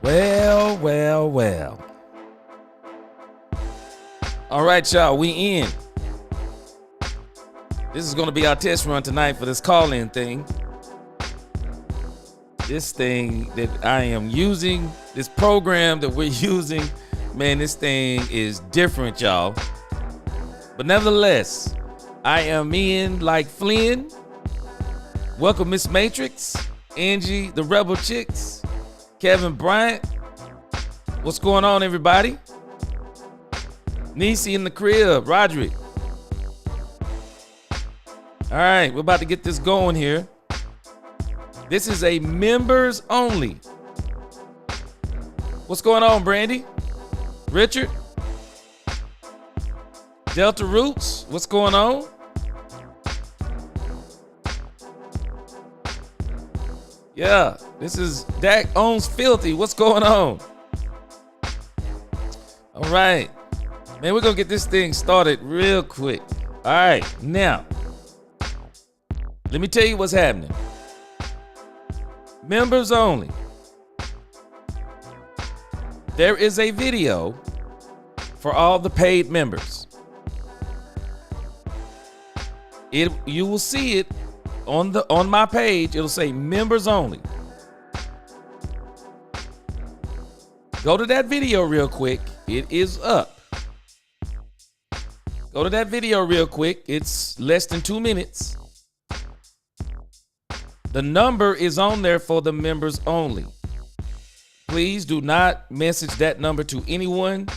Well, well, well. All right, y'all, we in. This is going to be our test run tonight for this call-in thing. This thing that I am using, this program that we're using, man, this thing is different, y'all. But nevertheless, I am in like Flynn. Welcome, Miss Matrix, Angie, the Rebel Chicks, Kevin Bryant. What's going on, everybody? Niecy in the crib, Roderick. All right, we're about to get this going here. This is a members only. What's going on, Brandy? Richard? Delta Roots, what's going on? Yeah, this is Dak Owns Filthy. What's going on? All right. Man, we're going to get this thing started real quick. All right, now, let me tell you what's happening. Members only. There is a video for all the paid members. You will see it on my page. It'll say members only. Go to that video real quick. It is up. Go to that video real quick. It's less than 2 minutes. The number is on there for the members only. Please do not message that number to anyone.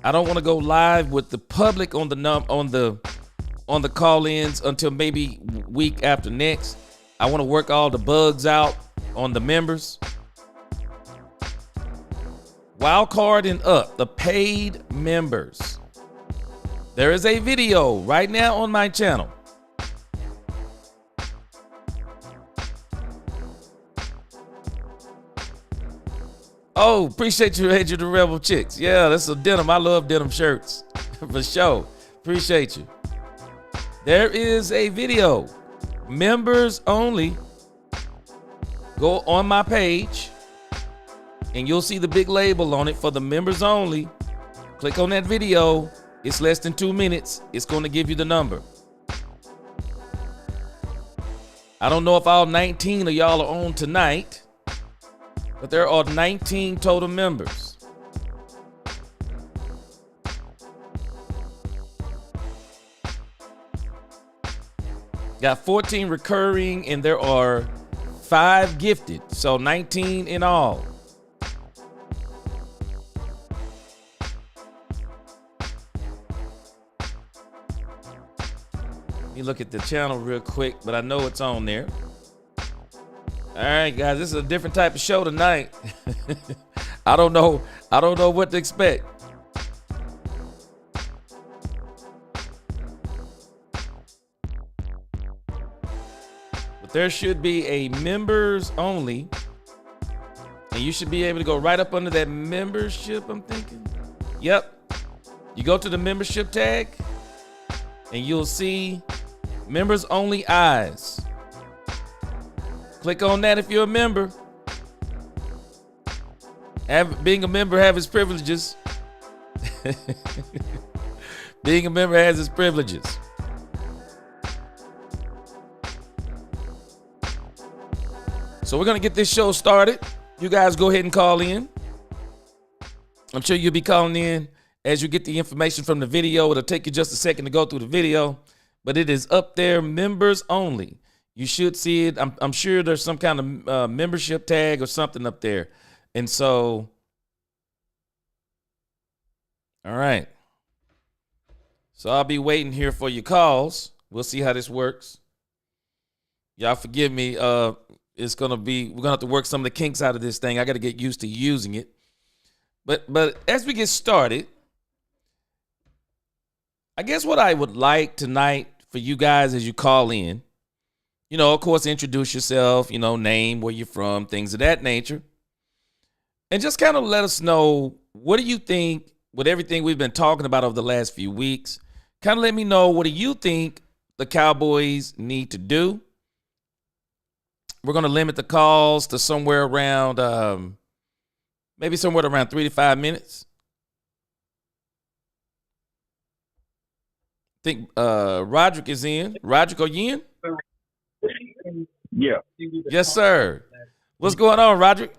I don't want to go live with the public on the call-ins until maybe week after next. I want to work all the bugs out on the members. Wild card and up, the paid members. There is a video right now on my channel. Oh, appreciate you, Andrew, the Rebel Chicks. Yeah, that's a denim. I love denim shirts for sure. Appreciate you. There is a video, members only. Go on my page and you'll see the big label on it for the members only. Click on that video. It's less than 2 minutes. It's going to give you the number. I don't know if all 19 of y'all are on tonight, but there are 19 total members. Got 14 recurring and there are 5 gifted. So 19 in all. Let me look at the channel real quick, but I know it's on there. All right, guys, this is a different type of show tonight. I don't know what to expect. But there should be a members only, and you should be able to go right up under that membership, I'm thinking. Yep. You go to the membership tag, and you'll see members only eyes. Click on that if you're a member. Being a member have its privileges. Being a member has its privileges. So we're going to get this show started. You guys go ahead and call in. I'm sure you'll be calling in as you get the information from the video. It'll take you just a second to go through the video, but it is up there, members only. You should see it. I'm sure there's some kind of membership tag or something up there. And so, all right. So I'll be waiting here for your calls. We'll see how this works. Y'all forgive me. We're going to have to work some of the kinks out of this thing. I got to get used to using it. But as we get started, I guess what I would like tonight for you guys as you call in, of course, introduce yourself, name, where you're from, things of that nature. And just kind of let us know, what do you think with everything we've been talking about over the last few weeks? Kind of let me know, what do you think the Cowboys need to do? We're going to limit the calls to somewhere around Maybe somewhere around 3 to 5 minutes. I think Roderick is in. Roderick, are you in? Yeah. Yes, sir. What's going on, Roderick?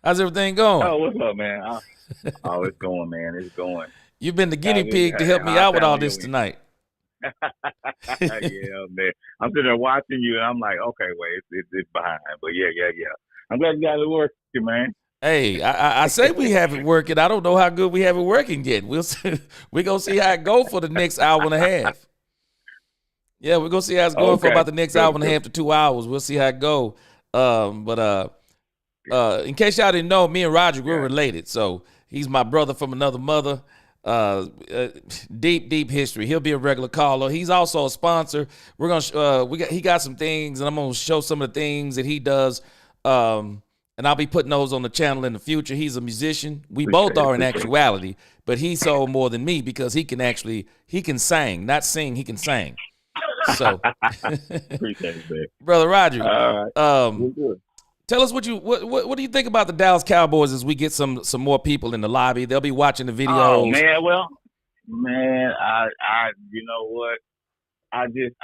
How's everything going? Oh, what's up, man? It's going, man. It's going. You've been the guinea pig to help me out with all this tonight. Yeah, man. I'm sitting there watching you, and I'm like, okay, wait, it's behind. But yeah. I'm glad you got it working, man. Hey, I say we have it working. I don't know how good we have it working yet. We'll see. We're going to see how it go for the next hour and a half. Yeah, we're going to see how it's going for about the next hour and a half to 2 hours. We'll see how it go. But in case y'all didn't know, me and Roger, we're related. So he's my brother from another mother. Deep history. He'll be a regular caller. He's also a sponsor. We're gonna he got some things, and I'm gonna show some of the things that he does. And I'll be putting those on the channel in the future. He's a musician. We both are in actuality, but he sold more than me because he can sing, not sing. He can sing. So, appreciate it, brother Roger. Good. Tell us what do you think about the Dallas Cowboys as we get some more people in the lobby? They'll be watching the videos. Oh man, well, man, I you know what? I just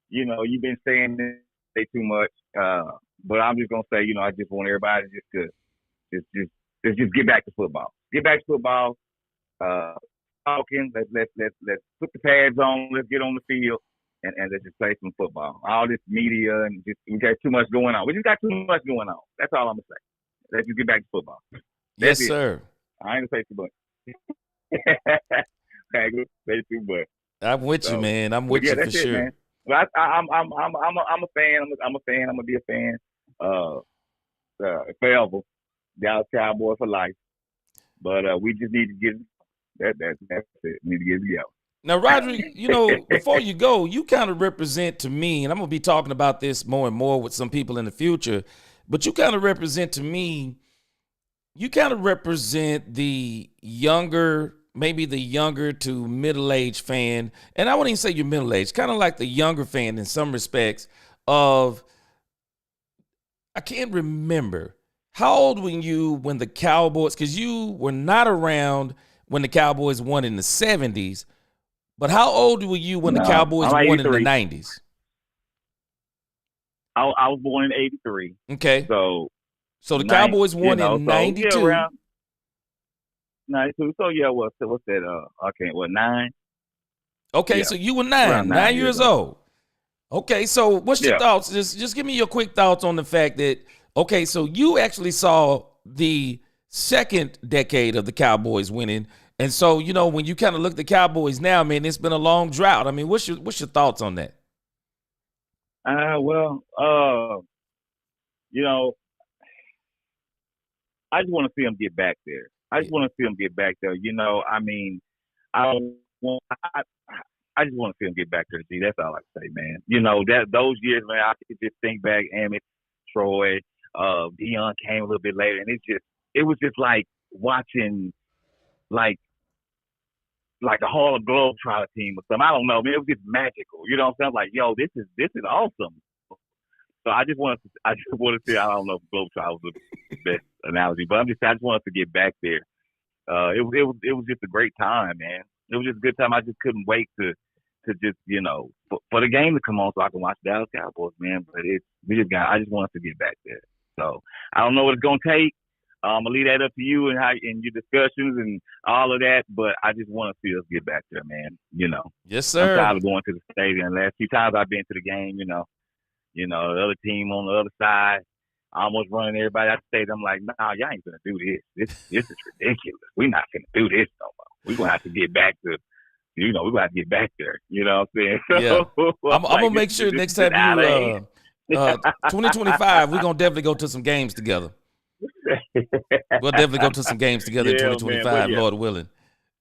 you know, you've been saying this say too much, but I'm just gonna say, I just want everybody just get back to football. Get back to football. Talking. Let's put the pads on. Let's get on the field. And let's just play some football. All this media and we got too much going on. We just got too much going on. That's all I'm gonna say. Let's just get back to football. Yes, sir. I ain't gonna say too much. I ain't gonna say too much. I'm with you, man. I'm with you for sure. Man. Well, I'm a fan. I'm a fan. I'm gonna be a fan. Forever. Dallas Cowboys for life. But we just need to get that's it. We need to get it together. Now, Roger, before you go, you kind of represent to me, and I'm going to be talking about this more and more with some people in the future, but you kind of represent to me, you kind of represent the younger, maybe the younger to middle-aged fan, and I wouldn't even say you're middle-aged, kind of like the younger fan in some respects of, I can't remember, how old were you when the Cowboys, because you were not around when the Cowboys won in the 70s, but how old were you when the Cowboys won in the 90s? I was born in 83. Okay. So the Cowboys won in 92. So, yeah, 92. So, yeah, what's that? 9? Okay, yeah. So you were 9 years old. Okay, so what's your thoughts? Just give me your quick thoughts on the fact that, okay, so you actually saw the second decade of the Cowboys winning. And so, when you kind of look at the Cowboys now, man, it's been a long drought. I mean, what's your thoughts on that? I just want to see them get back there. I just want to see them get back there. I mean, I just want to see them get back there. That's all I say, man. Those years, man, I could just think back. Emmett, Troy, Dion came a little bit later, and it was just like watching, like a Harlem Globetrotter team or something. I don't know, man. It was just magical. You know what I'm saying? Like, yo, this is awesome. So I just want to say, I don't know if Globetrotter was the best analogy, but I just want us to get back there. It was just a great time, man. It was just a good time. I just couldn't wait to just, for the game to come on so I can watch Dallas Cowboys, man. But I just want us to get back there. So I don't know what it's gonna take. I'm gonna leave that up to you and your discussions and all of that. But I just want to see us get back there, man. Yes, sir. I'm tired of going to the stadium. The last few times I've been to the game, the other team on the other side, almost running everybody out the stadium. I'm like, nah, y'all ain't gonna do this. This is ridiculous. We're not gonna do this no more. We're gonna have to get back to. We're going to have to get back there. You know what I'm saying? Yeah. I'm going to make sure next time 2025, we're going to definitely go to some games together. We'll definitely go to some games together in 2025, man, Lord willing.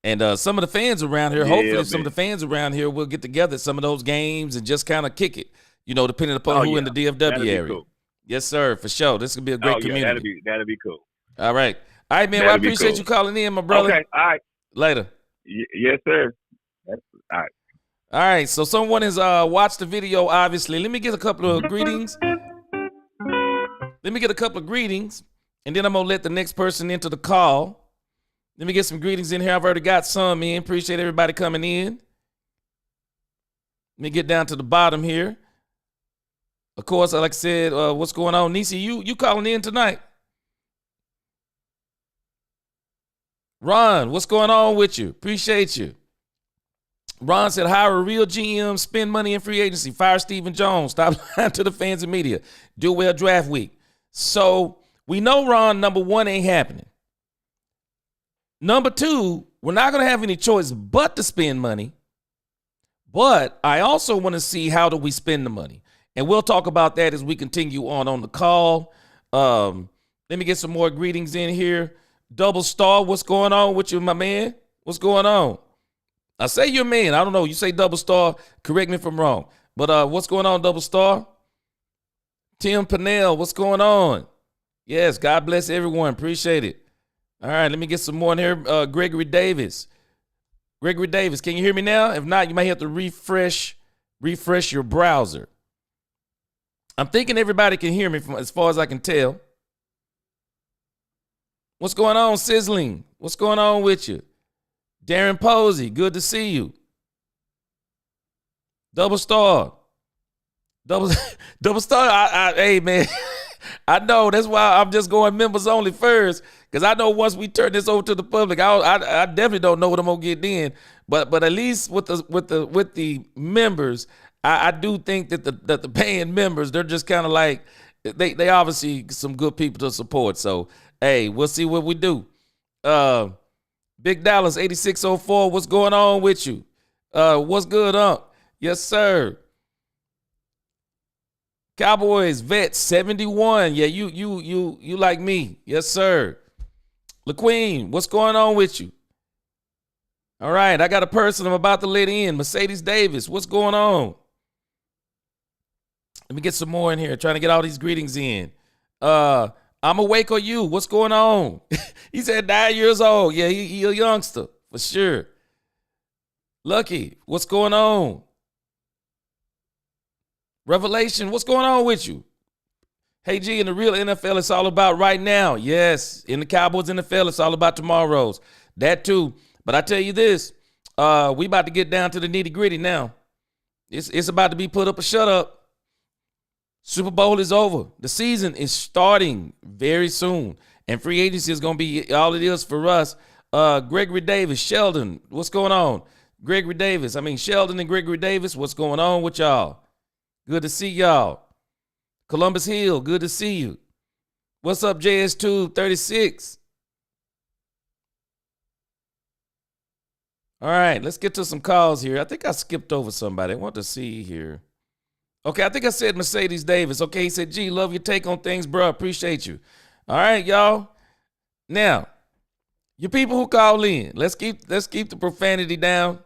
And some of the fans around here, hopefully some of the fans around here will get together at some of those games and just kind of kick it, depending upon who in the DFW area. Cool. Yes, sir, for sure. This could be a great community. That'll be cool. All right. All right, man. Well, I appreciate you calling in, my brother. Okay, all right. Later. Yes, sir. All right. All right. So someone has watched the video, obviously. Let me get a couple of greetings. And then I'm going to let the next person into the call. Let me get some greetings in here. I've already got some in. Appreciate everybody coming in. Let me get down to the bottom here. Of course, like I said, what's going on? Nisi, you calling in tonight? Ron, what's going on with you? Appreciate you. Ron said, hire a real GM, spend money in free agency, fire Stephen Jones, stop lying to the fans and media, do well draft week. So we know, Ron, number one, ain't happening. Number two, we're not going to have any choice but to spend money. But I also want to see how do we spend the money. And we'll talk about that as we continue on the call. Let me get some more greetings in here. Double Star, what's going on with you, my man? What's going on? I say you're a man. I don't know. You say Double Star. Correct me if I'm wrong. But what's going on, Double Star? Tim Pennell, what's going on? Yes, God bless everyone. Appreciate it. All right, let me get some more in here. Gregory Davis. Gregory Davis, can you hear me now? If not, you might have to refresh your browser. I'm thinking everybody can hear me from as far as I can tell. What's going on, Sizzling? What's going on with you? Darren Posey, good to see you. Double Star. Double Star, hey, man. I know. That's why I'm just going members only first, because I know once we turn this over to the public, I definitely don't know what I'm gonna get in. But at least with the members, I do think that the paying members, they're just kind of like they obviously some good people to support. So hey, we'll see what we do. Big Dallas 8604, what's going on with you? What's good, Unc? Yes, sir. Cowboys vet 71. Yeah, you like me. Yes, sir. LaQueen, what's going on with you? All right, I got a person I'm about to let in. Mercedes Davis, what's going on? Let me get some more in here. Trying to get all these greetings in. I'm awake or you? What's going on? He said 9 years old. Yeah, he a youngster for sure. Lucky, what's going on? Revelation, what's going on with you? Hey, G, in the real NFL, it's all about right now. Yes, in the Cowboys NFL, it's all about tomorrows. That too. But I tell you this, we about to get down to the nitty gritty now. It's about to be put up or shut up. Super Bowl is over. The season is starting very soon. And free agency is going to be all it is for us. Gregory Davis, Sheldon, what's going on? Sheldon and Gregory Davis, what's going on with y'all? Good to see y'all. Columbus Hill, good to see you. What's up, JS236? All right, let's get to some calls here. I think I skipped over somebody. I want to see here. Okay, I think I said Mercedes Davis. Okay, he said, G, love your take on things, bro. Appreciate you. All right, y'all. Now, you people who call in, let's keep the profanity down.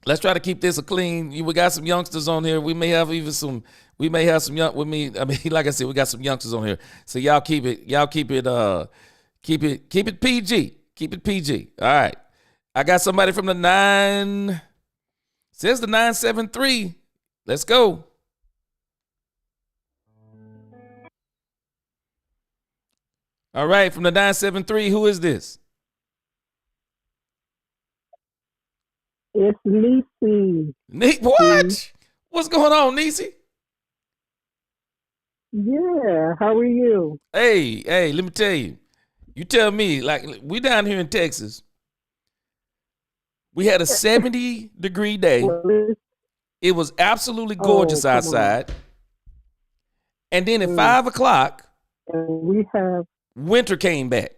Let's try to keep this a clean. We got some youngsters on here. We may have some young with me. I mean, like I said, we got some youngsters on here. So y'all keep it PG. Keep it PG. All right. I got somebody from the 973. Let's go. All right, from the 973, who is this? It's Nisi. What? What's going on, Nisi? Yeah, how are you? Hey, let me tell you. You tell me, like, we down here in Texas. We had a 70-degree day. It was absolutely gorgeous outside. And then at 5 o'clock, winter came back.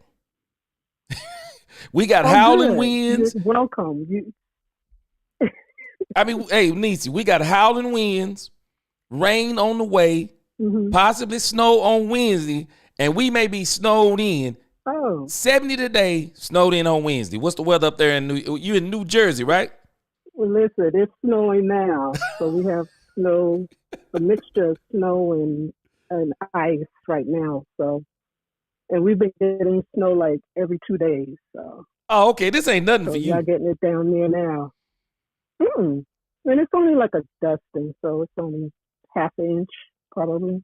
We got howling winds. You're welcome. Hey, Nisi, we got howling winds, rain on the way, possibly snow on Wednesday, and we may be snowed in. 70 today, snowed in on Wednesday. What's the weather up there you in New Jersey, right? Well, listen, it's snowing now. So we have snow, a mixture of snow and ice right now. So, and we've been getting snow like every 2 days. So. Oh, okay. This ain't nothing for you. Y'all getting it down there now. And it's only like a dusting, so it's only half inch probably.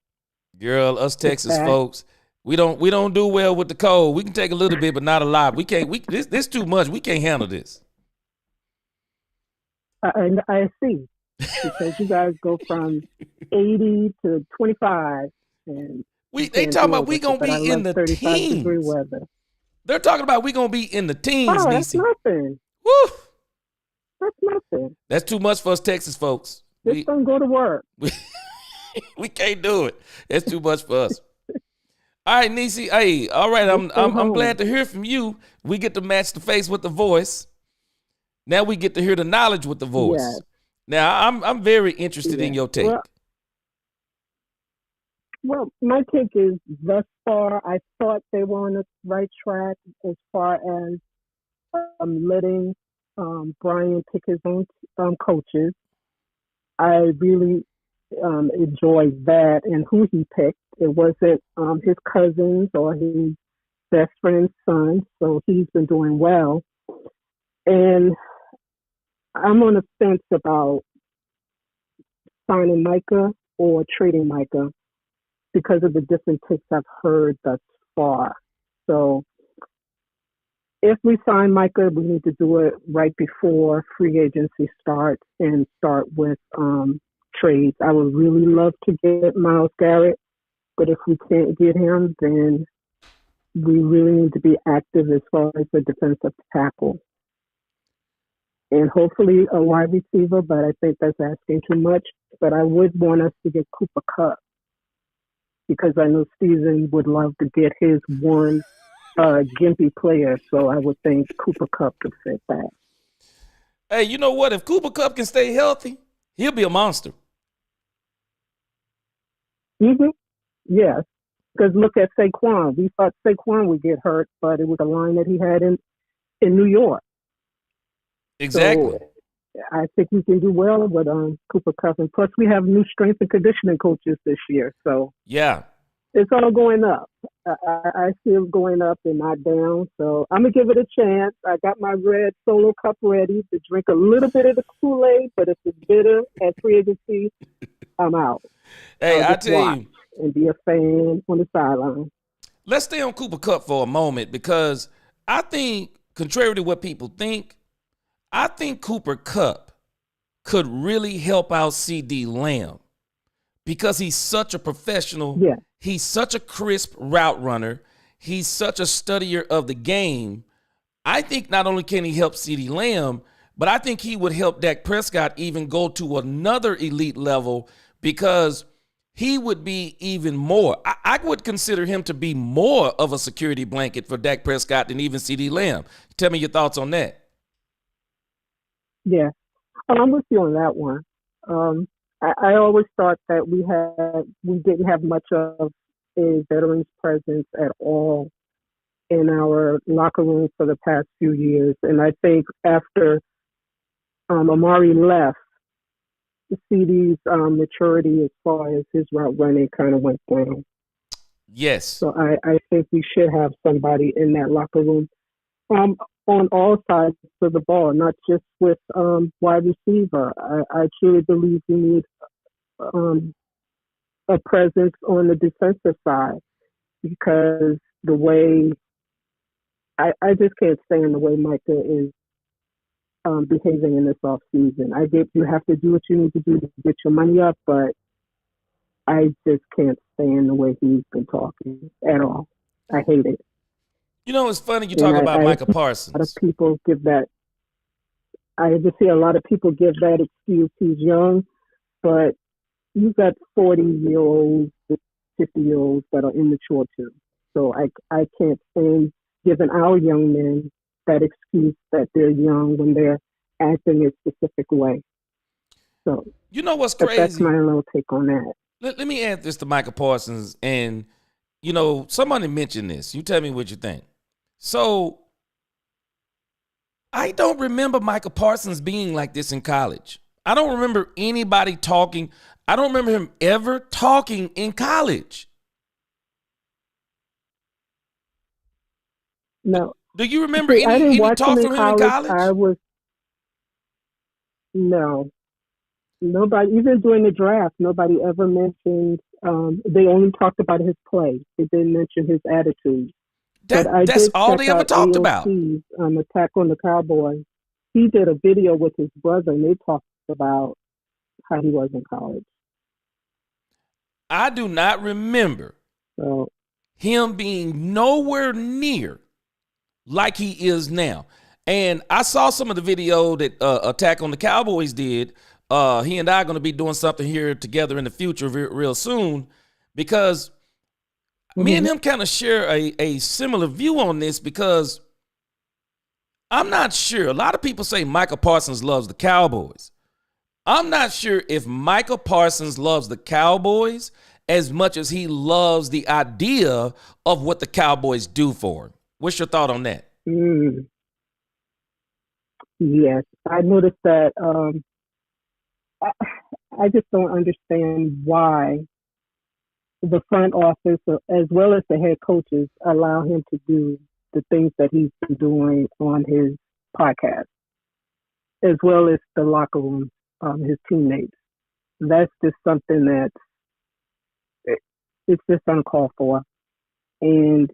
Girl, us Texas folks, We don't do well with the cold. We can take a little bit, but not a lot. We can't. This too much. We can't handle this. And I see, because you guys go from 80 to 25, and They talking about we it, gonna be in the 35-degree teens. weather. They're talking about we gonna be in the teens, Oh, that's Niecy. nothing. Woo! That's nothing. That's too much for us Texas folks. Just don't go to work. We can't do it. That's too much for us. All right, Niecy. Hey, all right. I'm glad to hear from you. We get to match the face with the voice. Now we get to hear the knowledge with the voice. Yes. Now I'm very interested in your take. Well, my take is thus far, I thought they were on the right track as far as letting Brian pick his own coaches. I really enjoyed that and who he picked. It wasn't his cousins or his best friend's son, so he's been doing well. And I'm on the fence about signing Micah or trading Micah because of the different takes I've heard thus far. So if we sign Micah, we need to do it right before free agency starts and start with trades. I would really love to get Myles Garrett, but if we can't get him, then we really need to be active as far as the defensive tackle. And hopefully a wide receiver, but I think that's asking too much. But I would want us to get Cooper Kupp, because I know Steven would love to get his one gimpy player. So I would think Cooper Kupp could fit that. Hey, you know what? If Cooper Kupp can stay healthy, he'll be a monster. Mm-hmm. Yes. Because look at Saquon. We thought Saquon would get hurt, but it was a line that he had in New York. Exactly. So I think we can do well with Cooper Kupp. And plus, we have new strength and conditioning coaches this year. So yeah, it's all going up. I see it going up and not down. So I'm going to give it a chance. I got my red Solo cup ready to drink a little bit of the Kool-Aid, but if it's bitter at free agency, I'm out. Hey, I tell you. And be a fan on the sideline. Let's stay on Cooper Kupp for a moment, because I think, contrary to what people think, I think Cooper Kupp could really help out CD Lamb, because he's such a professional. Yeah. He's such a crisp route runner. He's such a studier of the game. I think not only can he help CD Lamb, but I think he would help Dak Prescott even go to another elite level, because he would be even more. I would consider him to be more of a security blanket for Dak Prescott than even CD Lamb. Tell me your thoughts on that. Yeah, I'm with you on that one. I always thought that we didn't have much of a veterans presence at all in our locker room for the past few years, and I think after Amari left, the CD's maturity as far as his route running kind of went down. Yes. So I think we should have somebody in that locker room on all sides of the ball, not just with wide receiver. I truly believe we need a presence on the defensive side, because the way I just can't stand the way Micah is behaving in this off season. I get you have to do what you need to do to get your money up, but I just can't stand the way he's been talking at all. I hate it. You know, it's funny you talk about Micah Parsons. A lot of people give that. I just see a lot of people give that excuse. He's young, but you've got 40-year-olds, 50-year-olds that are immature too. So I can't stand giving our young men that excuse that they're young when they're acting a specific way. So you know what's crazy? That's my little take on that. Let me add this to Micah Parsons, and you know, somebody mentioned this. You tell me what you think. So I don't remember Micah Parsons being like this in college. I don't remember anybody talking. I don't remember him ever talking in college. No. Do you remember any talk from him in college? No. Nobody, even during the draft, nobody ever mentioned They only talked about his play. They didn't mention his attitude. But I That's did all check they ever out talked about. AOC's Attack on the Cowboys. He did a video with his brother, and they talked about how he was in college. I do not remember So him being nowhere near like he is now. And I saw some of the video that Attack on the Cowboys did. He and I are going to be doing something here together in the future real soon, because me and him kind of share a similar view on this, because I'm not sure. A lot of people say Michael Parsons loves the Cowboys. I'm not sure if Michael Parsons loves the Cowboys as much as he loves the idea of what the Cowboys do for him. What's your thought on that? Yes, I noticed that. I just don't understand why the front office, as well as the head coaches, allow him to do the things that he's been doing on his podcast, as well as the locker room, his teammates. That's just something it's just uncalled for. And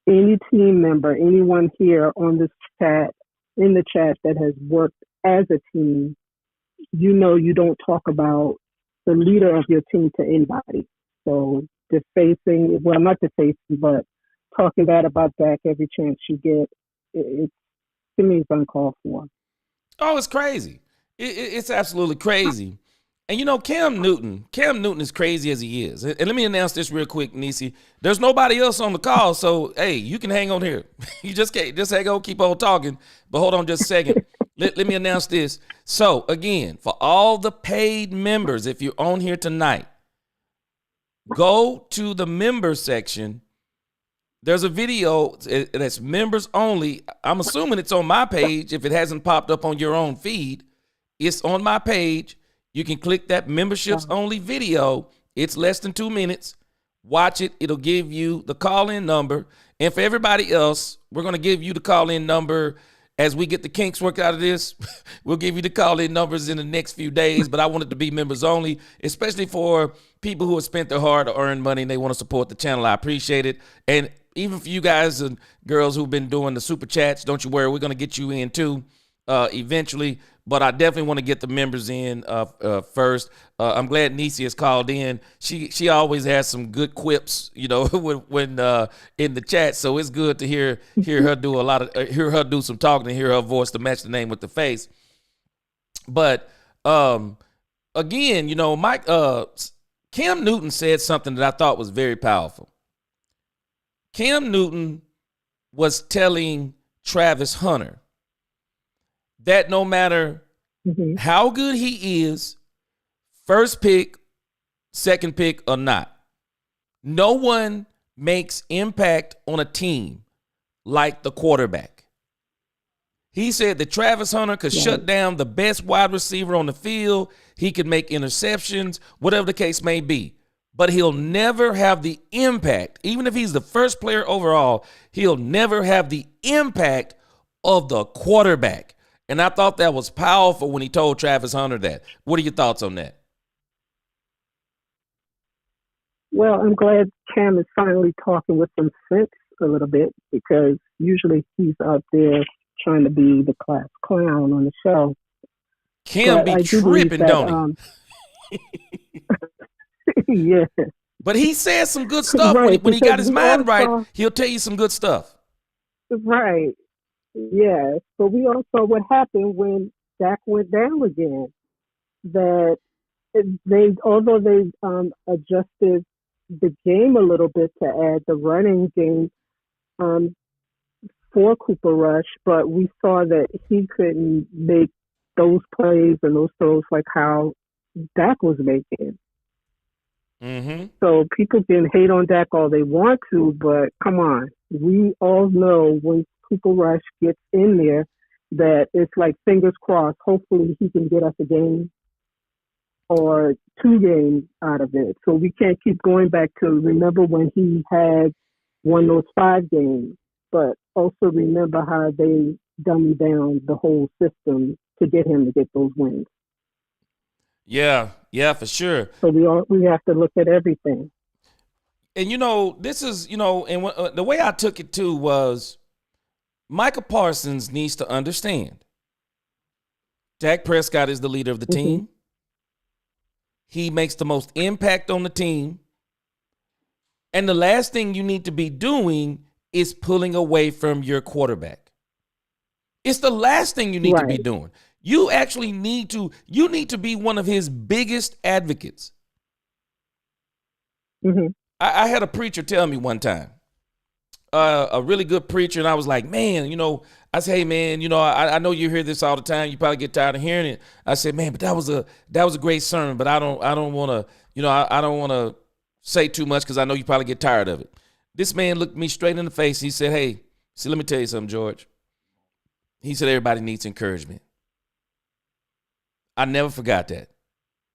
any team member, anyone here on this chat, in the chat that has worked as a team, you don't talk about the leader of your team to anybody. So not defacing, but talking bad about Dak every chance you get, to me, it's uncalled for. Oh, it's crazy. It's absolutely crazy. And Cam Newton is crazy as he is. And let me announce this real quick, Nisi. There's nobody else on the call, so hey, you can hang on here. You just hang on, keep on talking. But hold on just a second. Let me announce this. So again, for all the paid members, if you're on here tonight, go to the member section. There's a video that's members only. I'm assuming it's on my page. If it hasn't popped up on your own feed, it's on my page. You can click that memberships only video. It's less than 2 minutes. Watch it. It'll give you the call-in number. And for everybody else, we're going to give you the call-in number as we get the kinks worked out of this. We'll give you the call-in numbers in the next few days, but I want it to be members only, especially for people who have spent their hard-earned money and they want to support the channel. I appreciate it. And even for you guys and girls who've been doing the super chats, don't you worry. We're going to get you in too eventually. But I definitely want to get the members in first. I'm glad Nisi has called in. She always has some good quips, when in the chat. So it's good to hear her do hear her do some talking and hear her voice to match the name with the face. But again, Mike Cam Newton said something that I thought was very powerful. Cam Newton was telling Travis Hunter that no matter how good he is, first pick, second pick or not, no one makes impact on a team like the quarterback. He said that Travis Hunter could shut down the best wide receiver on the field. He could make interceptions, whatever the case may be. But he'll never have the impact, even if he's the first player overall, he'll never have the impact of the quarterback. And I thought that was powerful when he told Travis Hunter that. What are your thoughts on that? Well, I'm glad Cam is finally talking with some sense a little bit, because usually he's out there trying to be the class clown on the show. Cam be tripping, don't he? Yeah. But he says some good stuff. Right, when he got his mind right, he'll tell you some good stuff. Right. Yeah. So we all saw what happened when Dak went down again. That although they adjusted the game a little bit to add the running game for Cooper Rush, but we saw that he couldn't make those plays and those throws like how Dak was making. Mm-hmm. So people can hate on Dak all they want to, but come on. We all know when Cooper Rush gets in there that it's like fingers crossed. Hopefully he can get us a game or 2 games out of it. So we can't keep going back to remember when he had won those 5 games, but also remember how they dummied down the whole system to get him to get those wins. Yeah, for sure. So we have to look at everything. And this is and the way I took it too was Micah Parsons needs to understand Dak Prescott is the leader of the team. He makes the most impact on the team. And the last thing you need to be doing is pulling away from your quarterback. It's the last thing you need to be doing. You actually need to be one of his biggest advocates. I had a preacher tell me one time, a really good preacher, and I was like, man, I said, hey, man, I know you hear this all the time. You probably get tired of hearing it. I said, man, but that was a great sermon, but I don't want to, I don't want to say too much because I know you probably get tired of it. This man looked me straight in the face. He said, hey, let me tell you something, George. He said, everybody needs encouragement. I never forgot that.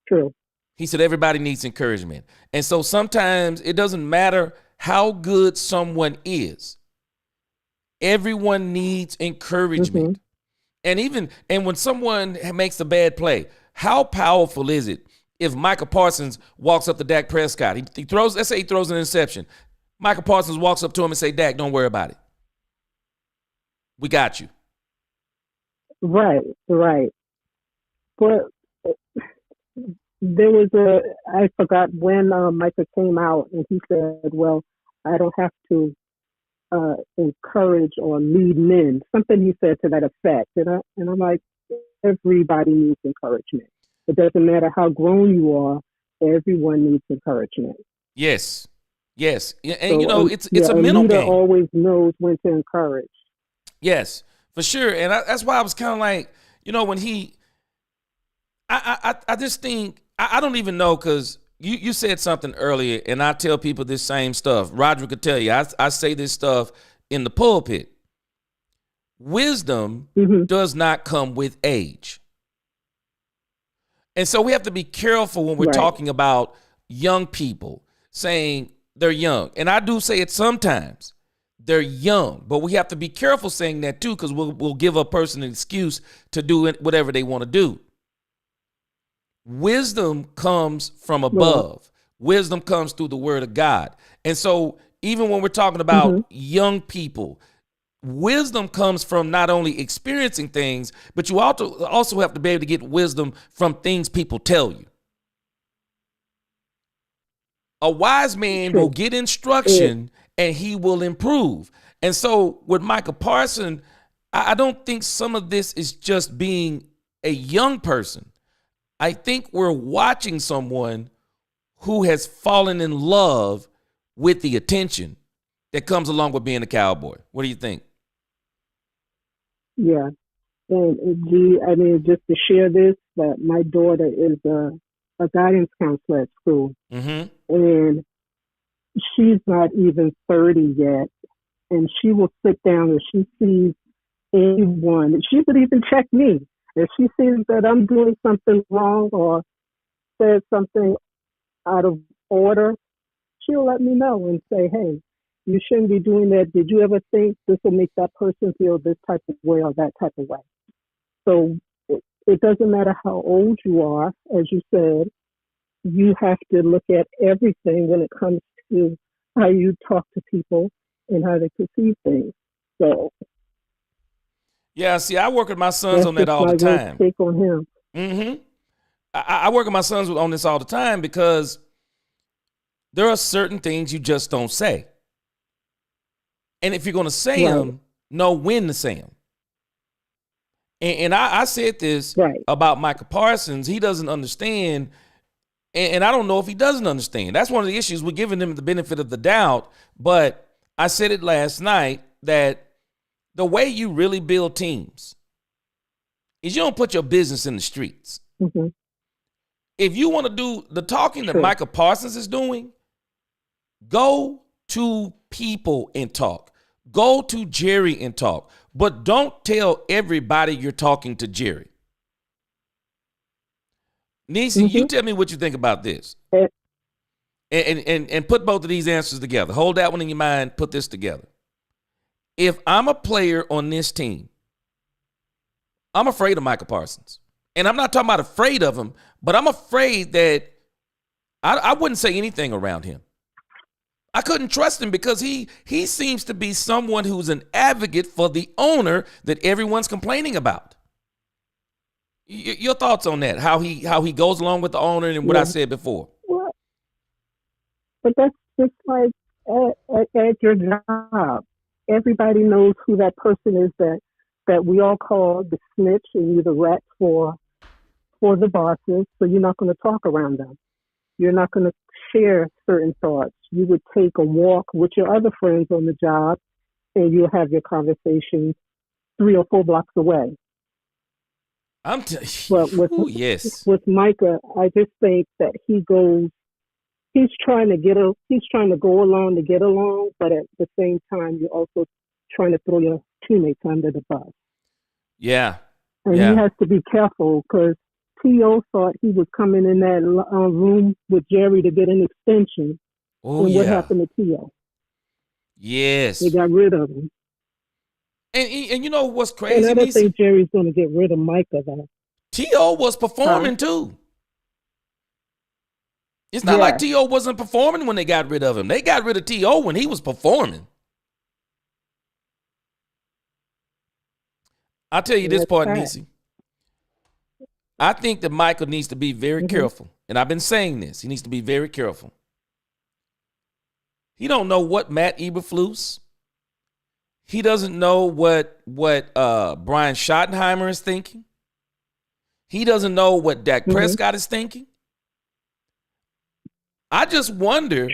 True. He said, everybody needs encouragement. And so sometimes it doesn't matter how good someone is. Everyone needs encouragement. And when someone makes a bad play, how powerful is it if Micah Parsons walks up to Dak Prescott? He throws, let's say he throws an interception. Micah Parsons walks up to him and say, Dak, don't worry about it. We got you. Right. But there was I forgot when Micah came out and he said, well, I don't have to encourage or lead men. Something he said to that effect. And I'm like, everybody needs encouragement. It doesn't matter how grown you are, everyone needs encouragement. Yes. And so, it's a mental leader game. Always knows when to encourage. Yes, for sure. And that's why I was kind of like, when I just think, I don't even know, because you said something earlier, and I tell people this same stuff. Roger could tell you, I say this stuff in the pulpit. Wisdom does not come with age. And so we have to be careful when we're talking about young people, saying they're young. And I do say it sometimes. They're young, but we have to be careful saying that too, because we'll give a person an excuse to do whatever they want to do. Wisdom comes from above. Wisdom comes through the word of God. And so even when we're talking about young people, wisdom comes from not only experiencing things, but you also have to be able to get wisdom from things people tell you. A wise man will get instruction and he will improve. And so with Micah Parsons, I don't think some of this is just being a young person. I think we're watching someone who has fallen in love with the attention that comes along with being a Cowboy. What do you think? Yeah. And just to share this, that my daughter is a guidance counselor at school. And she's not even 30 yet. And she will sit down and she sees anyone. She would even check me. If she sees that I'm doing something wrong or said something out of order, she'll let me know and say, hey, you shouldn't be doing that. Did you ever think this will make that person feel this type of way or that type of way? So it doesn't matter how old you are, as you said, you have to look at everything when it comes to how you talk to people and how they perceive things. So yeah, see, I work with my sons on that all the time. Take on him. I work with my sons on this all the time because there are certain things you just don't say. And if you're going to say them, know when to say them. And I said this about Micah Parsons. He doesn't understand, and I don't know if he doesn't understand. That's one of the issues. We're giving him the benefit of the doubt. But I said it last night that the way you really build teams is you don't put your business in the streets. If you want to do the talking that Micah Parsons is doing, go to people and talk. Go to Jerry and talk. But don't tell everybody you're talking to Jerry. Nisi, you tell me what you think about this. And put both of these answers together. Hold that one in your mind. Put this together. If I'm a player on this team, I'm afraid of Micah Parsons. And I'm not talking about afraid of him, but I'm afraid that I wouldn't say anything around him. I couldn't trust him because he seems to be someone who's an advocate for the owner that everyone's complaining about. Your thoughts on that? How he goes along with the owner and what I said before. Well, but that's just like at your job. Everybody knows who that person is that we all call the snitch and you're the rat for the bosses. So you're not going to talk around them. You're not going to share certain thoughts. You would take a walk with your other friends on the job and you'll have your conversation 3 or 4 blocks away. But with Micah, I just think that he's trying to go along to get along, but at the same time, you're also trying to throw your teammates under the bus. Yeah. And he has to be careful because T.O. thought he was coming in that room with Jerry to get an extension. Oh, and what happened to T.O.? Yes. They got rid of him. And you know what's crazy? And I don't think Jerry's going to get rid of Micah, though. T.O. was performing, too. It's not like T.O. wasn't performing when they got rid of him. They got rid of T.O. when he was performing. I'll tell you this part, Niecy. I think that Michael needs to be very careful. And I've been saying this. He needs to be very careful. He don't know what Matt Eberflus. He doesn't know what Brian Schottenheimer is thinking. He doesn't know what Dak Prescott is thinking. I just wonder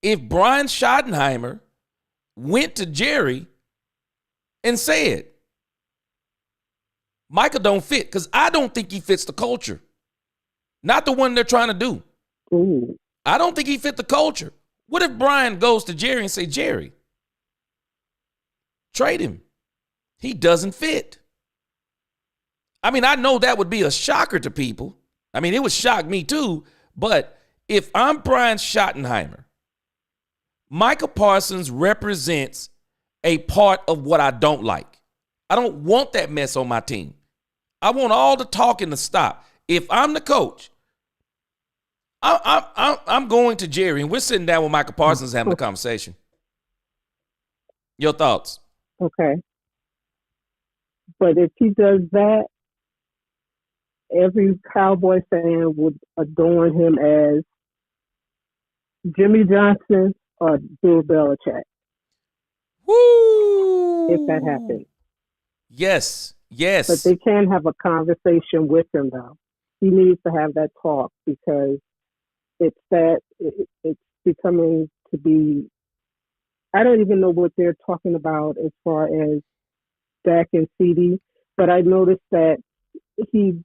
if Brian Schottenheimer went to Jerry and said, Michael don't fit, because I don't think he fits the culture. Not the one they're trying to do. Ooh. I don't think he fit the culture. What if Brian goes to Jerry and say, Jerry, trade him. He doesn't fit. I mean, I know that would be a shocker to people. I mean, it would shock me too. But if I'm Brian Schottenheimer, Micah Parsons represents a part of what I don't like. I don't want that mess on my team. I want all the talking to stop. If I'm the coach, I'm going to Jerry, and we're sitting down with Micah Parsons having a conversation. Your thoughts? Okay. But if he does that, every Cowboy fan would adorn him as Jimmy Johnson or Bill Belichick. Woo! If that happens. Yes. But they can have a conversation with him, though. He needs to have that talk because it's becoming to be, I don't even know what they're talking about as far as Dak and CD, but I noticed that he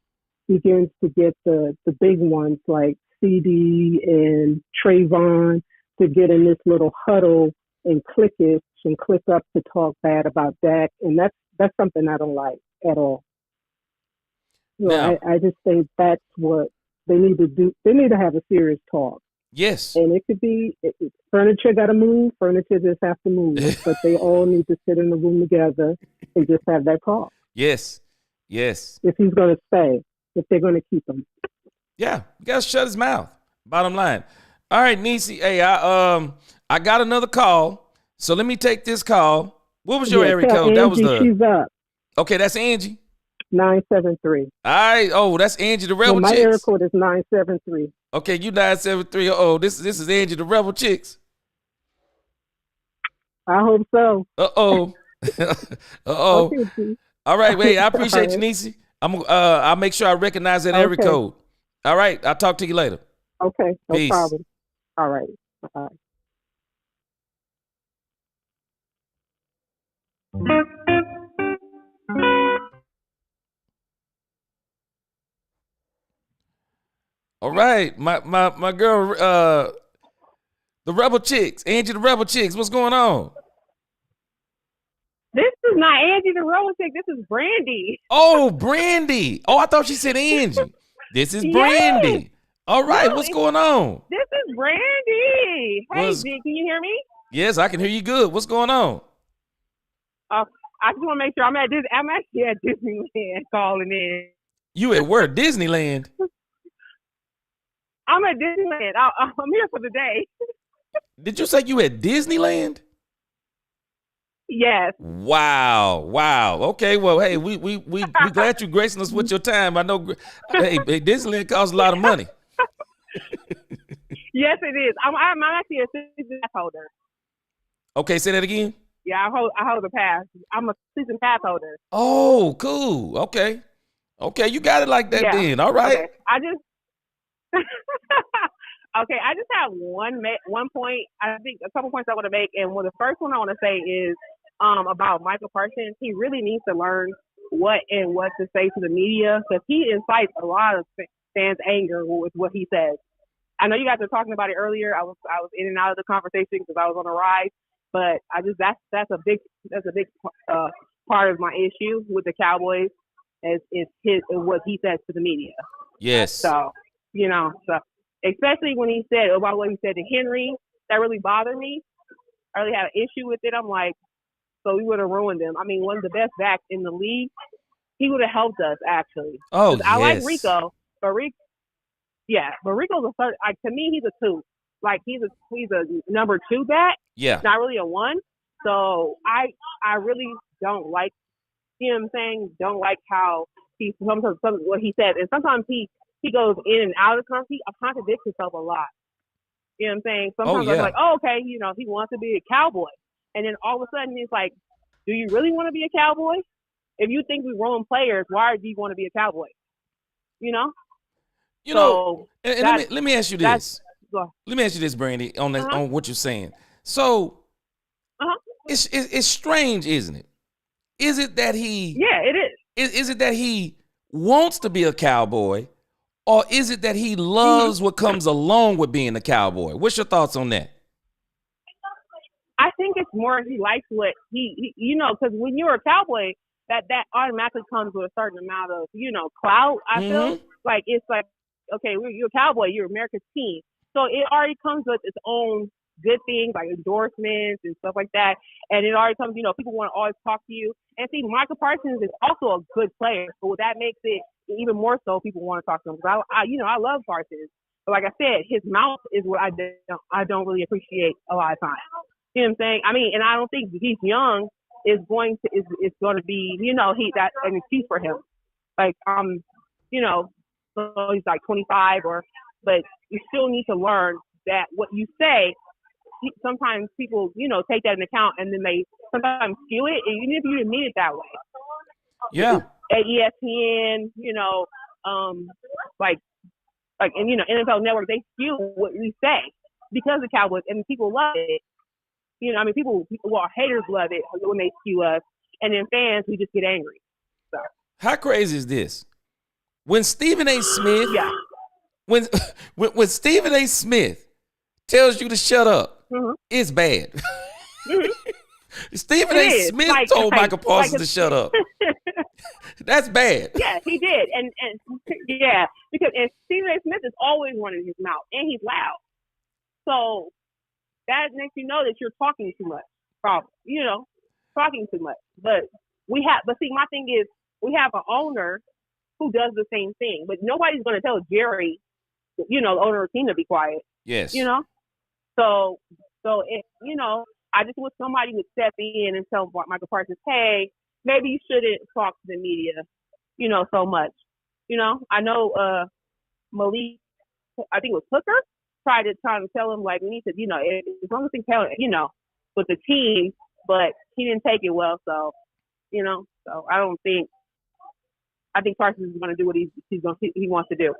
begins to get the big ones like CD and Trayvon to get in this little huddle and cliquish and click up to talk bad about Dak, and that's something I don't like at all. Now, I just think that's what they need to do. They need to have a serious talk. Yes. And it could be, furniture got to move, furniture just have to move, but they all need to sit in the room together and just have that talk. Yes. If he's going to stay, if they're going to keep him. Yeah, you got to shut his mouth. Bottom line. All right, Niecy, hey, I got another call, so let me take this call. What was your area code? That was she's up. Okay, that's Angie. 973. All right. Oh, that's Angie the Rebel my Chicks. area code is 973. Okay, you 973. Oh, this is Angie the Rebel Chicks. I hope so. Uh-oh. Okay, all right, wait. I appreciate you, Niecy. I'll make sure I recognize that area code. All right. I'll talk to you later. Okay, no Peace. problem. All right. Bye. All right, my girl, the Rebel Chicks, Angie the Rebel Chicks. What's going on? This is not Angie the Rebel Chick. This is Brandy. Oh, Brandy. Oh, I thought she said Angie. This is Brandy. Yes. All right, what's going on? This is Brandy. Hey, G, can you hear me? Yes, I can hear you good. What's going on? I just want to make sure I'm actually at Disneyland calling in. You at where? Disneyland? I'm at Disneyland. I'm here for the day. Did you say you at Disneyland? Yes. Wow. Okay, well, hey, we glad you gracing us with your time. I know, hey, Disneyland costs a lot of money. Yes, it is. I'm actually a season pass holder. Okay, say that again. Yeah, I hold a pass. I'm a season pass holder. Oh, cool. Okay, you got it like that then. All right. Okay. Okay, I just have one point. I think a couple points I want to make, and the first one I want to say is about Michael Parsons. He really needs to learn what to say to the media, because he incites a lot of fans' anger with what he says. I know you guys were talking about it earlier. I was in and out of the conversation because I was on a ride, but that's a big part of my issue with the Cowboys is what he says to the media. Yes. So especially when he said about what he said to Henry, that really bothered me. I really had an issue with it. I'm like, so we would have ruined him. I mean, one of the best backs in the league. He would have helped us actually. Oh, yes. I like Rico, but Rico's a third. To me, he's a 2. Like he's a number 2 back. Yeah. Not really a 1. So I really don't like him saying, don't like how he sometimes what he said, and sometimes he goes in and out of the country. He contradicts himself a lot. You know what I'm saying? Sometimes I'm like, oh, okay, he wants to be a Cowboy. And then all of a sudden he's like, do you really want to be a Cowboy? If you think we ruin players, why do you want to be a Cowboy? You know, let me ask you this. Let me ask you this, Brandy, on what you're saying. So it's strange, isn't it? Is it that he? Yeah, it is. Is it that he wants to be a Cowboy, or is it that he loves what comes along with being a Cowboy? What's your thoughts on that? I think it's more he likes what he because when you're a Cowboy, that automatically comes with a certain amount of, clout. I feel like it's like, okay, you're a Cowboy, you're America's team. So it already comes with its own good things like endorsements and stuff like that. And it already comes, people want to always talk to you. And see, Michael Parsons is also a good player. So that makes it even more so people want to talk to him. Because I love Parsons. But like I said, his mouth is what I don't really appreciate a lot of times. You know what I'm saying? I mean, and I don't think he's young is going to be, that's an excuse for him. Like, so he's like 25 but you still need to learn that what you say, sometimes people, take that into account and then they sometimes skew it, and even if you didn't mean it that way. Yeah. At ESPN, and NFL Network, they skew what we say because of Cowboys, and people love it. People, haters love it when they skew us, and then fans, we just get angry. So. How crazy is this? When Stephen A. Smith, when Stephen A. Smith tells you to shut up, it's bad. Stephen A. Smith told Michael Parsons to shut up. That's bad. Yeah, he did, and because Stephen A. Smith is always running his mouth, and he's loud. So that makes you know that you're talking too much. Probably, talking too much. But see, my thing is, we have an owner who does the same thing, but nobody's going to tell Jerry, the owner of the team, to be quiet. Yes. So if I just wish somebody would step in and tell Michael Parsons, hey, maybe you shouldn't talk to the media, so much. I know Malik, I think it was Hooker, tried to tell him, like, we need to, as long as he tell, with the team, but he didn't take it well. So, so I think Parsons is going to do what he wants to do.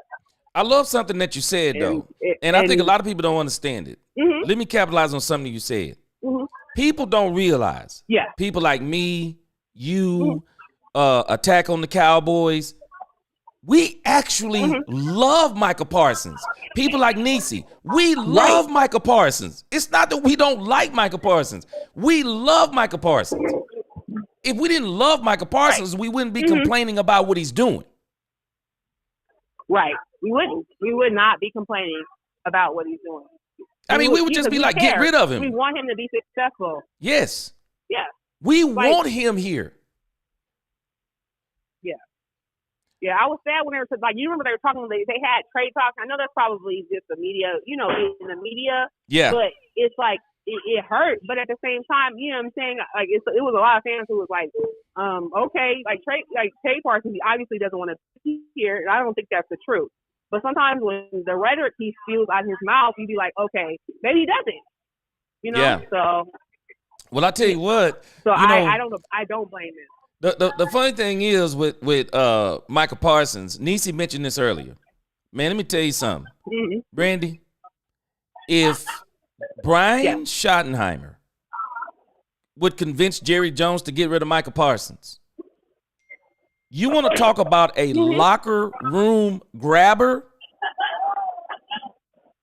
I love something that you said, though, and I think a lot of people don't understand it. Mm-hmm. Let me capitalize on something you said. Mm-hmm. People don't realize. Yeah. People like me, you, Attack on the Cowboys. We actually love Michael Parsons. People like Nisi, we love Michael Parsons. It's not that we don't like Michael Parsons. We love Michael Parsons. If we didn't love Michael Parsons, we wouldn't be complaining about what he's doing. Right. We wouldn't. We would not be complaining about what he's doing. I mean, we would just be like, get rid of him. We want him to be successful. Yes. Yeah. We want him here. Yeah. Yeah, I was sad when they were like, you remember they were talking, they had trade talks. I know that's probably just the media, you know, in the media. Yeah. But it's like it hurt. But at the same time, you know what I'm saying? Like it was a lot of fans who was like, okay, like Trey Parsons, he obviously doesn't want to be here, and I don't think that's the truth. But sometimes when the rhetoric he spews out of his mouth, you'd be like, okay, maybe he doesn't. You know? Yeah. So. Well, I tell you what. So you know, I don't blame him. The funny thing is with Michael Parsons, Niecy mentioned this earlier. Man, let me tell you something. Mm-hmm. Brandy, if Brian Schottenheimer would convince Jerry Jones to get rid of Michael Parsons, you want to talk about a locker room grabber?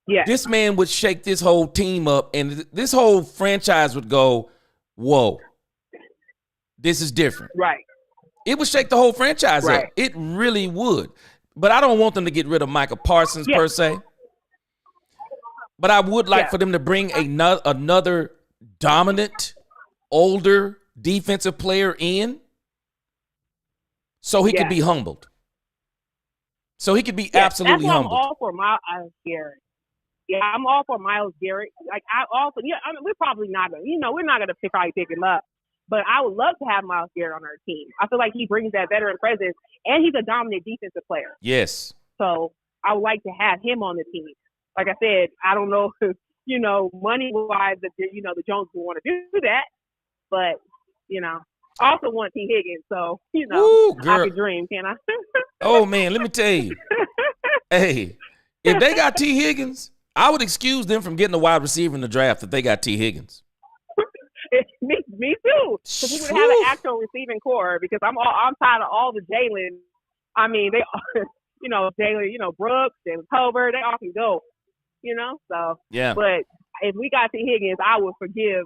Yeah. This man would shake this whole team up, and this whole franchise would go, whoa, this is different. Right. It would shake the whole franchise up. It really would. But I don't want them to get rid of Michael Parsons per se. But I would like for them to bring another dominant, older defensive player in so he could be humbled. So he could be absolutely humbled. I'm all for Myles Garrett. Yeah, I'm all for Myles Garrett. Like I mean, we're probably not gonna, we're not gonna probably pick him up. But I would love to have Myles Garrett on our team. I feel like he brings that veteran presence, and he's a dominant defensive player. Yes. So I would like to have him on the team. Like I said, I don't know if, money-wise, the Jones will want to do that. But, I also want T. Higgins. So, Ooh, girl. I could dream, can I? Oh, man, let me tell you. Hey, if they got T. Higgins, I would excuse them from getting a wide receiver in the draft if they got T. Higgins. Me too. Because we would have an actual receiving core. Because I'm tired of all the Jalen. I mean, they, Jalen, Brooks and Culver, they all can go. So yeah. But if we got T. Higgins, I would forgive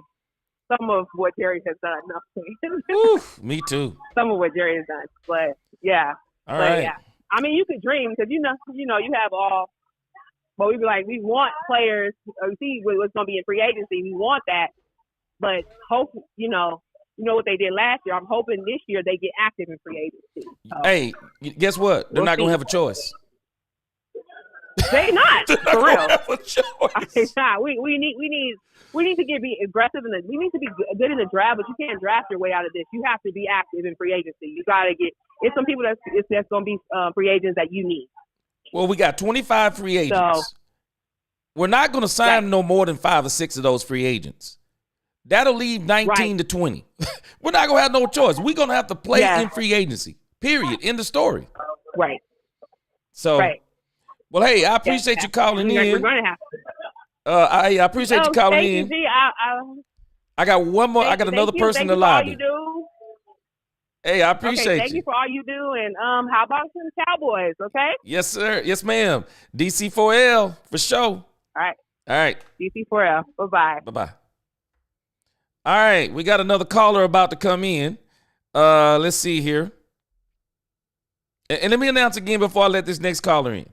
some of what Jerry has done. No. Oof, me too. Some of what Jerry has done, but yeah. All right. Yeah. I mean, you could dream because you have all. But we be like, we want players. See what's going to be in free agency. We want that. But hope what they did last year. I'm hoping this year they get active in free agency. So, hey, guess what? They're not going to have a choice. They not for real. Have a choice. It's not. We need to be aggressive we need to be good in the draft. But you can't draft your way out of this. You have to be active in free agency. You got to get. It's some people that's going to be free agents that you need. Well, we got 25 free agents. So, we're not going to sign no more than 5 or 6 of those free agents. That'll leave 19 to 20. We're not going to have no choice. We're going to have to play in free agency. Period. End of story. Right. So, well, hey, I appreciate you calling in. We're going to have to. I appreciate you calling in. You, I got one more. I got another person in the lobby. Hey, I appreciate you. Thank you for all you do. And how about some Cowboys, okay? Yes, sir. Yes, ma'am. DC4L for sure. All right. DC4L. Bye-bye. Bye-bye. All right, we got another caller about to come in. Let's see here. And let me announce again before I let this next caller in.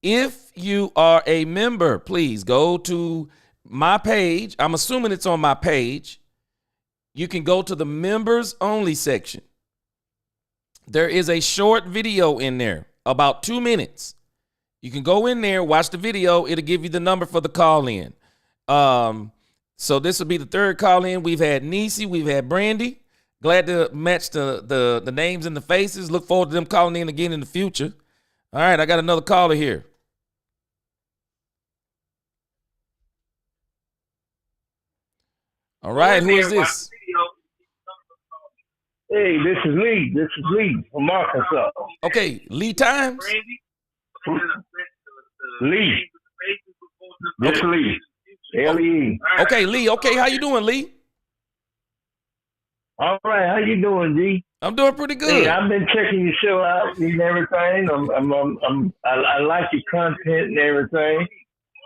If you are a member, please go to my page. I'm assuming it's on my page. You can go to the members only section. There is a short video in there, about 2 minutes. You can go in there, watch the video. It'll give you the number for the call in. So this will be the third call in. We've had Niecy, we've had Brandy. Glad to match the names and the faces. Look forward to them calling in again in the future. All right, I got another caller here. All right, who is this? Hey, this is Lee from Arkansas. Okay, Lee Times? Lee. This Lee. L-E. Okay, Lee. Okay, how you doing, Lee? All right, how you doing, G? I'm doing pretty good. Hey, I've been checking your show out and everything. I like your content and everything.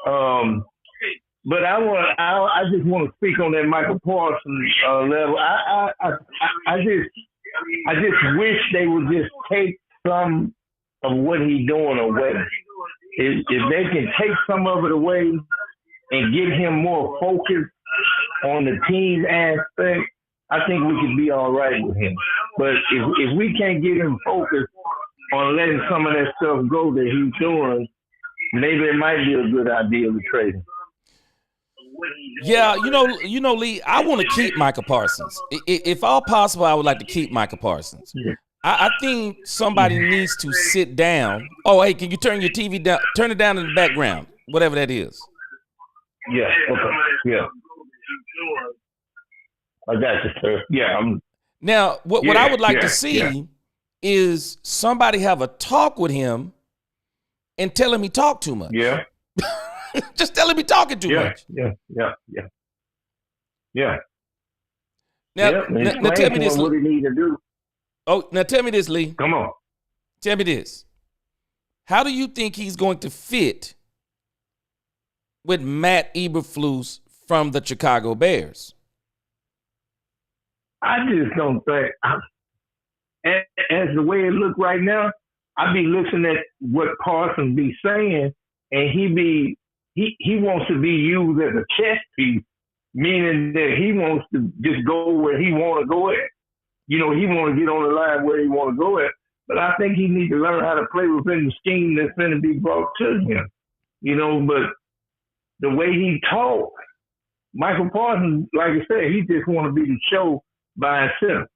But I just want to speak on that Michael Parsons level. I just wish they would just take some of what he's doing away. If they can take some of it away and get him more focused on the team aspect, I think we could be all right with him. But if we can't get him focused on letting some of that stuff go that he's doing, maybe it might be a good idea to trade him. Yeah, Lee, I want to keep Micah Parsons. If all possible, I would like to keep Micah Parsons. Yeah. I think somebody needs to sit down. Oh, hey, can you turn your TV down? Turn it down in the background, whatever that is. Yeah. Okay. Yeah. I got you, sir. Yeah. Now, what I would like to see is somebody have a talk with him and tell him he talked too much. Yeah. Just tell him he talking too much. Yeah. Now tell me this. What he need to do. Oh, now tell me this, Lee. Come on. Tell me this. How do you think he's going to fit with Matt Eberflus from the Chicago Bears? I just don't think, as the way it look right now, I be listening at what Parsons be saying, and he wants to be used as a chess piece, meaning that he wants to just go where he want to go at. He want to get on the line where he want to go at. But I think he needs to learn how to play within the scheme that's going to be brought to him. But the way he talks, Michael Parsons, like I said, he just want to be the show by himself.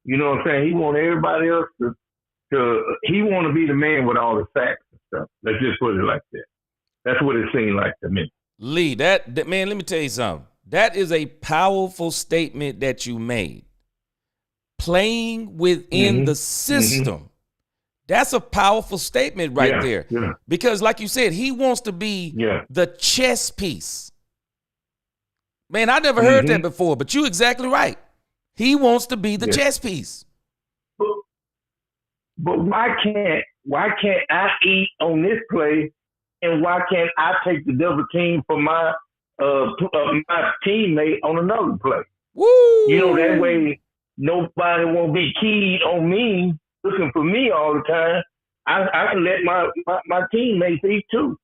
You know what I'm saying? He want everybody else to he want to be the man with all the facts and stuff. Let's just put it like that. That's what it seemed like to me. Lee, that man, let me tell you something. That is a powerful statement that you made. Playing within the system. That's a powerful statement right there. Yeah. Because like you said, he wants to be the chess piece. Man, I never heard that before, but you're exactly right. He wants to be the chess piece. But why can't I eat on this play, and why can't I take the double team for my teammate on another play? Woo! That way nobody won't be keyed on me, looking for me all the time. I can let my teammates eat too.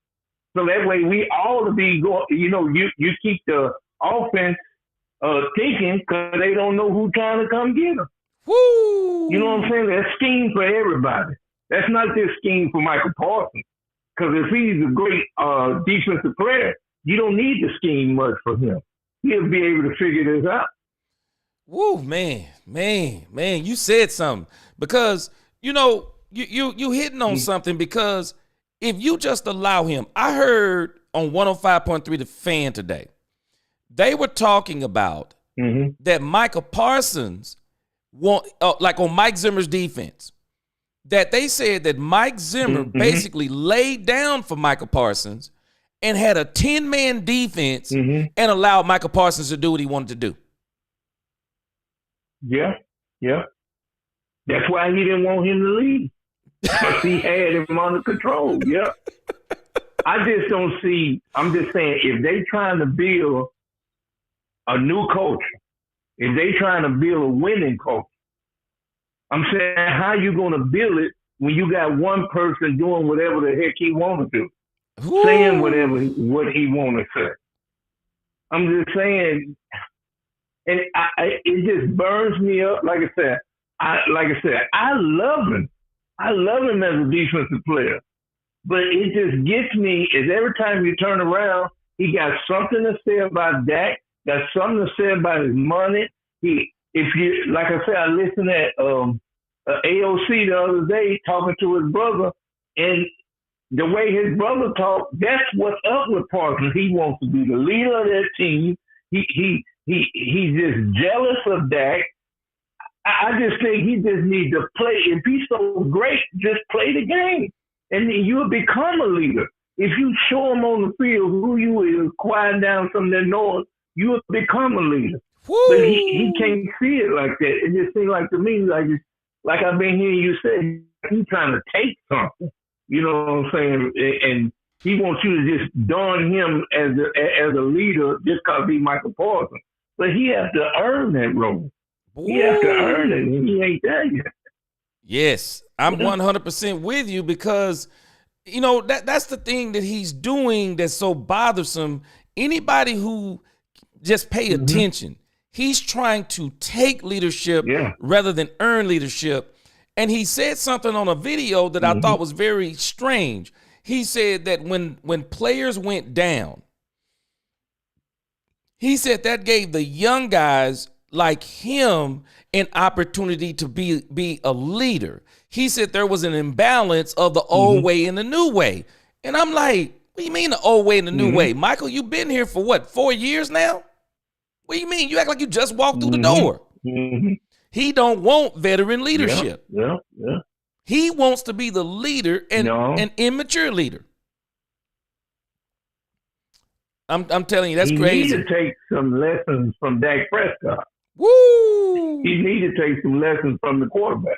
So that way we all be going. You keep the offense thinking because they don't know who's trying to come get them. Woo! You know what I'm saying? That's scheme for everybody. That's not just scheme for Michael Parsons. Because if he's a great defensive player, you don't need to scheme much for him. He'll be able to figure this out. Woo, man, you said something. Because, you hitting on something, because if you just allow him, I heard on 105.3 The Fan today, they were talking about that Michael Parsons like on Mike Zimmer's defense, that they said that Mike Zimmer basically laid down for Michael Parsons and had a 10-man defense and allowed Michael Parsons to do what he wanted to do. Yeah. That's why he didn't want him to leave. Because he had him under control. Yeah. I just don't see, I'm just saying, if they trying to build a new culture, if they trying to build a winning culture, I'm saying, how you going to build it when you got one person doing whatever the heck he want to do, saying what he want to say? I'm just saying, and it just burns me up. Like I said, I love him. I love him as a defensive player, but it just gets me is every time you turn around, he got something to say about Dak. Got something to say about his money. Like I said, I listened at AOC the other day talking to his brother, and the way his brother talked, that's what's up with Parsons. He wants to be the leader of that team. He's just jealous of Dak. I just think he just needs to play. If he's so great, just play the game, and then you'll become a leader. If you show him on the field who you is, quiet down some of that noise, you'll become a leader. Woo! But he can't see it like that. It just seems like to me, like I've been hearing you say, he's trying to take something. You know what I'm saying? And he wants you to just don him as a leader just because he's Michael Parsons. But he has to earn that role. Ooh. He has to earn it, and he ain't there yet. Yes, I'm 100% with you because, that's the thing that he's doing that's so bothersome. Anybody who just pay attention, he's trying to take leadership rather than earn leadership. And he said something on a video that I thought was very strange. He said that when players went down, he said that gave the young guys like him an opportunity to be a leader. He said there was an imbalance of the old way and the new way. And I'm like, what do you mean the old way and the new way? Michael, you've been here for what, 4 years now? What do you mean? You act like you just walked through the door. He don't want veteran leadership. Yeah. He wants to be the leader and an immature leader. I'm telling you, that's crazy. He need to take some lessons from Dak Prescott. Woo! He need to take some lessons from the quarterback.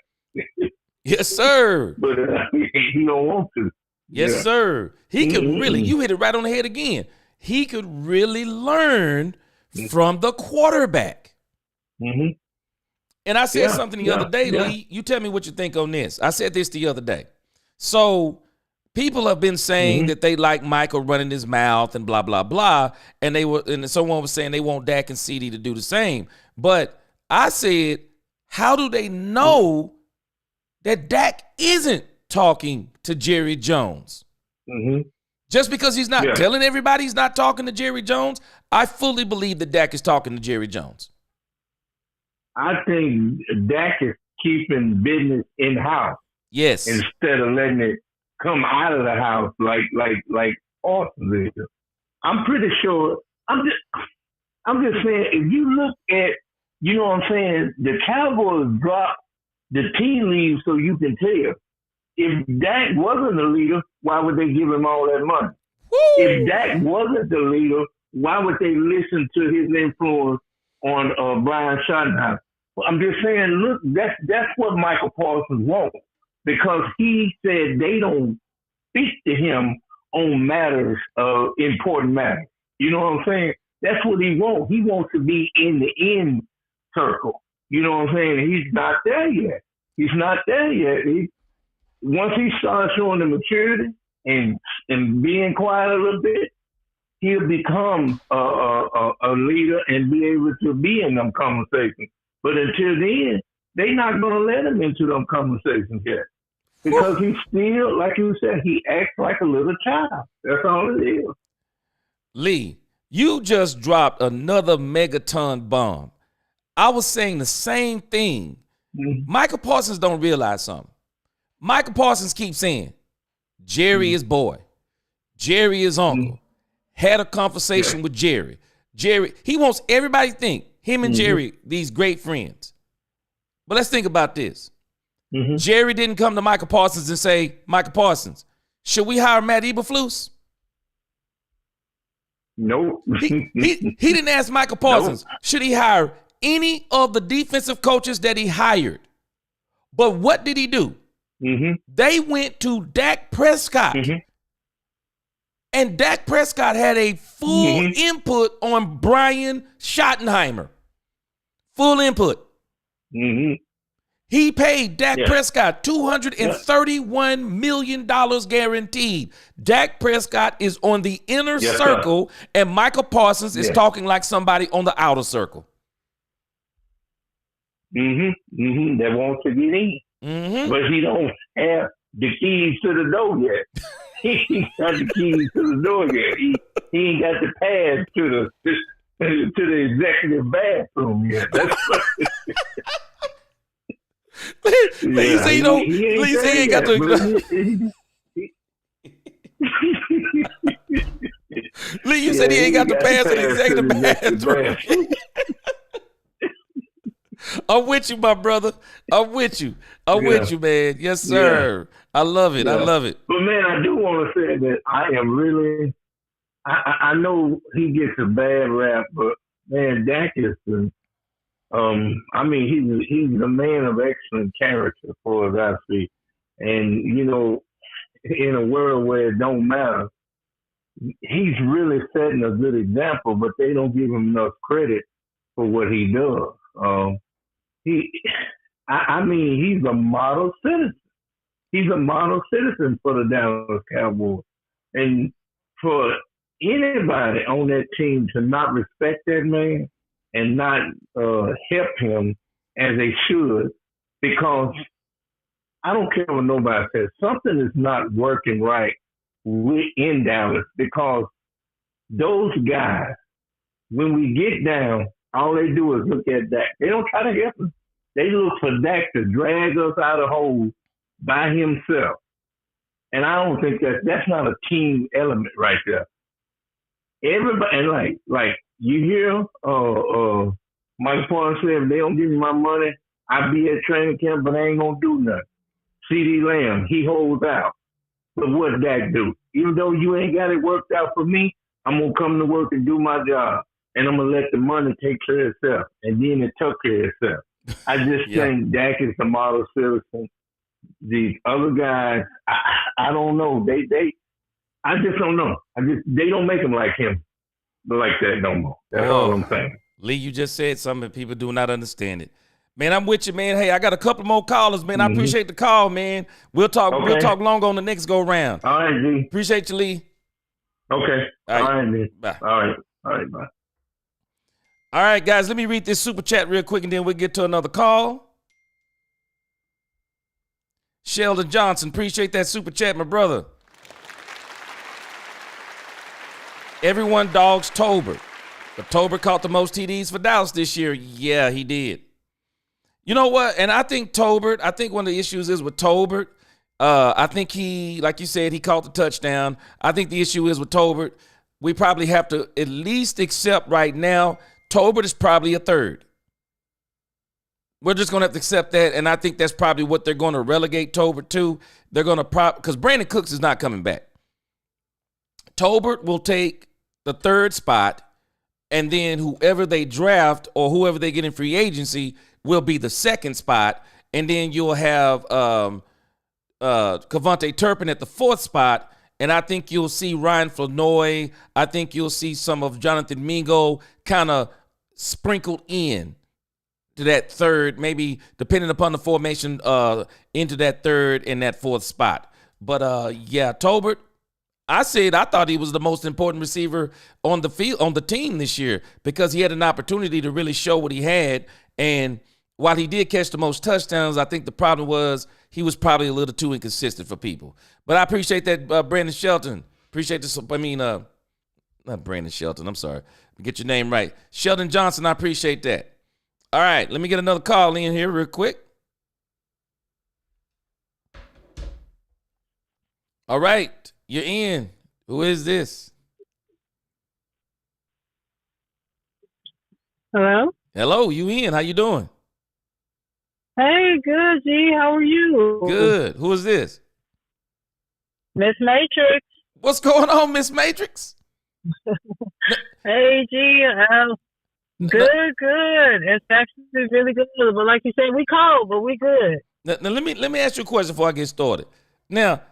Yes, sir. But he don't want to. Yes, sir. He could really, you hit it right on the head again. He could really learn from the quarterback. And I said something the other day, Lee. You tell me what you think on this. I said this the other day. So people have been saying that they like Michael running his mouth and blah, blah, blah. And someone was saying they want Dak and CD to do the same. But I said, how do they know that Dak isn't talking to Jerry Jones? Just because he's not telling everybody he's not talking to Jerry Jones, I fully believe that Dak is talking to Jerry Jones. I think Dak is keeping business in-house. Yes. Instead of letting it come out of the house like Austin did. I'm pretty sure. I'm just saying, if you look at, you know what I'm saying, the Cowboys dropped the tea leaves so you can tell. If Dak wasn't the leader, why would they give him all that money? Woo! If Dak wasn't the leader, why would they listen to his influence on Brian Schottenheimer? I'm just saying, look, that's what Michael Parsons wants, because he said they don't speak to him on matters, important matters. You know what I'm saying? That's what he wants. He wants to be in the end circle. You know what I'm saying? He's not there yet. He's not there yet. Once he starts showing the maturity and being quiet a little bit, he'll become a leader and be able to be in them conversations. But until then, they're not going to let him into them conversations yet. Because he's still, like you said, he acts like a little child. That's all it is. Lee, you just dropped another megaton bomb. I was saying the same thing. Michael Parsons don't realize something. Michael Parsons keeps saying, Jerry is boy. Jerry is uncle. Had a conversation with Jerry. Jerry, he wants everybody to think him and Jerry, these great friends. But let's think about this. Jerry didn't come to Michael Parsons and say, Michael Parsons, should we hire Matt Eberflus? Nope. He didn't ask Michael Parsons, should he hire any of the defensive coaches that he hired? But what did he do? They went to Dak Prescott. And Dak Prescott had a full input on Brian Schottenheimer. Full input. He paid Dak Prescott $231 million guaranteed. Dak Prescott is on the inner circle, and Michael Parsons is talking like somebody on the outer circle. That wants to get in. But he don't have the keys to the door yet. He ain't got the keys to the door yet. He ain't got the pass to the executive bathroom yet. Lee say he ain't got the. Lee, you said he ain't got the pass to the executive bathroom. I'm with you, my brother. I'm with you. I'm with you, man. Yes, sir. I love it. I love it. But man, I do want to say that I am really. I know he gets a bad rap, but man, Dak is the. I mean, he's a man of excellent character, for as I see, and you know, in a world where it don't matter, he's really setting a good example. But they don't give him enough credit for what he does. I mean, he's a model citizen. He's a model citizen for the Dallas Cowboys. And for anybody on that team to not respect that man and not help him as they should, because I don't care what nobody says. Something is not working right in Dallas because those guys, when we get down, all they do is look at Dak. They don't try to help us. They look for Dak to drag us out of hole by himself. And I don't think that's not a team element right there. Everybody, and like you hear Mike Paul said, if they don't give me my money, I'll be at training camp, but I ain't gonna do nothing. CeeDee Lamb, he holds out. But what did Dak do? Even though you ain't got it worked out for me, I'm gonna come to work and do my job. And I'm gonna let the money take care of itself. And then it took care of itself. I just think Dak is the model citizen. These other guys, I don't know. I just don't know. They don't make them like him, like that no more. That's all I'm saying. Lee, you just said something people do not understand it. Man, I'm with you, man. Hey, I got a couple more callers, man. I appreciate the call, man. We'll talk. Okay. We'll talk longer on the next go round. All right, G. Appreciate you, Lee. Okay. All right, G. Bye. All right, bye. All right, guys. Let me read this super chat real quick, and then we'll get to another call. Sheldon Johnson, appreciate that super chat, my brother. Everyone dogs Tolbert. But Tolbert caught the most TDs for Dallas this year. Yeah, he did. You know what? And I think one of the issues is with Tolbert. I think he, like you said, he caught the touchdown. I think the issue is with Tolbert. We probably have to at least accept right now, Tolbert is probably a third. We're just going to have to accept that, and I think that's probably what they're going to relegate Tolbert to. They're going to because Brandon Cooks is not coming back. Tolbert will take the third spot, and then whoever they draft or whoever they get in free agency will be the second spot, and then you'll have Kevontae Turpin at the fourth spot, and I think you'll see Ryan Flournoy. I think you'll see some of Jonathan Mingo kind of sprinkled in to that third, maybe depending upon the formation, into that third and that fourth spot. But Tolbert, I thought he was the most important receiver on the field, on the team this year, because he had an opportunity to really show what he had. And while he did catch the most touchdowns, I think the problem was he was probably a little too inconsistent for people. But I appreciate that, Brandon Shelton. Appreciate this. Not Brandon Shelton. I'm sorry. Get your name right. Sheldon Johnson, I appreciate that. All right, let me get another call in here real quick. All right, you're in. Who is this? Hello? Hello, you in. How you doing? Hey, good, G. How are you? Good. Who is this? Miss Matrix. What's going on, Miss Matrix? Hey, G. Good. It's actually really good. But like you said, we cold, but we good. Now let me ask you a question before I get started. Now,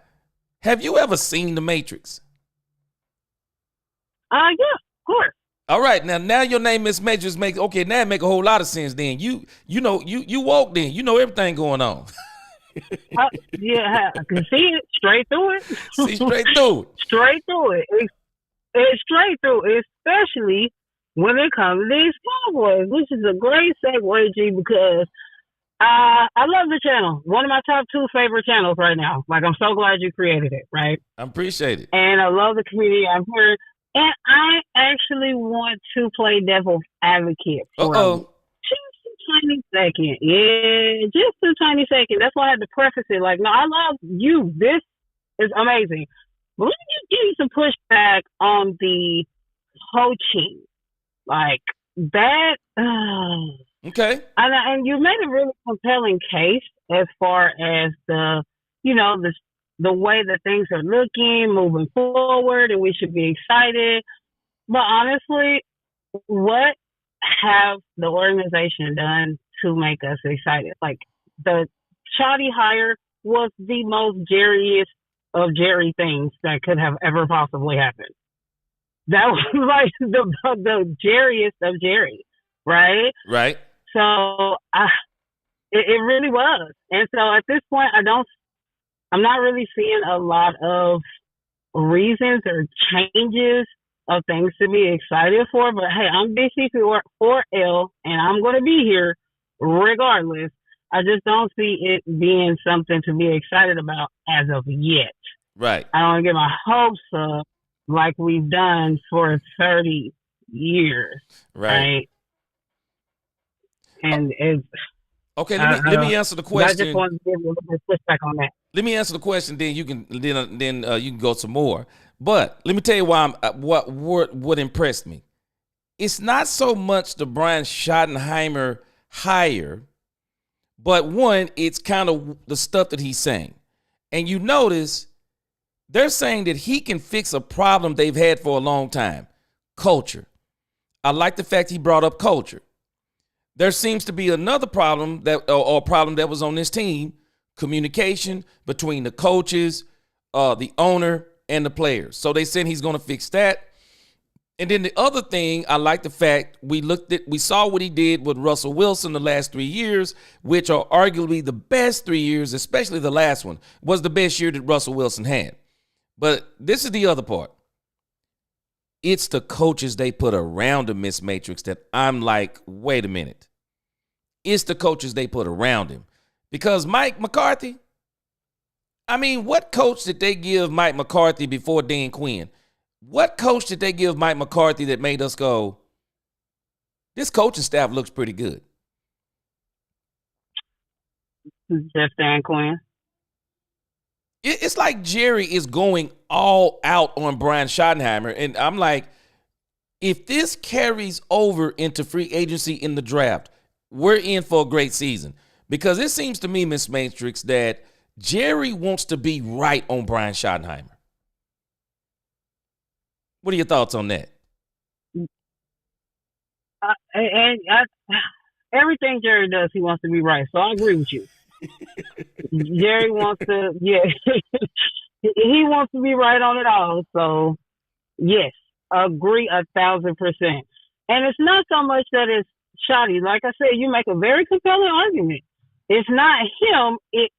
have you ever seen The Matrix? Yeah, of course. All right, now your name Miss Matrix now it make a whole lot of sense. Then you woke then, you know everything going on. Yeah, I can see it straight through it. See straight through it. Straight through it. It's straight through, especially when it comes to these Cowboys, which is a great segue, G, because I love the channel. One of my top 2 favorite channels right now. Like, I'm so glad you created it, right? I appreciate it. And I love the community. I'm here. And I actually want to play devil's advocate for just a tiny second. Yeah, just a tiny second. That's why I had to preface it. Like, no, I love you. This is amazing. But let me just give you some pushback on the coaching. Like, that. Okay. And you made a really compelling case as far as the way that things are looking, moving forward, and we should be excited. But honestly, what have the organization done to make us excited? Like, the shoddy hire was the most Jerryest of Jerry things that could have ever possibly happened. That was like the Jerryest of Jerry, right? Right. So it really was. And so at this point, I'm not really seeing a lot of reasons or changes of things to be excited for. But hey, I'm BC4L, and I'm going to be here regardless. I just don't see it being something to be excited about as of yet. Right. I don't want to get my hopes up like we've done for 30 years. Right. And it's, Okay, I let don't, me answer the but I just question. want to give a little bit of pushback on that. Let me answer the question. Then you can you can go some more. But let me tell you why what impressed me. It's not so much the Brian Schottenheimer hire, but one, it's kind of the stuff that he's saying. And you notice they're saying that he can fix a problem they've had for a long time, culture. I like the fact he brought up culture. There seems to be another problem or problem that was on this team, communication between the coaches, the owner, and the players. So they said he's going to fix that. And then the other thing, I like the fact we saw what he did with Russell Wilson the last 3 years, which are arguably the best 3 years, especially the last one, was the best year that Russell Wilson had. But this is the other part. It's the coaches they put around him, Miss Matrix, that I'm like, wait a minute. It's the coaches they put around him. Because Mike McCarthy, I mean, what coach did they give Mike McCarthy before Dan Quinn? What coach did they give Mike McCarthy that made us go, this coaching staff looks pretty good? Just Dan Quinn. It's like Jerry is going all out on Brian Schottenheimer. And I'm like, if this carries over into free agency in the draft, we're in for a great season. Because it seems to me, Miss Matrix, that Jerry wants to be right on Brian Schottenheimer. What are your thoughts on that? Everything Jerry does, he wants to be right. So I agree with you. Jerry wants to, he wants to be right on it all. So, yes, agree 1,000%. And it's not so much that it's shoddy. Like I said, you make a very compelling argument. It's not him. It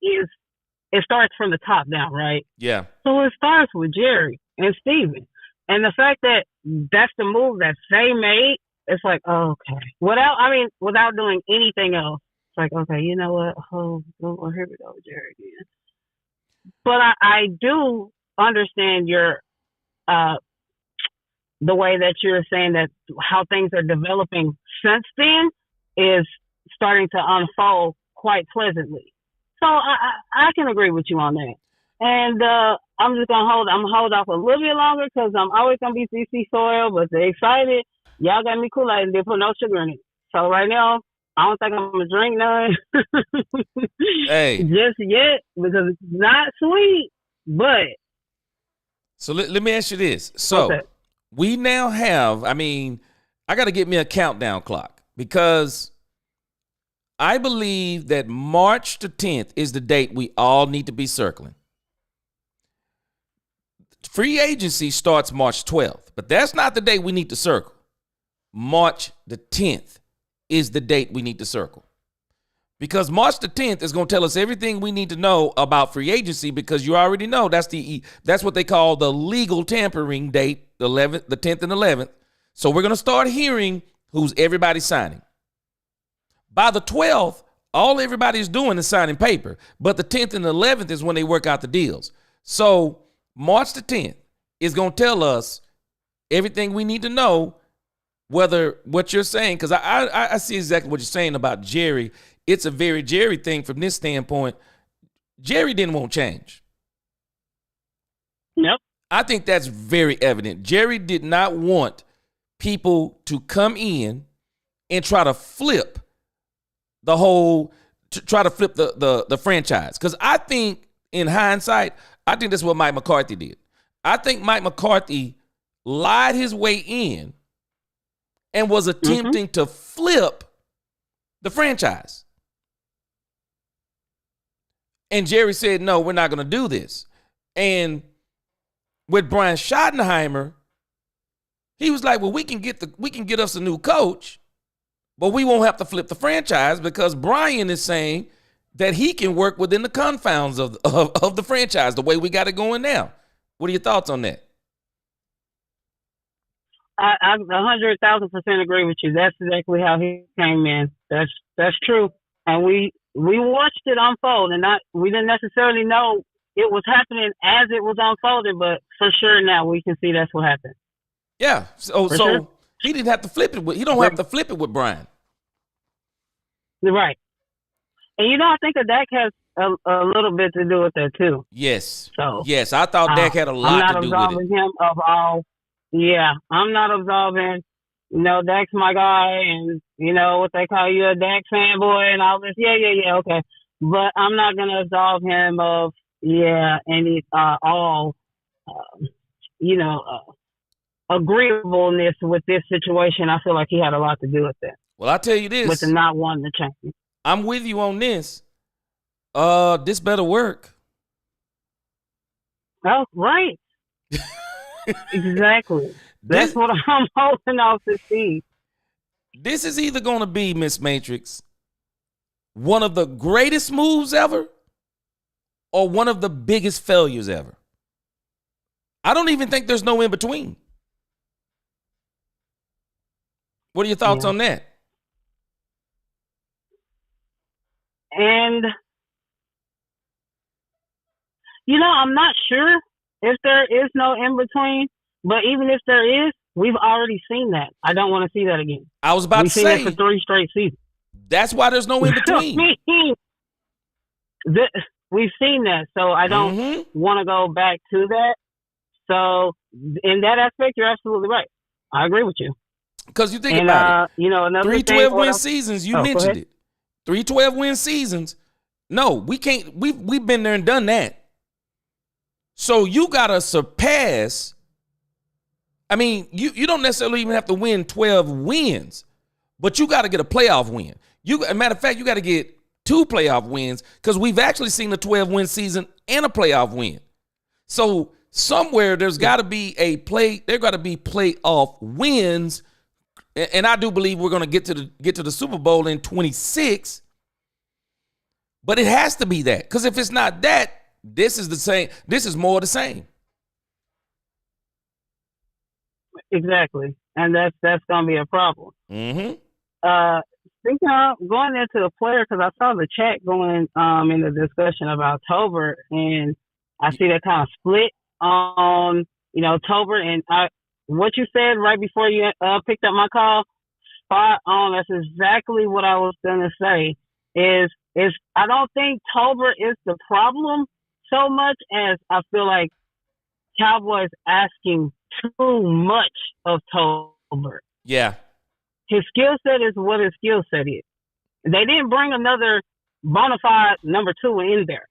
starts from the top down, right? Yeah. So it starts with Jerry and Steven. And the fact that that's the move that they made, it's like, oh, okay. Without doing anything else. It's like, okay, you know what? Oh, here we go, Jerry again. But I do understand your the way that you're saying that how things are developing since then is starting to unfold quite pleasantly. So I can agree with you on that. And I'm just gonna hold off a little bit longer because I'm always gonna be CC soil, but they're excited. Y'all got me Kool-Aid and they put no sugar in it. So right now, I don't think I'm gonna drink none. Hey, just yet because it's not sweet. But so let me ask you this. So we now have. I got to get me a countdown clock because I believe that March the 10th is the date we all need to be circling. Free agency starts March 12th, but that's not the date we need to circle. March the 10th is the date we need to circle. Because March the 10th is going to tell us everything we need to know about free agency because you already know that's what they call the legal tampering date, the 10th and 11th. So we're going to start hearing who's everybody signing. By the 12th, all everybody's doing is signing paper. But the 10th and 11th is when they work out the deals. So March the 10th is going to tell us everything we need to know, whether what you're saying, because I see exactly what you're saying about Jerry. It's a very Jerry thing from this standpoint. Jerry didn't want change. Nope. I think that's very evident. Jerry did not want people to come in and try to flip the franchise. Because I think in hindsight, I think that's what Mike McCarthy did. I think Mike McCarthy lied his way in and was attempting to flip the franchise. And Jerry said, no, we're not going to do this. And with Brian Schottenheimer, he was like, well, we can get us a new coach, but we won't have to flip the franchise because Brian is saying that he can work within the confounds of the franchise the way we got it going now. What are your thoughts on that? I 100,000% agree with you. That's exactly how he came in. That's true. And we we watched it unfold, and we didn't necessarily know it was happening as it was unfolding, but for sure now we can see that's what happened. Yeah. So sure. he didn't have to flip it. He don't have to flip it with Brian. Right. And I think that Dak has a little bit to do with that too. Yes. So yes, I thought Dak had a lot to do with it. I'm not absolving him of all. Yeah, I'm not absolving. Dak's my guy, and what they call you, a Dak fanboy and all this. Yeah, okay. But I'm not gonna absolve him of any agreeableness with this situation. I feel like he had a lot to do with that. Well, I'll tell you this. With the not wanting to change. I'm with you on this. This better work. Oh, right. Exactly. That's what I'm hoping off to see. This is either going to be, Miss Matrix, one of the greatest moves ever or one of the biggest failures ever. I don't even think there's no in between. What are your thoughts on that? And, I'm not sure if there is no in between, but even if there is, we've already seen that. I don't want to see that again. I was about to say. We've seen it for 3 straight seasons. That's why there's no in between. We've seen that, so I don't want to go back to that. So, in that aspect, you're absolutely right. I agree with you. Because you think about it. Another 3 12-win seasons, you mentioned it. 3 12-win seasons. No, we can't. We've been there and done that. So you got to surpass. I mean, you don't necessarily even have to win 12 wins, but you got to get a playoff win. As a matter of fact, you got to get 2 playoff wins because we've actually seen a 12-win season and a playoff win. So somewhere there's got to be there got to be playoff wins, and I do believe we're going to get to the Super Bowl in 26. But it has to be that, because if it's not that, this is the same. This is more of the same. Exactly, and that's going to be a problem. Mm-hmm. Speaking of going into the player, because I saw the chat going in the discussion about October, and I see that kind of split on October, and what you said right before you picked up my call, spot on. That's exactly what I was going to say. Is I don't think Tober is the problem so much as I feel like Cowboys asking too much of Tober. Yeah. His skill set is what his skill set is. They didn't bring another bona fide number 2 in there.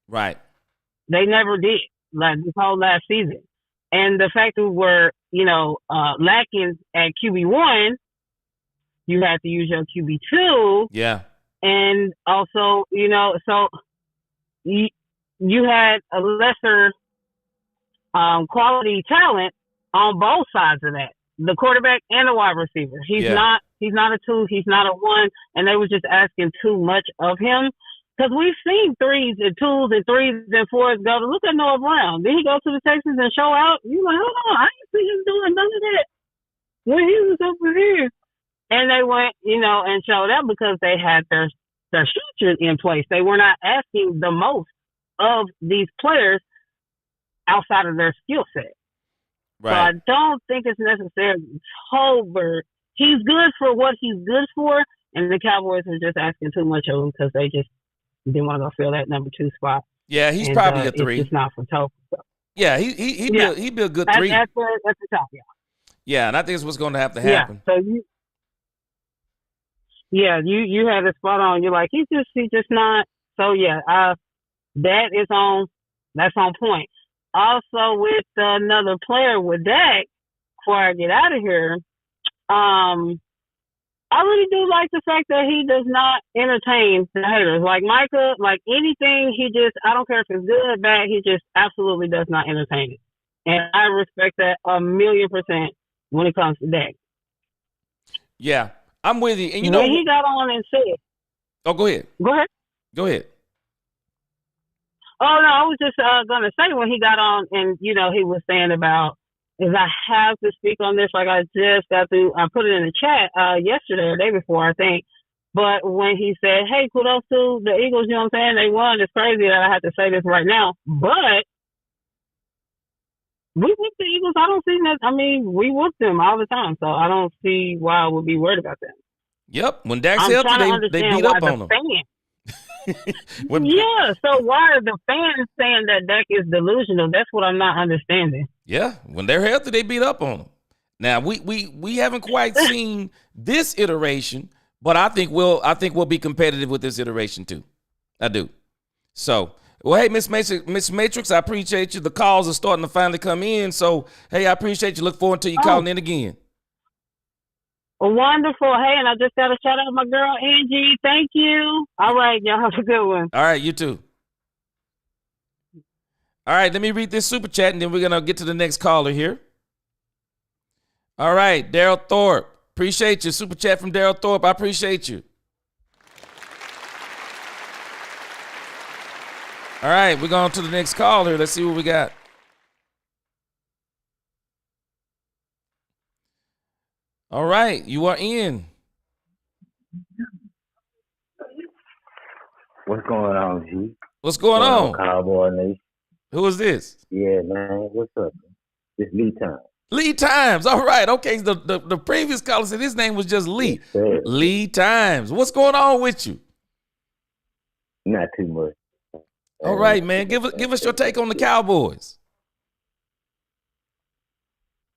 Right. They never did, like this whole last season. And the fact that we're, lacking at QB1, you had to use your QB2. Yeah. And also, so you had a lesser quality talent on both sides of that. The quarterback and the wide receiver. He's not a 2, he's not a 1, and they were just asking too much of him. Because we've seen 3s and 2s and 3s and 4s go to look at Noah Brown. Then he goes to the Texans and show out. You're like, hold on, I ain't see him doing none of that when he was over here. And they went, and showed up because they had their structure in place. They were not asking the most of these players outside of their skill set. Right. So I don't think it's necessarily Tober. He's good for what he's good for, and the Cowboys are just asking too much of him because they just didn't want to go fill that number 2 spot. Yeah, he's probably a 3. It's not for Tober. So. Yeah, he'd be a good 3. That's the top, yeah. Yeah, and I think it's what's going to have to happen. Yeah, so you had a spot on. You're like, he's just not. So yeah, that's on point. Also with another player with Dak, before I get out of here, I really do like the fact that he does not entertain the haters. Like Micah, like anything, I don't care if it's good or bad, he just absolutely does not entertain it. And I respect that 1,000,000% when it comes to Dak. Yeah, I'm with you. And when he got on and said, "Oh, go ahead. Go ahead. Go ahead." Oh no, I was just gonna say when he got on and he was saying about is I have to speak on this. Like I just got through. I put it in the chat yesterday or the day before, I think. But when he said, "Hey, kudos to the Eagles," you know what I'm saying? They won. It's crazy that I have to say this right now, but we whooped the Eagles. I don't see that. I mean, we whooped them all the time, so I don't see why I would be worried about them. Yep. When Dak's I'm healthy, trying to they understand beat why up the on them. fans. Yeah, so why are the fans saying that Dak is delusional? That's what I'm not understanding. Yeah, when they're healthy, they beat up on them. Now we haven't quite seen this iteration, but I think we'll be competitive with this iteration too. I do. So, well, hey, Miss Matrix, I appreciate you. The calls are starting to finally come in. So, hey, I appreciate you. Look forward to you calling in again. Wonderful. Hey, and I just got to shout out my girl Angie. Thank you. All right, y'all have a good one. All right, you too. All right, let me read this super chat, and then we're gonna get to the next caller here. All right, Daryl Thorpe. Appreciate you. Super chat from Daryl Thorpe. I appreciate you. All right, we're going to the next caller. Let's see what we got. All right, you are in. What's going on, G? What's going on? Cowboy Nation. Who is this? Yeah, man. What's up? It's Lee Time. Lee Times. All right. Okay. The previous caller said his name was just Lee. Yes, Lee Times. What's going on with you? Not too much. All right, man. Give us your take on the Cowboys.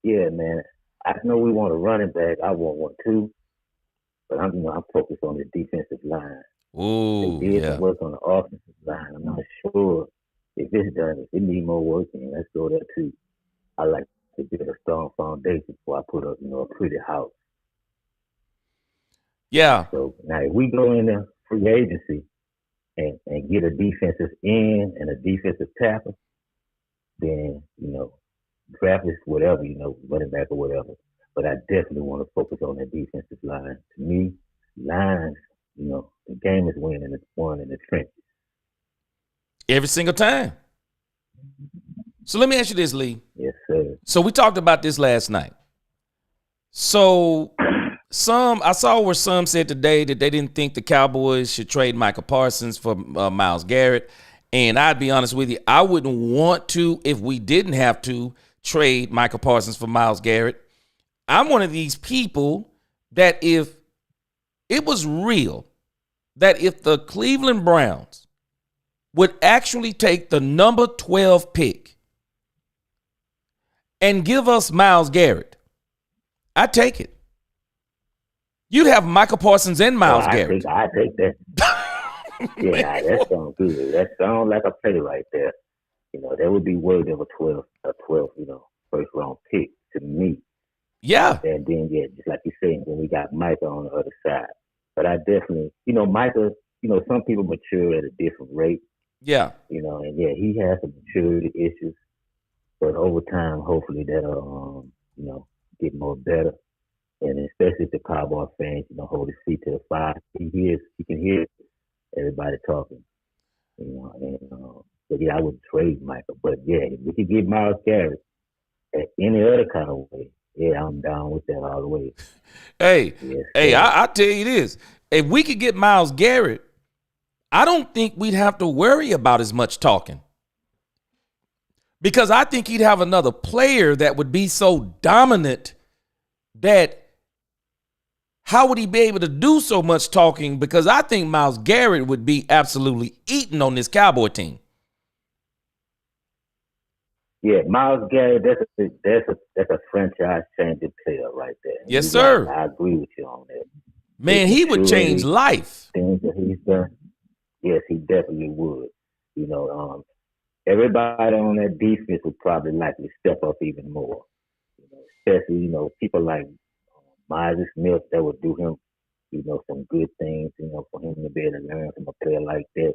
Yeah, man. I know we want a running back. I want one too. But I'm focused on the defensive line. Ooh, they did some work on the offensive line. I'm not sure if it's done. If it need more work, then let's go there too. I like to build a strong foundation before I put up, a pretty house. Yeah. So now if we go in the free agency and get a defensive end and a defensive tackle, then, draft is whatever, running back or whatever. But I definitely want to focus on that defensive line. To me, lines, the game is won in the trenches. Every single time. So let me ask you this, Lee. Yes, sir. So we talked about this last night. So I saw where some said today that they didn't think the Cowboys should trade Micah Parsons for Myles Garrett. And I'd be honest with you, I wouldn't want to if we didn't have to trade Micah Parsons for Myles Garrett. I'm one of these people that if it was real, that if the Cleveland Browns would actually take the number 12 pick and give us Myles Garrett, I'd take it. You'd have Micah Parsons and Myles Garrett. I take that. Yeah, that sounds good. That sounds like a play right there. That would be worthy of a 12, first round pick to me. Yeah. And then, just like you said, when we got Micah on the other side. But I definitely, Micah, some people mature at a different rate. Yeah. And he has some maturity issues. But over time, hopefully that'll, get more better. And especially if the Cowboy fans, hold his feet to the fire. He can hear everybody talking. But I wouldn't trade Micah. But if we could get Myles Garrett at any other kind of way, I'm down with that all the way. Hey, I tell you this. If we could get Myles Garrett, I don't think we'd have to worry about as much talking. Because I think he'd have another player that would be so dominant that how would he be able to do so much talking? Because I think Myles Garrett would be absolutely eating on this Cowboy team. Yeah, Myles Garrett, that's a franchise-changing player right there. Yes, sir. I agree with you on that. Man, he would change life. Things that he's done, yes, he definitely would. Everybody on that defense would probably likely step up even more. Especially, people like Myles Smith that would do him, some good things, for him to be able to learn from a player like that,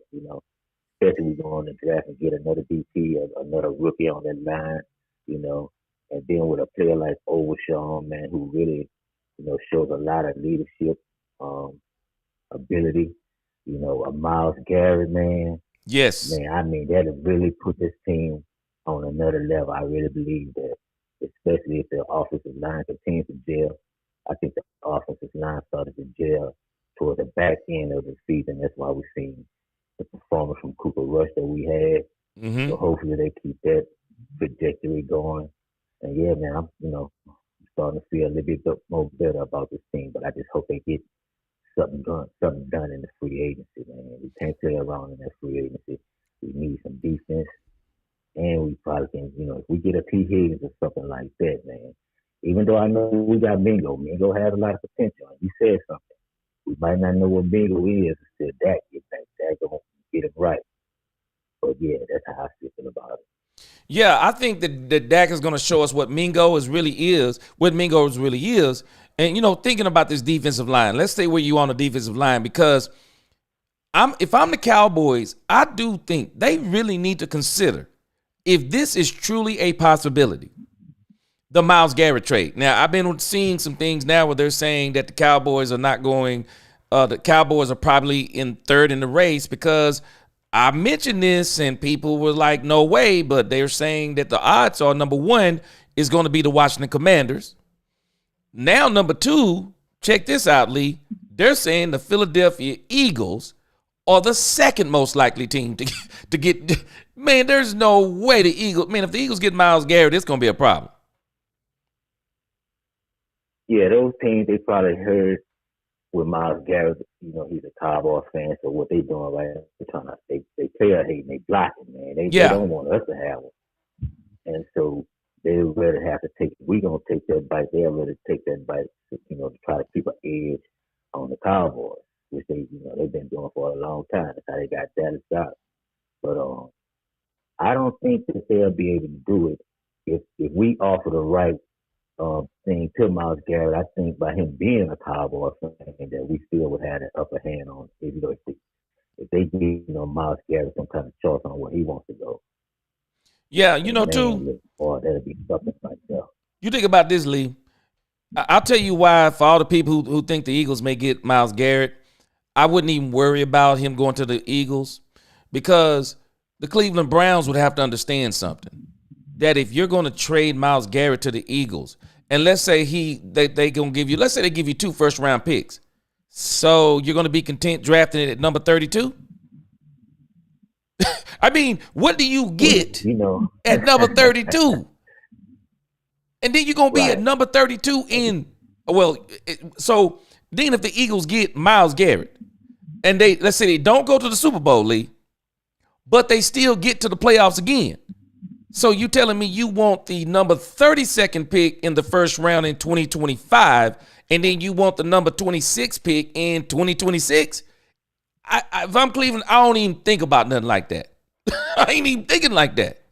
especially we go on the draft and get another DP or another rookie on that line, and then with a player like Overshawn, man, who really, shows a lot of leadership, ability, a Myles Garrett, man. Yes. Man, I mean, that'll really put this team on another level. I really believe that, especially if the offensive line continues to gel. I think the offensive line started to gel toward the back end of the season. That's why we're seeing the performance from Cooper Rush that we had. So hopefully they keep that trajectory going. And yeah, man, I'm starting to feel a little bit more better about this team. But I just hope they get something done in the free agency, man. We can't play around in that free agency. We need some defense, and we probably can, if we get a T. Higgins or something like that, man. Even though I know we got Mingo has a lot of potential. And you said something. We might not know what Mingo is until Dak gets back. Dak gonna get it right. But yeah, that's how I feel about it. Yeah, I think that Dak is going to show us what Mingo really is. And, thinking about this defensive line, let's stay where you on the defensive line, because if I'm the Cowboys, I do think they really need to consider if this is truly a possibility, the Myles Garrett trade. Now, I've been seeing some things now where they're saying that the Cowboys are not going, the Cowboys are probably in third in the race, because I mentioned this and people were like, no way, but they're saying that the odds are number one is going to be the Washington Commanders. Now, number two, check this out, Lee. They're saying the Philadelphia Eagles are the second most likely team to get. Man, there's no way the Eagles. Man, if the Eagles get Myles Garrett, it's going to be a problem. Yeah, those teams, they probably heard with Myles Garrett, he's a Cowboys fan, so what they doing right now, they're trying to, they player hating, they blocking, man. They don't want us to have them. And so they'd rather have to we're going to take that bite. They'd rather take that bite, to try to keep an edge on the Cowboys, which they've been doing for a long time. That's how they got Dallas out. But I don't think that they'll be able to do it if we offer the right thing to Myles Garrett. I think by him being a Cowboy fan, that we still would have the upper hand on if they give Myles Garrett some kind of choice on where he wants to go. Yeah, too. Or that'll be something like that. You think about this, Lee. I'll tell you why. For all the people who think the Eagles may get Myles Garrett, I wouldn't even worry about him going to the Eagles, because the Cleveland Browns would have to understand something. That if you're going to trade Myles Garrett to the Eagles, and let's say they gonna give you, let's say they give you 2 first-round picks, so you're going to be content drafting it at number 32? I mean, what do you get at number 32? And then you're going to be at number 32 so then if the Eagles get Myles Garrett, and let's say they don't go to the Super Bowl, Lee, but they still get to the playoffs again. So you telling me you want the number 32nd pick in the first round in 2025, and then you want the number 26 pick in 2026? If I'm Cleveland, I don't even think about nothing like that. I ain't even thinking like that.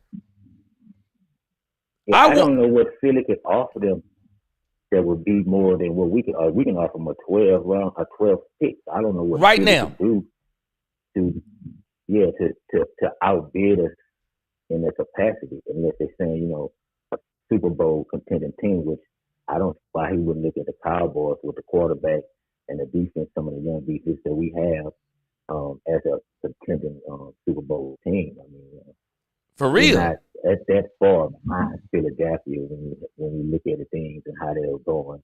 Yeah, I don't know what Philly could offer them that would be more than what we can. We can offer them a 12 pick. I don't know what right Philly now could do to outbid us in their capacity, unless they're saying, a Super Bowl contending team, which I don't see why he wouldn't look at the Cowboys with the quarterback and the defense, some of the young defense that we have, as a contending Super Bowl team. I mean, for real, not at that far behind Philadelphia when you look at the things and how they're going.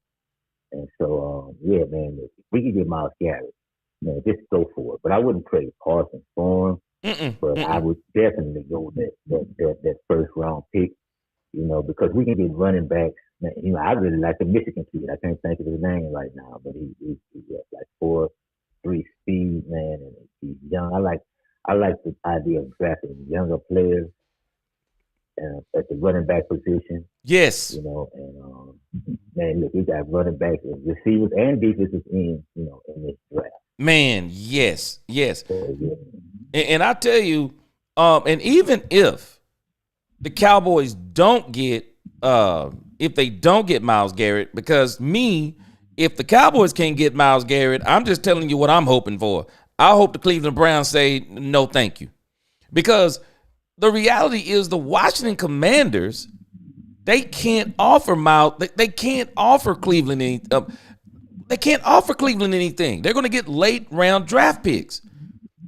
And so, yeah, man, if we could get Myles Garrett, man, just go for it. But I wouldn't trade Parsons for him. But I would definitely go with that first round pick, because we can get running backs. I really like the Michigan kid. I can't think of his name right now, but he's like 4.3 speed, man, and he's young. I like the idea of drafting younger players at the running back position. Yes. And man, look, we got running backs and receivers and defensive in this draft. Man, yes. So, yeah. And I tell you, and even if the Cowboys don't get, if they don't get Myles Garrett, because if the Cowboys can't get Myles Garrett, I'm just telling you what I'm hoping for. I hope the Cleveland Browns say no, thank you, because the reality is the Washington Commanders, they can't offer Myles. They can't offer Cleveland anything. They can't offer Cleveland anything. They're going to get late round draft picks.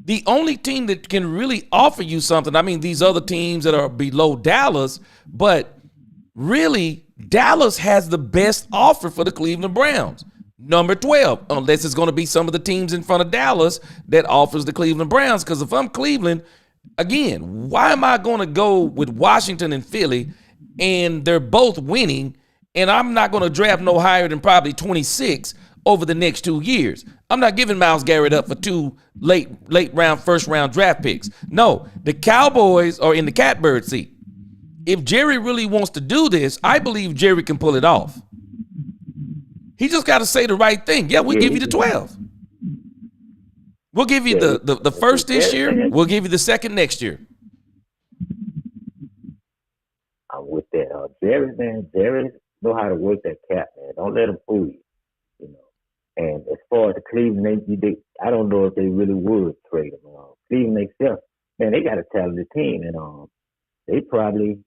The only team that can really offer you something, I mean, these other teams that are below Dallas, but really Dallas has the best offer for the Cleveland Browns. number 12, unless it's going to be some of the teams in front of Dallas that offers the Cleveland Browns. Because if I'm Cleveland, again, why am I going to go with Washington and Philly and they're both winning and I'm not going to draft no higher than probably 26 over the next 2 years? I'm not giving Myles Garrett up for 2 late round, first round draft picks. No, the Cowboys are in the catbird seat. If Jerry really wants to do this, I believe Jerry can pull it off. He just got to say the right thing. Yeah, we'll give you the 12. We'll give you the first this year. We'll give you the second next year. I'm with that. Jerry know how to work that cap, man. Don't let him fool you, you know. And as far as the Cleveland, I don't know if they really would trade him. Cleveland themselves, man, they got a talented team, and they probably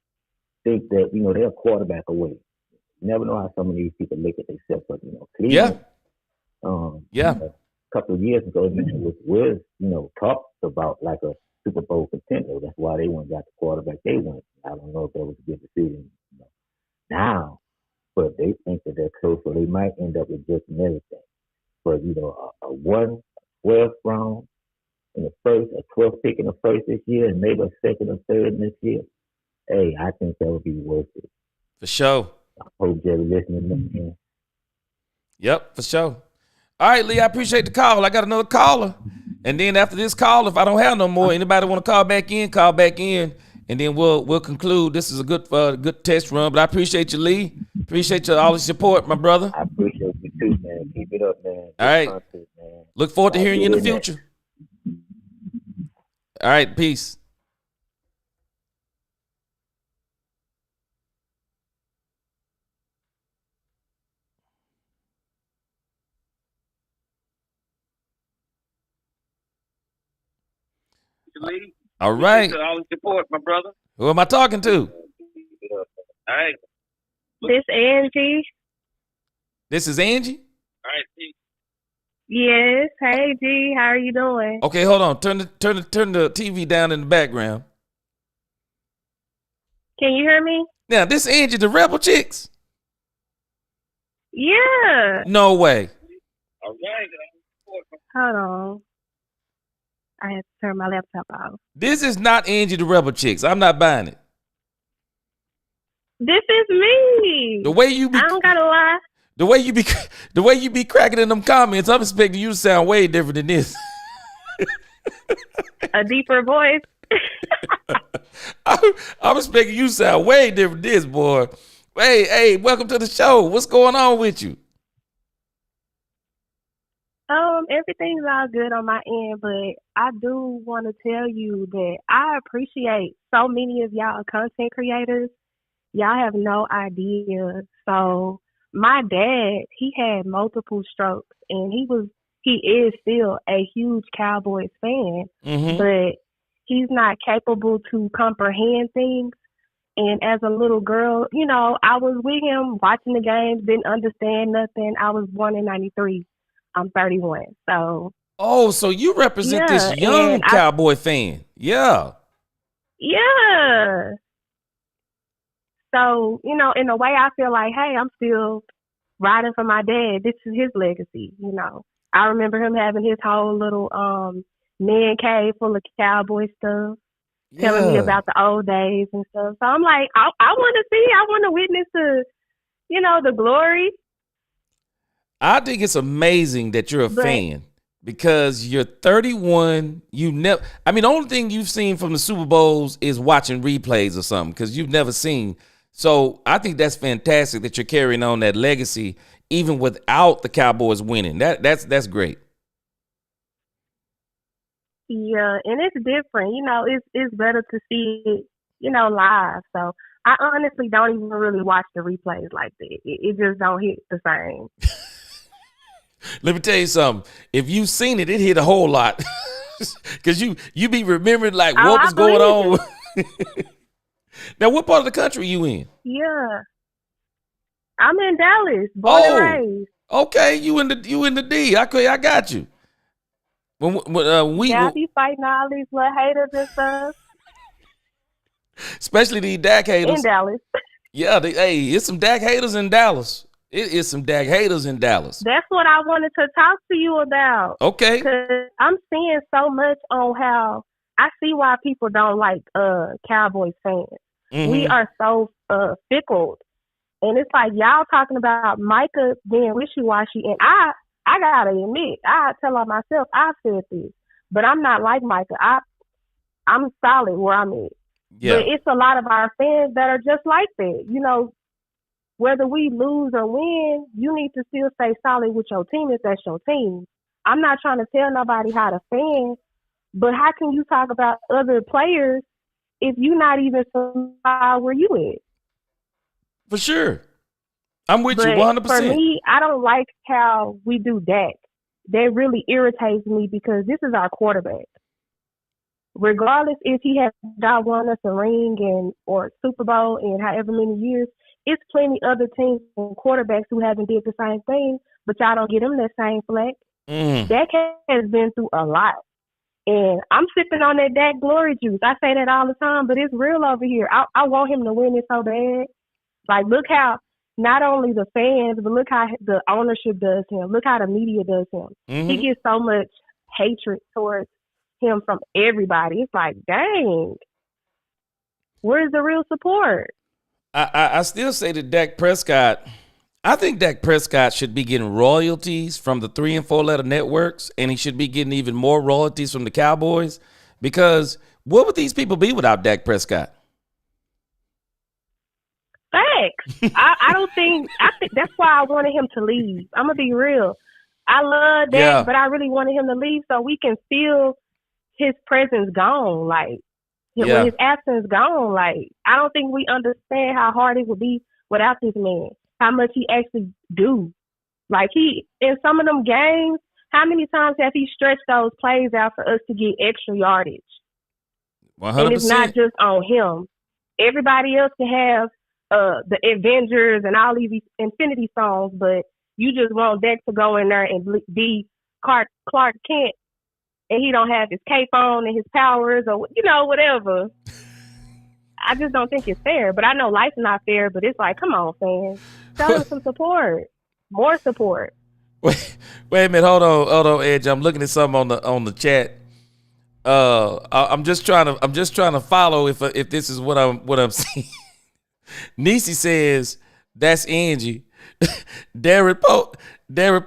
think that, you know, they're a quarterback away. You never know how some of these people look at themselves, but, you know, Cleveland, a couple of years ago, man, was you know, talked about like a Super Bowl contender. That's why they went and got the quarterback they wanted. I don't know if that was a good decision, you know, now, but they think that they're close, so they might end up with just everything. But, you know, a 12th round in the first, a 12th pick in the first this year, and maybe a second or third this year, hey, I think that would be worth it. For sure. I hope Jerry listening to me. Yep, for sure. All right, Lee, I appreciate the call. I got another caller. And then after this call, if I don't have no more, anybody want to call back in, and then we'll conclude. This is a good test run, but I appreciate you, Lee. Appreciate all the support, my brother. I appreciate you too, man. Keep it up, man. All right. Content, man. Look forward to hearing you in the future. All right, peace. All right. All the support, my brother. Who am I talking to? All right. This Angie. This is Angie? All right, peace. Yes. Hey, G. How are you doing? Okay, hold on. Turn the TV down in the background. Can you hear me? Now, this Angie, the Rebel Chicks? Yeah. No way. All right. Hold on. I had to turn my laptop off. This is not Angie, the Rebel Chicks. I'm not buying it. This is me. The way you be, I don't gotta lie. the way you be cracking in them comments, I'm expecting you to sound way different than this. A deeper voice. I'm expecting you to sound way different than this, boy. Hey, welcome to the show. What's going on with you? Everything's all good on my end, but I do want to tell you that I appreciate so many of y'all content creators. Y'all have no idea. So my dad, he had multiple strokes, and he is still a huge Cowboys fan, but he's not capable to comprehend things. And as a little girl, you know, I was with him watching the games, didn't understand nothing. I was born in 93. I'm 31. So you represent this young Cowboy fan. Yeah. Yeah. So, you know, in a way I feel like, hey, I'm still riding for my dad. This is his legacy, you know. I remember him having his whole little man cave full of Cowboy stuff, telling me about the old days and stuff. So I'm like, I want to witness you know, the glory. I think it's amazing that you're a fan because you're 31. The only thing you've seen from the Super Bowls is watching replays or something because you've never seen. So I think that's fantastic that you're carrying on that legacy even without the Cowboys winning. That's great. Yeah, and it's different. You know, it's better to see it, you know, live. So I honestly don't even really watch the replays like that. It just don't hit the same. Let me tell you something. If you've seen it, it hit a whole lot. Because you be remembering like what was going on. Now, what part of the country you in? Yeah. I'm in Dallas, born and raised. Okay, you in the D. Okay, I got you. When I be fighting all these little haters and stuff. Especially these Dak haters. In Dallas. Yeah, it's some Dak haters in Dallas. It is some Dak haters in Dallas. That's what I wanted to talk to you about. Okay. Because I'm seeing so much on how I see why people don't like Cowboys fans. Mm-hmm. We are so fickle. And it's like y'all talking about Micah being wishy-washy. And I got to admit, I tell on myself, I said this. But I'm not like Micah. I'm solid where I'm at. Yeah. But it's a lot of our fans that are just like that. You know, whether we lose or win, you need to still stay solid with your team if that's your team. I'm not trying to tell nobody how to fan, but how can you talk about other players if you're not even where you at? For sure. I'm with you But 100%. for me, I don't like how we do Dak. That really irritates me because this is our quarterback. Regardless if he has not won us a ring or Super Bowl in however many years, it's plenty other teams and quarterbacks who haven't did the same thing, but y'all don't get them that same flack. Dak has been through a lot. And I'm sipping on that Dak glory juice. I say that all the time, but it's real over here. I want him to win it so bad. Like, look how not only the fans, but look how the ownership does him. Look how the media does him. Mm-hmm. He gets so much hatred towards him from everybody. It's like, dang, where's the real support? I still say that Dak Prescott, I think Dak Prescott should be getting royalties from the 3 and 4 letter networks, and he should be getting even more royalties from the Cowboys, because what would these people be without Dak Prescott? Facts. I think that's why I wanted him to leave. I'm gonna be real. I love Dak, but I really wanted him to leave so we can feel his presence gone. Like, when his absence gone, like, I don't think we understand how hard it would be without this man. How much he actually do. Like, he, in some of them games, how many times have he stretched those plays out for us to get extra yardage? 100%. And it's not just on him. Everybody else can have the Avengers and all these Infinity songs, but you just want Dak to go in there and be Clark Kent, and he don't have his cape on and his powers or, whatever. I just don't think it's fair. But I know life's not fair, but it's like, come on, fans. Show him some support. More support. Wait a minute, hold on, Edge. I'm looking at something on the chat. I'm just trying to follow if this is what I'm seeing. Niecy says that's Angie. Derek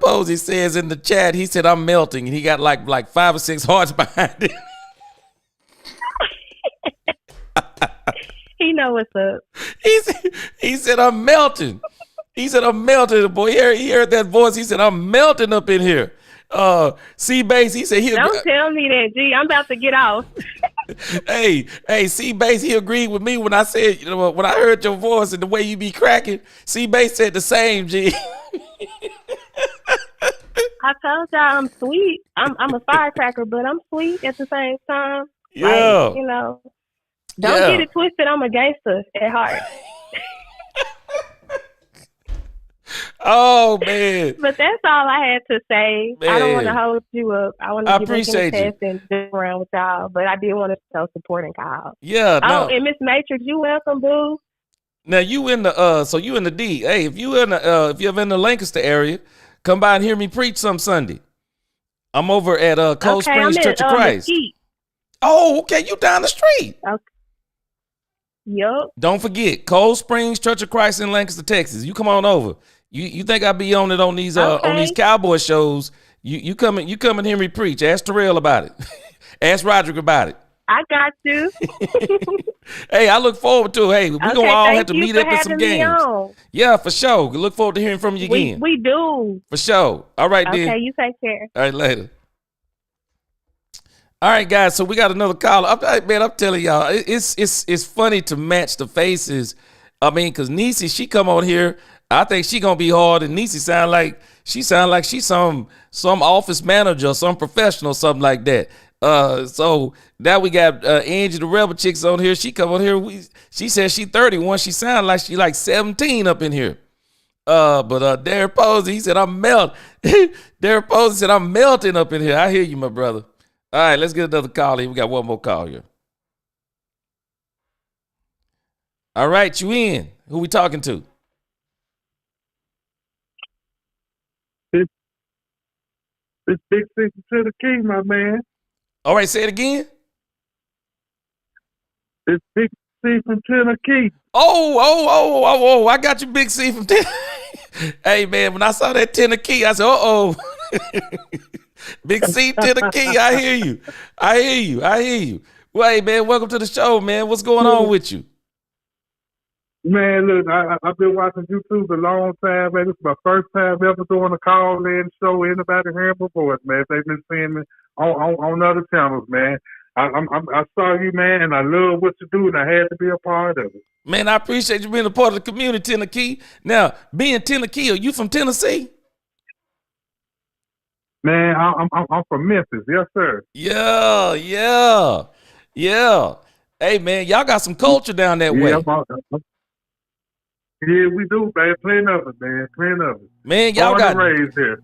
Posey says in the chat, he said I'm melting, and he got like 5 or 6 hearts behind it. He know what's up. He said I'm melting. He said I'm melting. Boy, he heard that voice. He said I'm melting up in here. C-Base, he said don't tell me that, G. I'm about to get off. Hey, C-Base, he agreed with me when I said, when I heard your voice and the way you be cracking. C-Base said the same, G. I told y'all I'm sweet. I'm a firecracker, but I'm sweet at the same time. Yeah. Like, don't get it twisted. I'm a gangster at heart. Oh, man. But that's all I had to say. Man. I don't want to hold you up. I want to get back in the test and sit around with y'all. But I did want to show support and Kyle. Yeah. Oh, and Miss Matrix, you welcome, boo. Now you in the so you in the D. Hey, if you're in the Lancaster area, come by and hear me preach some Sunday. I'm over at Cold Springs Church of Christ. Mesquite. Oh, okay. You down the street. Okay. Yup. Don't forget, Cold Springs Church of Christ in Lancaster, Texas. You come on over. You think I be on it on these Cowboy shows? You come and hear me preach. Ask Terrell about it. Ask Roderick about it. I got you. Hey, I look forward to it. Hey, we're gonna all have to meet up at some games. Yeah, for sure. Look forward to hearing from you again. We do. For sure. All right, then. Okay, you take care. All right, later. All right, guys. So we got another caller. I'm telling y'all, it's funny to match the faces. I mean, cause Niecy, she come on here. I think she gonna be hard, and Niecy sound like she's some office manager or some professional, something like that. So now we got Angie the Rebel Chicks on here. She come on here. She says she 31. She sound like she like 17 up in here. But Derek Posey, he said I'm melting. Derek Posey said I'm melting up in here. I hear you, my brother. All right, let's get another call here. We got one more call here. All right, you in? Who we talking to? It's Big C from Tennessee, my man. All right, say it again. It's Big C from Tennessee. Oh, I got you, Big C from Tennessee. Hey, man, when I saw that Tennessee, I said, Big C Tennessee, I hear you. Well, hey, man, welcome to the show, man. What's going on with you? Man, look, I've been watching YouTube a long time, man. This is my first time ever doing a call-in show. Anybody hearing my voice, man? They've been seeing me on other channels, man. I saw you, man, and I love what you do, and I had to be a part of it. Man, I appreciate you being a part of the community, Tennessee. Now, being Tennessee, are you from Tennessee? Man, I'm from Memphis, yes, sir. Yeah. Hey, man, y'all got some culture down that way. Yeah, we do, man. Plenty of it, man. Plenty of it.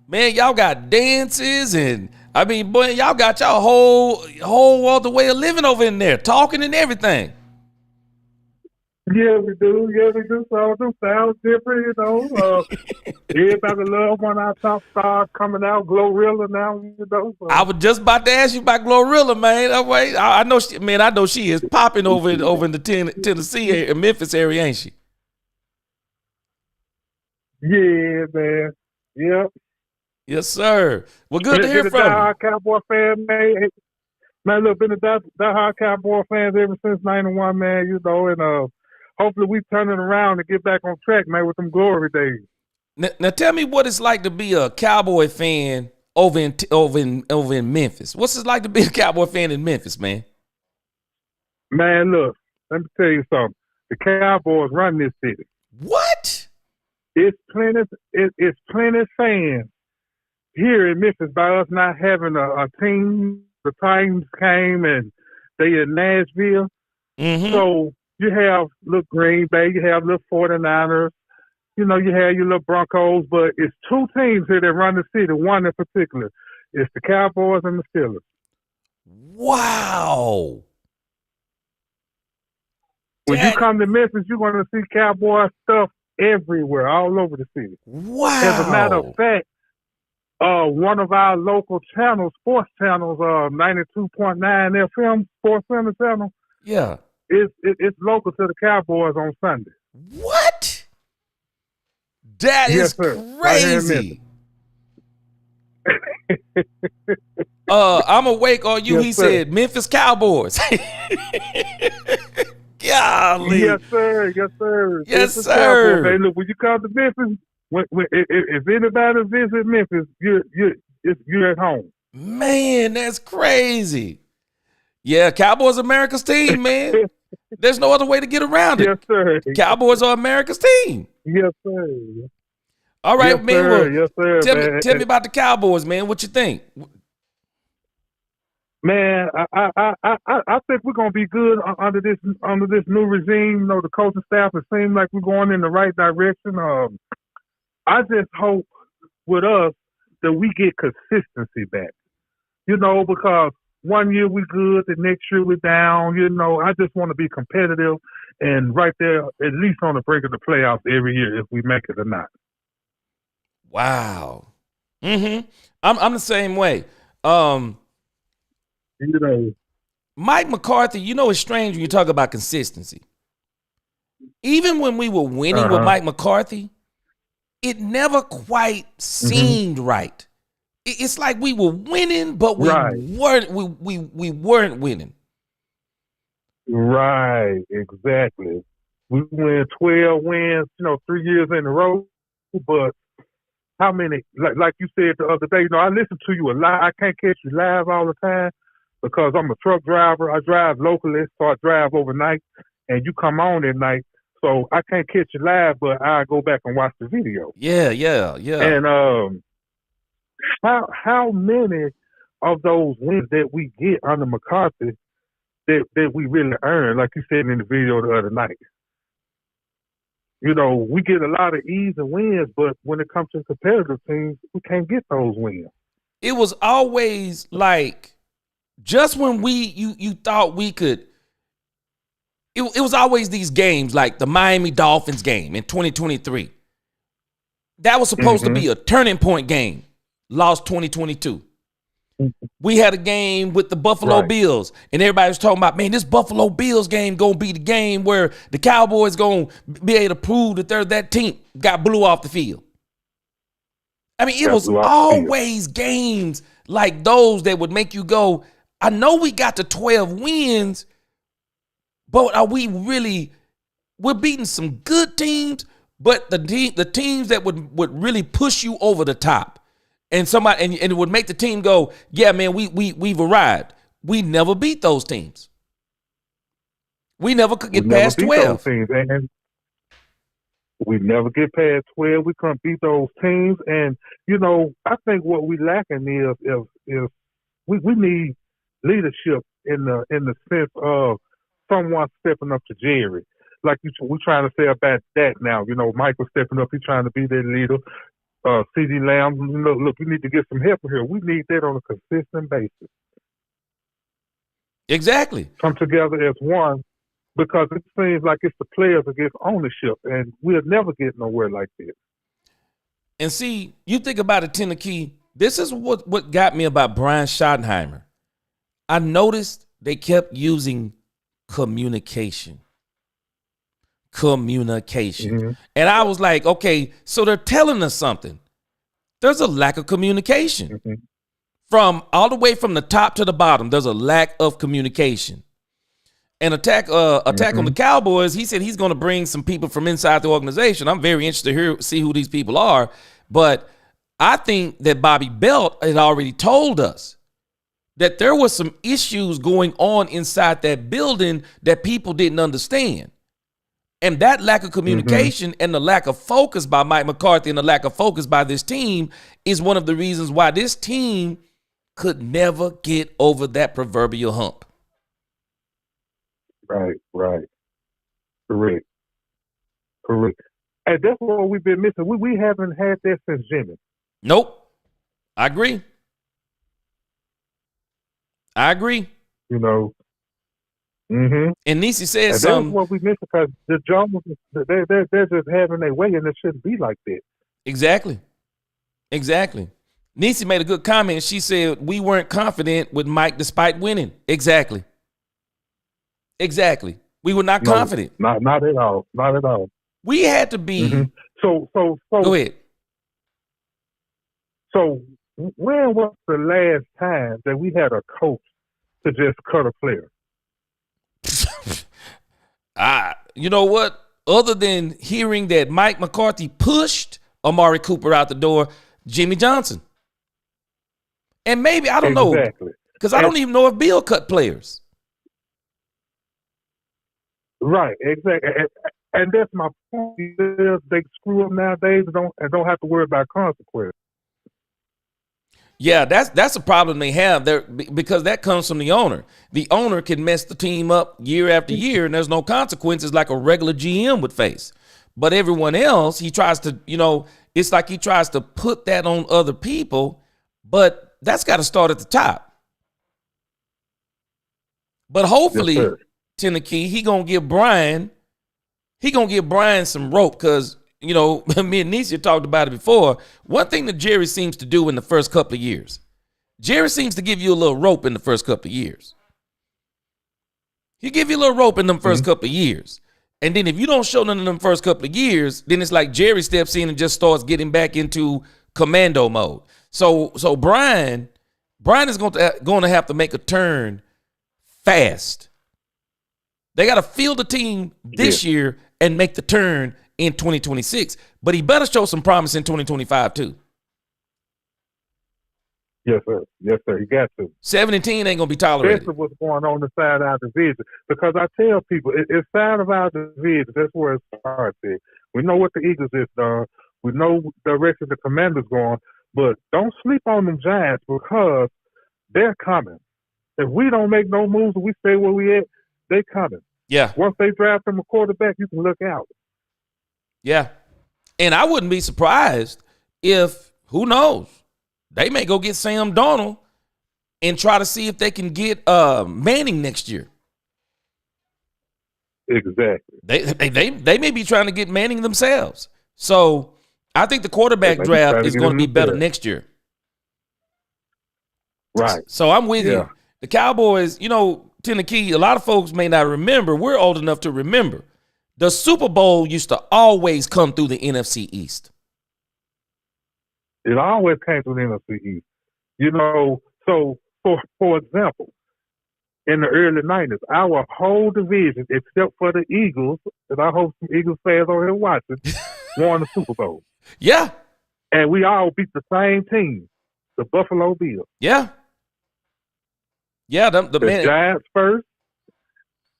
Man, y'all got dances and I mean, boy, y'all got y'all whole other way of living over in there, talking and everything. Yeah, we do. So it sounds different, you know. Everybody love when our top stars coming out, Glorilla now, you know. So. I was just about to ask you about Glorilla, man. I know she is popping over in the Tennessee and Memphis area, ain't she? Yeah, man. Yep. Yes, sir. Well, good to hear from you. Die-hard Cowboy fan, man. Look, been a die-hard Cowboy fans ever since '91, man. You know, and hopefully we turning around and get back on track, man, with them glory days. Now tell me what it's like to be a Cowboy fan over in Memphis. What's it like to be a Cowboy fan in Memphis, man? Man, look, let me tell you something. The Cowboys run this city. What? It's plenty fans here in Memphis by us not having a team. The Titans came and they in Nashville. Mm-hmm. So you have little Green Bay, you have little 49ers, you know, you have your little Broncos, but it's two teams here that run the city, one in particular. It's the Cowboys and the Steelers. Wow. When you come to Memphis, you're going to see Cowboy stuff everywhere, all over the city. Wow. As a matter of fact, one of our local channels, sports channels, 92.9 FM, Sports Center channel. Yeah. It's local to the Cowboys on Sunday. What? That is crazy. I'm awake on you. Yes, he said Memphis Cowboys. Golly. Yes, sir. Yes, sir. Hey, look, when you come to Memphis, if anybody visit Memphis, you're at home. Man, that's crazy. Yeah, Cowboys America's team, man. There's no other way to get around it. Yes, sir. Cowboys are America's team. Yes, sir. All right, yes, man. Sir. Well, yes, sir. Tell me about the Cowboys, man. What you think? Man, I think we're gonna be good under this new regime. You know, the coaching staff, it seems like we're going in the right direction. I just hope with us that we get consistency back. You know, because one year we good, the next year we're down. You know, I just want to be competitive and right there, at least on the brink of the playoffs every year if we make it or not. Wow. Mm-hmm. I'm the same way. You know, Mike McCarthy, you know, it's strange when you talk about consistency. Even when we were winning with Mike McCarthy, it never quite seemed right. It's like we were winning, but we weren't. We weren't winning. Right, exactly. We win 12 wins, 3 years in a row. But how many? Like you said the other day, I listen to you a lot. I can't catch you live all the time because I'm a truck driver. I drive locally, so I drive overnight, and you come on at night. So I can't catch you live, but I go back and watch the video. Yeah. And how many of those wins that we get under McCarthy that we really earn, like you said in the video the other night? We get a lot of easy wins, but when it comes to competitive teams, we can't get those wins. It was always like, just when you thought we could, it was always these games like the Miami Dolphins game in 2023. That was supposed to be a turning point game. Lost 2022. we had a game with the Buffalo Bills, and everybody was talking about, man, this Buffalo Bills game gonna be the game where the Cowboys gonna be able to prove that they're that team. Got blew off the field. I mean, it was always games like those that would make you go, I know we got to 12 wins, but are we really, we're beating some good teams, but the teams that would really push you over the top. And somebody and it would make the team go, yeah, man, we've arrived. We never beat those teams. We never could get past 12. And we never get past 12. We couldn't beat those teams. And, you know, I think what we lacking is we need leadership in the sense of someone stepping up to Jerry. Like we're trying to say about that now. You know, Michael stepping up, he's trying to be their leader. CD Lamb, you know, look, we need to get some help here. We need that on a consistent basis. Exactly. Come together as one, because it seems like it's the players against ownership, and we'll never get nowhere like this. And see, you think about it, Tennessee, this is what got me about Brian Schottenheimer. I noticed they kept using communication. And I was like, okay, so they're telling us something. There's a lack of communication. From all the way from the top to the bottom, there's a lack of communication. And attack on the Cowboys, he said he's going to bring some people from inside the organization. I'm very interested to see who these people are. But I think that Bobby Belt had already told us that there were some issues going on inside that building that people didn't understand. And that lack of communication and the lack of focus by Mike McCarthy and the lack of focus by this team is one of the reasons why this team could never get over that proverbial hump. Right. Correct. And that's what we've been missing. We haven't had that since Jimmy. Nope. I agree. You know. And Nisi says something. That's what we miss, because the Jones, they're just having their way, and it shouldn't be like that. Exactly. Nisi made a good comment. She said we weren't confident with Mike despite winning. Exactly. We were not confident. Not at all. We had to be. So go ahead. So when was the last time that we had a coach to just cut a player? You know what? Other than hearing that Mike McCarthy pushed Amari Cooper out the door, Jimmy Johnson. And maybe, I don't know, because I don't even know if Bill cut players. Right, exactly. And that's my point. They screw up nowadays and don't have to worry about consequences. Yeah, that's a problem they have there, because that comes from the owner. The owner can mess the team up year after year, and there's no consequences like a regular GM would face. But everyone else, he tries to, it's like he tries to put that on other people, but that's got to start at the top. But hopefully, Tennessee, he gonna give Brian some rope, because me and Nisia talked about it before. One thing that Jerry seems to do in the first couple of years, Jerry seems to give you a little rope in the first couple of years. He give you a little rope in them first couple of years. And then if you don't show none in them first couple of years, then it's like Jerry steps in and just starts getting back into commando mode. So Brian is going to have to make a turn fast. They got to field the team this year and make the turn in 2026, but he better show some promise in 2025 too. Yes, sir. He got to. 7-10 ain't gonna be tolerated. Especially what's going on inside our division, because I tell people it's side of our division. That's where it starts. We know what the Eagles is done. We know the direction the Commanders going, but don't sleep on them Giants, because they're coming. If we don't make no moves and we stay where we at, they coming. Yeah. Once they draft them a quarterback, you can look out. Yeah. And I wouldn't be surprised if, who knows, they may go get Sam Darnold and try to see if they can get Manning next year. Exactly. They may be trying to get Manning themselves. So I think the quarterback draft is going to be better next year. Right. So I'm with Yeah. you. The Cowboys, Tennessee, a lot of folks may not remember. We're old enough to remember. The Super Bowl used to always come through the NFC East. It always came through the NFC East. So for example, in the early 90s, our whole division, except for the Eagles, and I hope some Eagles fans over here watching, won the Super Bowl. Yeah. And we all beat the same team, the Buffalo Bills. Yeah. Yeah, the man. Giants first,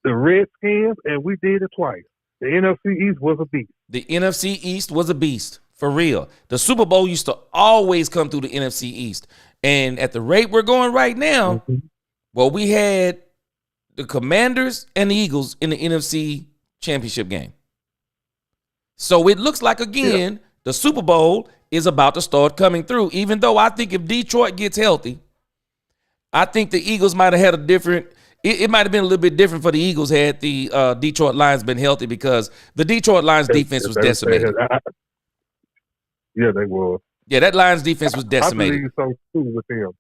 the Redskins, and we did it twice. The NFC East was a beast. The NFC East was a beast, for real. The Super Bowl used to always come through the NFC East. And at the rate we're going right now, well, we had the Commanders and the Eagles in the NFC Championship game. So it looks like, again, the Super Bowl is about to start coming through, even though I think if Detroit gets healthy, I think the Eagles might have had a different – it might have been a little bit different for the Eagles had the Detroit Lions been healthy, because the Detroit Lions defense was decimated. Yeah, they were. Yeah, that Lions defense was decimated. I believe so, too, with them.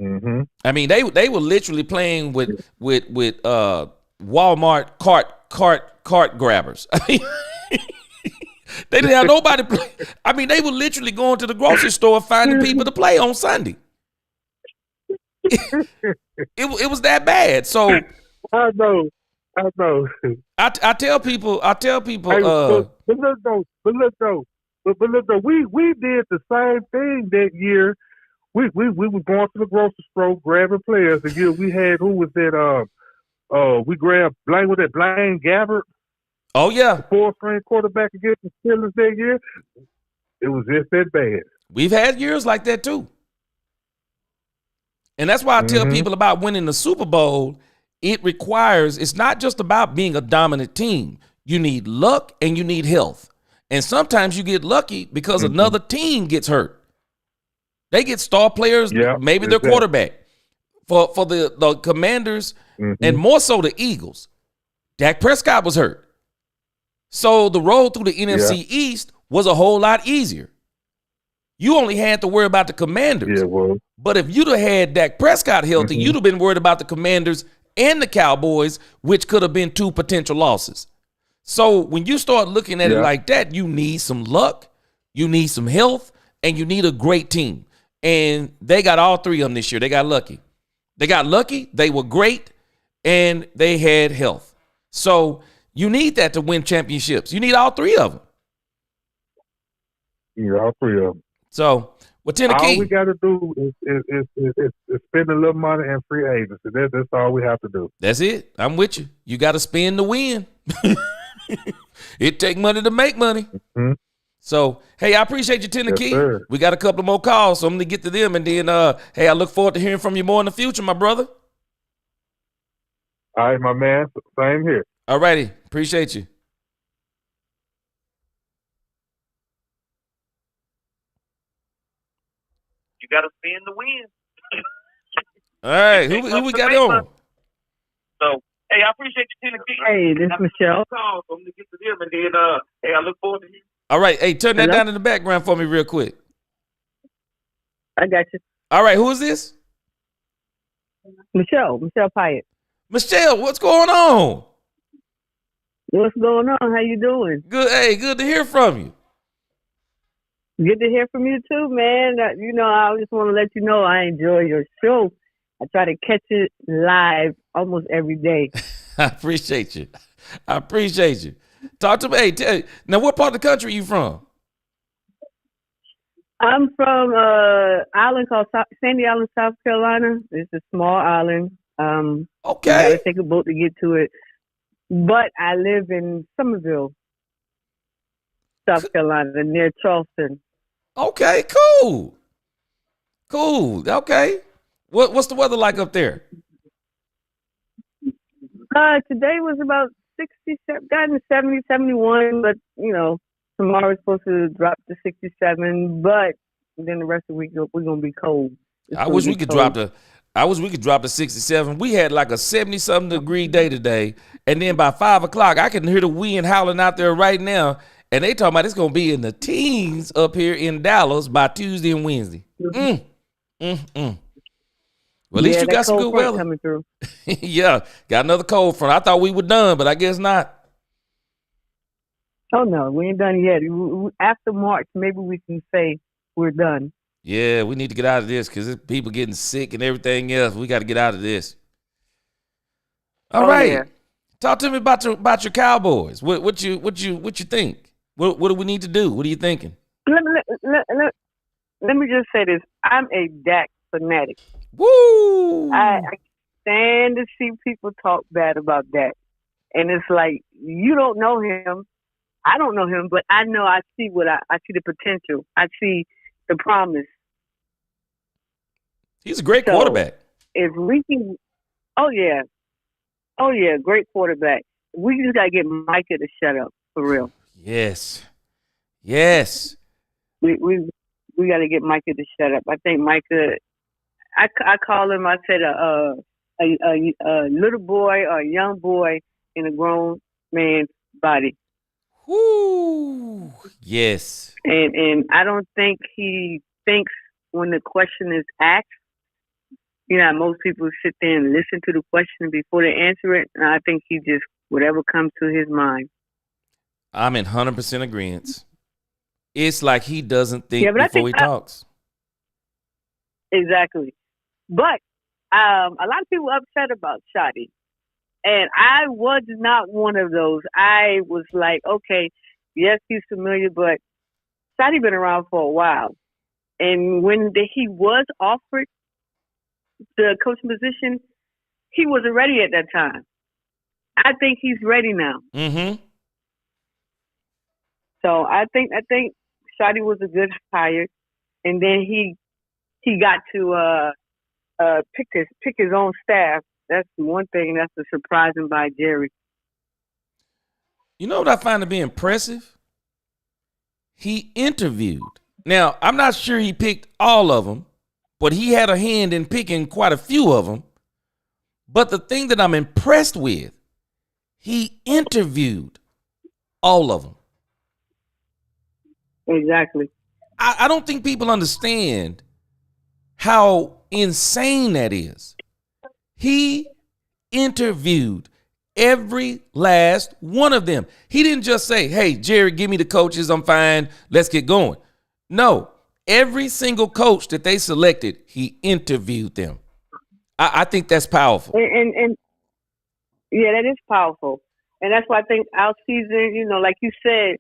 Mm-hmm. I mean, they were literally playing with Walmart cart grabbers. I mean, they didn't have nobody play. I mean, they were literally going to the grocery store finding people to play on Sunday. It was that bad. So I know. I tell people. Hey, but look though, we did the same thing that year. We were going to the grocery store grabbing players. The year we had, who was that? We grabbed Blaine Gabbert. Oh yeah, the 4th-string quarterback against the Steelers that year. It was just that bad. We've had years like that too. And that's why I tell people about winning the Super Bowl. It's not just about being a dominant team. You need luck and you need health. And sometimes you get lucky because another team gets hurt. They get star players, maybe their quarterback. For the Commanders and more so the Eagles, Dak Prescott was hurt. So the road through the NFC East was a whole lot easier. You only had to worry about the Commanders. Yeah, well. But if you'd have had Dak Prescott healthy, you'd have been worried about the Commanders and the Cowboys, which could have been 2 potential losses. So when you start looking at it like that, you need some luck, you need some health, and you need a great team. And they got all 3 of them this year. They got lucky. They were great, and they had health. So you need that to win championships. You need all 3 of them. Yeah, all 3 of them. So, Tennessee. All we got to do is spend a little money and free agency. That's all we have to do. That's it. I'm with you. You got to spend to win. It take money to make money. Mm-hmm. So, hey, I appreciate you, Tennessee. Yes, we got a couple more calls, so I'm going to get to them. And then, hey, I look forward to hearing from you more in the future, my brother. All right, my man. Same here. All righty. Appreciate you. You got to spin to win. All right. Who we got on? So, hey, I appreciate you, Tennessee. Hey, this is Michelle. So I'm going to get to them, and then, hey, I look forward to you. All right. Hey, turn that down in the background for me real quick. I got you. All right. Who is this? Michelle Pyatt. Michelle, what's going on? What's going on? How you doing? Good. Hey, good to hear from you. Good to hear from you too, man. I just want to let you know I enjoy your show. I try to catch it live almost every day. I appreciate you. Talk to me. Hey, now, what part of the country are you from? I'm from an island called Sandy Island, South Carolina. It's a small island. Okay. You got to take a boat to get to it. But I live in Somerville, South Carolina, near Charleston. Okay, cool. Okay. What's the weather like up there? Today was about 67, gotten 70, 71, but, tomorrow's supposed to drop to 67, but then the rest of the week we're going to be cold. I wish we could drop to 67. We had like a 70-something degree day today, and then by 5 o'clock, I can hear the wind howling out there right now, and they talking about it's going to be in the teens up here in Dallas by Tuesday and Wednesday. Well, at least you that got some cold good front weather. coming through. Yeah, got another cold front. I thought we were done, but I guess not. Oh no, we ain't done yet. After March, maybe we can say we're done. Yeah, we need to get out of this because people getting sick and everything else. We got to get out of this. All right, yeah. talk to me about your Cowboys. What you think? What do we need to do? What are you thinking? Let me just say this. I'm a Dak fanatic. Woo! I stand to see people talk bad about Dak. And it's like, you don't know him. I don't know him, but I know I see I see the potential. I see the promise. He's a great quarterback. If we can, oh yeah, great quarterback. We just gotta get Micah to shut up for real. Yes. We gotta get Micah to shut up. I think Micah. I call him. I said a little boy or a young boy in a grown man's body. Woo! Yes. And I don't think he thinks when the question is asked. You know, most people sit there and listen to the question before they answer it. And I think he just, whatever comes to his mind. I'm in 100% agreement. It's like he doesn't think before he talks. Exactly. But a lot of people are upset about Shotty. And I was not one of those. I was like, okay, yes, he's familiar, but Shotty been around for a while. And when he was offered the coaching position, he wasn't ready at that time. I think he's ready now. Mm-hmm. So I think Shotty was a good hire, and then he got to pick his own staff. That's one thing that's a surprising by Jerry. You know what I find to be impressive? He interviewed. Now, I'm not sure he picked all of them, but he had a hand in picking quite a few of them. But the thing that I'm impressed with, he interviewed all of them. Exactly. I don't think people understand how insane that is. He interviewed every last one of them. He didn't just say, hey, Jerry, give me the coaches. I'm fine. Let's get going. No, every single coach that they selected, he interviewed them. I think that's powerful. And yeah, that is powerful. And that's why I think our season, you know, like you said,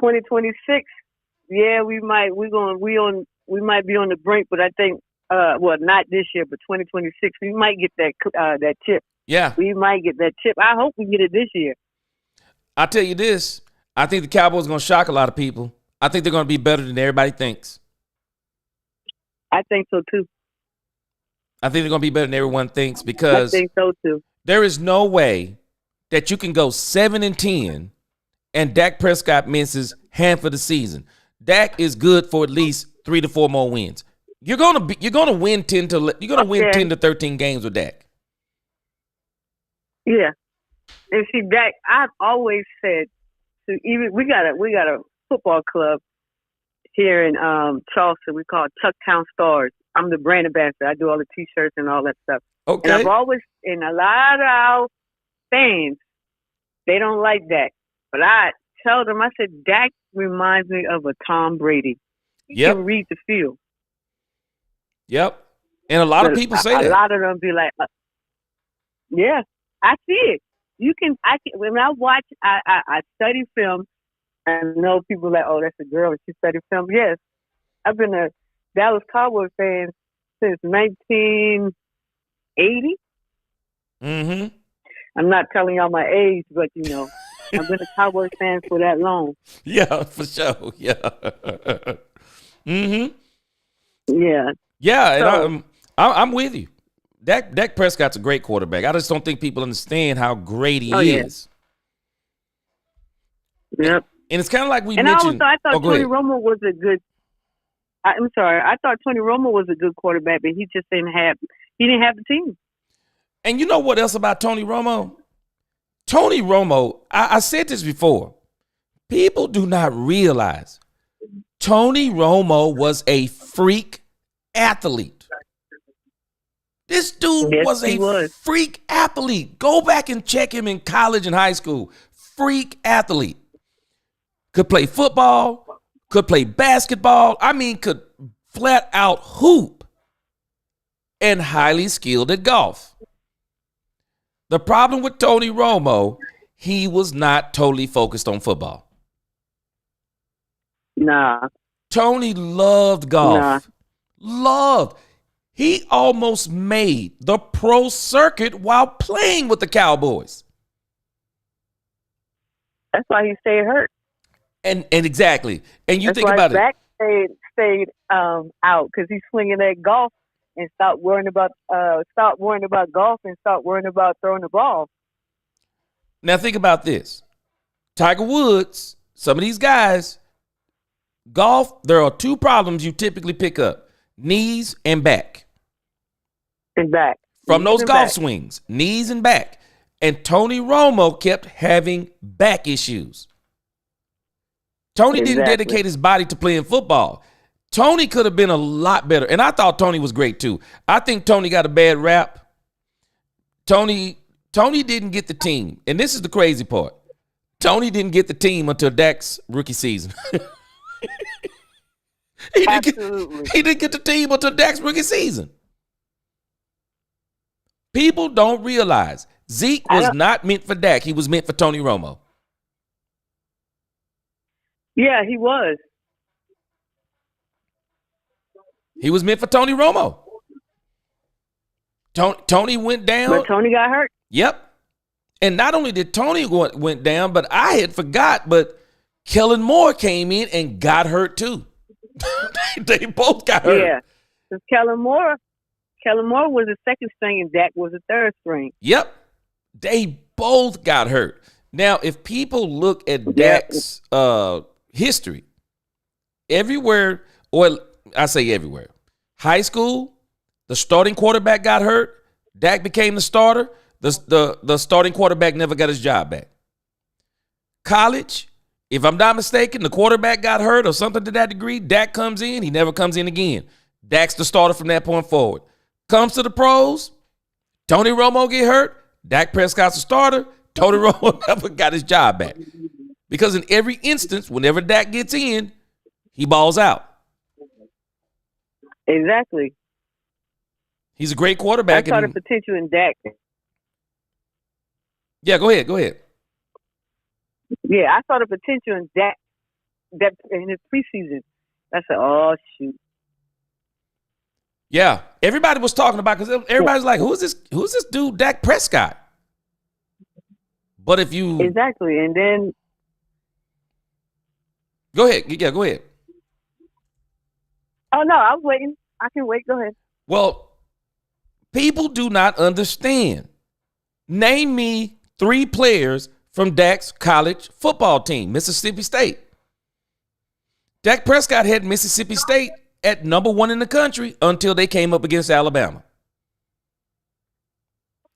2026, yeah, we might be on the brink, but I think not this year, but 2026, we might get that chip. Yeah. We might get that chip. I hope we get it this year. I'll tell you this. I think the Cowboys are going to shock a lot of people. I think they're going to be better than everybody thinks. I think so, too. I think they're going to be better than everyone thinks because I think so, too. There is no way that you can go 7-10 and Dak Prescott misses half of the season. Dak is good for at least 3 to 4 more wins. You're gonna win 10 to 13 games with Dak. Yeah, and see, Dak, I've always said, even we got a football club here in Charleston. We call it Tucktown Stars. I'm the brand ambassador. I do all the T-shirts and all that stuff. Okay. And I've always, and a lot of our fans, they don't like Dak, but I tell them, I said, Dak reminds me of a Tom Brady. He can read the field. Yep. And a lot of people say that. A lot of them be like, yeah, I see it. When I watch, I study film, and I know people like, oh, that's a girl and she studied film. Yes. I've been a Dallas Cowboys fan since 1980. Mm-hmm. I'm not telling y'all my age, but, you know, I've been a Cowboys fan for that long. Yeah, for sure. Yeah. Mm-hmm. Yeah. Yeah, and I'm with you. Dak Prescott's a great quarterback. I just don't think people understand how great he is. Yep. And it's kind of like we and mentioned. I thought Tony Romo was a good. I'm sorry. I thought Tony Romo was a good quarterback, but he just didn't have the team. And you know what else about Tony Romo? Tony Romo, I said this before. People do not realize – Tony Romo was a freak athlete. This dude Yes, was he a was. freak athlete. Go back and check him in college and high school. Freak athlete. Could play football, could play basketball. I mean, could flat out hoop, and highly skilled at golf. The problem with Tony Romo, he was not totally focused on football. Nah. Tony loved golf. Nah. Loved. He almost made the pro circuit while playing with the Cowboys. That's why he stayed hurt. And exactly. And you That's think why about his it. back stayed out because he's swinging that golf and stopped worrying about golf and start worrying about throwing the ball. Now think about this. Tiger Woods, some of these guys, golf, there are two problems you typically pick up: knees and back. And back. From Knees those and golf back. swings, knees and back. And Tony Romo kept having back issues. Tony didn't Exactly. dedicate his body to playing football. Tony could have been a lot better. And I thought Tony was great too. I think Tony got a bad rap. Tony didn't get the team. And this is the crazy part. Tony didn't get the team until Dak's rookie season. Absolutely. He didn't get the team until Dak's rookie season. People don't realize Zeke was not meant for Dak. He was meant for Tony Romo. Yeah, he was. He was meant for Tony Romo. Tony went down. But Tony got hurt. Yep. And not only did Tony went down, but I had forgot, but Kellen Moore came in and got hurt too. They both got hurt. Yeah. Because Kellen Moore was the second string and Dak was the third string. Yep. They both got hurt. Now, if people look at Dak's history, everywhere, or I say everywhere, high school, the starting quarterback got hurt. Dak became the starter. The starting quarterback never got his job back. College, if I'm not mistaken, the quarterback got hurt or something to that degree. Dak comes in. He never comes in again. Dak's the starter from that point forward. Comes to the pros, Tony Romo get hurt. Dak Prescott's the starter. Tony Romo never got his job back. Because in every instance, whenever Dak gets in, he balls out. Exactly. He's a great quarterback. I saw the potential in Dak. Yeah, go ahead. Yeah, I saw the potential in Dak in his preseason. I said, oh, shoot. Yeah, everybody was talking about, because everybody's like, who's this dude, Dak Prescott? But if you... Exactly, and then... Go ahead. Yeah, go ahead. Oh, no, I was waiting. I can wait. Go ahead. Well, people do not understand. Name me 3 players from Dak's college football team, Mississippi State. Dak Prescott had Mississippi State at number 1 in the country until they came up against Alabama.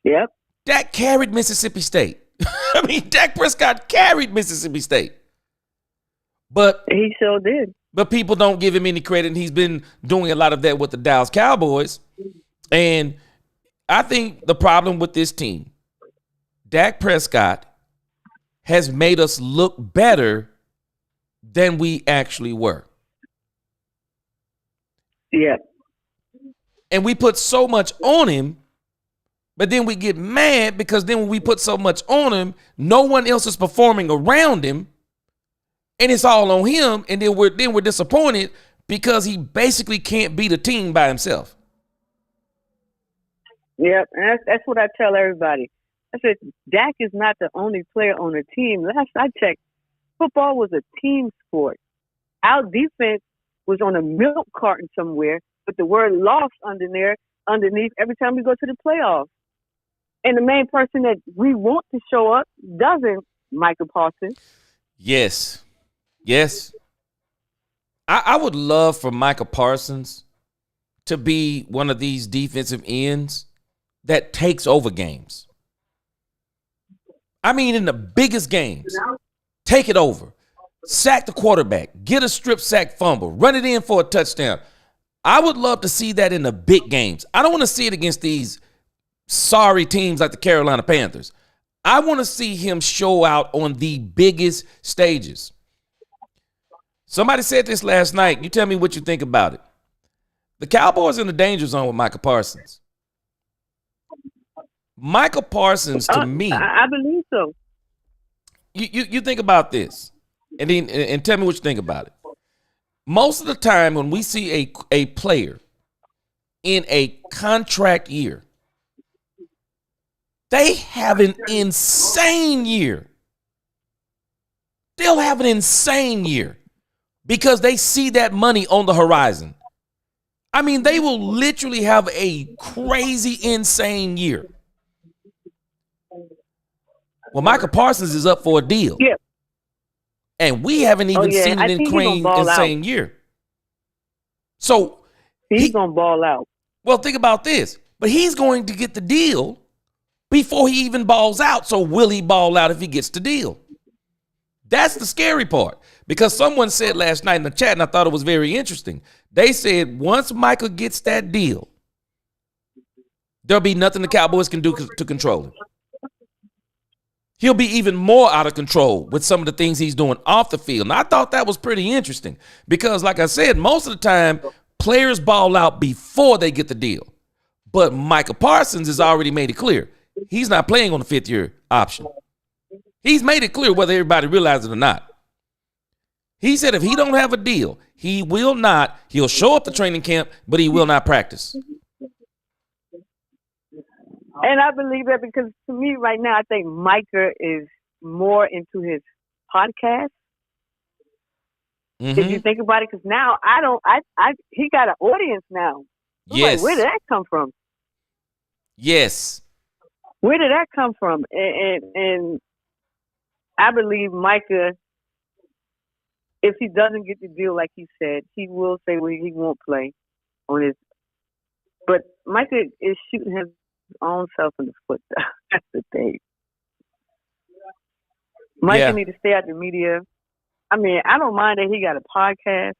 Yep. Dak carried Mississippi State. I mean, Dak Prescott carried Mississippi State. But he sure did. But people don't give him any credit, and he's been doing a lot of that with the Dallas Cowboys. And I think the problem with this team, Dak Prescott has made us look better than we actually were. Yeah. And we put so much on him, but then we get mad because then when we put so much on him, no one else is performing around him, and it's all on him, and then we're disappointed because he basically can't beat a team by himself. Yep, and that's what I tell everybody. I said, Dak is not the only player on the team. Last I checked, football was a team sport. Our defense was on a milk carton somewhere with the word lost underneath every time we go to the playoffs. And the main person that we want to show up doesn't, Michael Parsons. Yes. I would love for Michael Parsons to be one of these defensive ends that takes over games. I mean, in the biggest games, take it over. Sack the quarterback. Get a strip sack fumble. Run it in for a touchdown. I would love to see that in the big games. I don't want to see it against these sorry teams like the Carolina Panthers. I want to see him show out on the biggest stages. Somebody said this last night. You tell me what you think about it. The Cowboys in the danger zone with Micah Parsons. Micah Parsons, to me, I believe so. You think about this, and tell me what you think about it. Most of the time when we see a player in a contract year, they have an insane year. They'll have an insane year because they see that money on the horizon. I mean, they will literally have a crazy, insane year. Well, Micah Parsons is up for a deal. Yeah. And we haven't even seen an insane year. So he's going to ball out. Well, think about this. But he's going to get the deal before he even balls out. So will he ball out if he gets the deal? That's the scary part. Because someone said last night in the chat, and I thought it was very interesting. They said once Micah gets that deal, there'll be nothing the Cowboys can do to control him. He'll be even more out of control with some of the things he's doing off the field. And I thought that was pretty interesting because, like I said, most of the time, players ball out before they get the deal. But Micah Parsons has already made it clear. He's not playing on the fifth-year option. He's made it clear whether everybody realizes it or not. He said if he don't have a deal, he will not. He'll show up to training camp, but he will not practice. And I believe that because to me right now, I think Micah is more into his podcast. Mm-hmm. If you think about it, because now he got an audience now. Yes. Like, where did that come from? Yes. Where did that come from? And I believe Micah, if he doesn't get the deal like he said, he will say he won't play on his. But Micah is shooting his own self in the foot. That's the thing. Micah need to stay out the media. I mean, I don't mind that he got a podcast.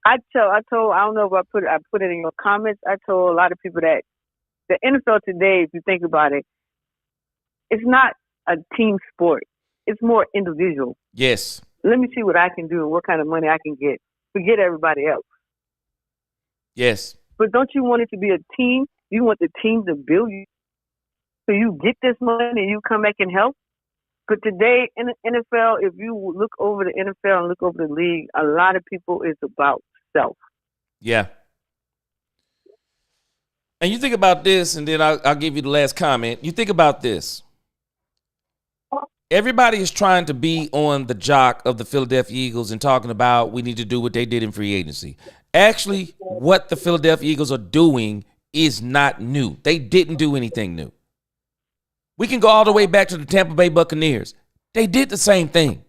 I told I don't know if I put it in your comments. I told a lot of people that the NFL today, if you think about it, it's not a team sport. It's more individual. Yes. Let me see what I can do and what kind of money I can get. Forget everybody else. Yes. But don't you want it to be a team? You want the team to build you so you get this money and you come back and help? But today in the NFL, if you look over the NFL and look over the league, a lot of people is about self. Yeah. And you think about this, and then I'll give you the last comment. You think about this. Everybody is trying to be on the jock of the Philadelphia Eagles and talking about we need to do what they did in free agency. Actually, what the Philadelphia Eagles are doing is not new. They didn't do anything new. We can go all the way back to the Tampa Bay Buccaneers. They did the same thing.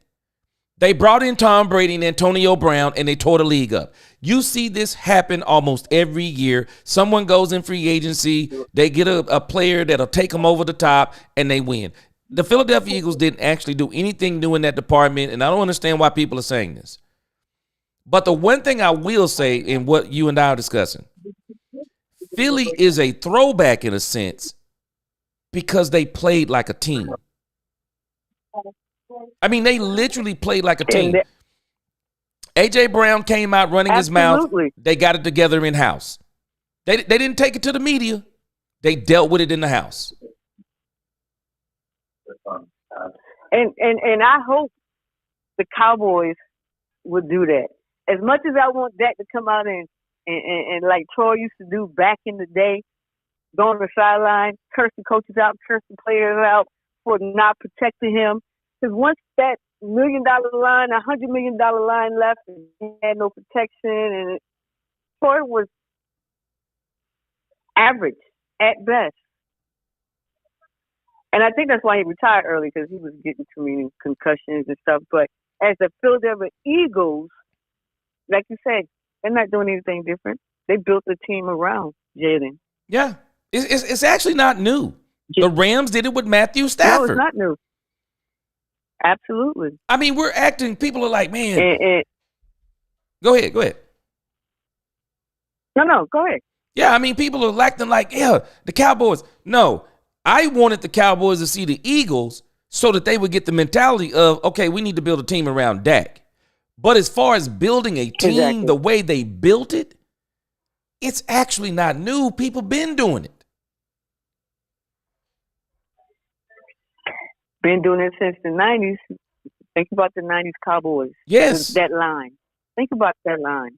They brought in Tom Brady and Antonio Brown, and they tore the league up. You see this happen almost every year. Someone goes in free agency, they get a player that'll take them over the top, and they win. The Philadelphia Eagles didn't actually do anything new in that department, and I don't understand why people are saying this. But the one thing I will say in what you and I are discussing, Philly is a throwback in a sense because they played like a team. I mean, they literally played like a team. A.J. Brown came out running his mouth. They got it together in-house. They didn't take it to the media. They dealt with it in the house. And I hope the Cowboys would do that. As much as I want Dak to come out and like Troy used to do back in the day, go on the sideline, curse the coaches out, curse the players out for not protecting him. Because once that $1 million line, $100 million line left, and he had no protection, and Troy was average at best. And I think that's why he retired early, because he was getting too many concussions and stuff. But as the Philadelphia Eagles, like you said, they're not doing anything different. They built a team around Jalen. Yeah. It's actually not new. The Rams did it with Matthew Stafford. No, it's not new. Absolutely. I mean, we're acting, people are like, man. Go ahead. No, go ahead. Yeah, I mean, people are acting like, yeah, the Cowboys. No, I wanted the Cowboys to see the Eagles so that they would get the mentality of, okay, we need to build a team around Dak. But as far as building a team the way they built it, it's actually not new. People been doing it. Been doing it since the 90s. Think about the 90s Cowboys. Yes. That line. Think about that line.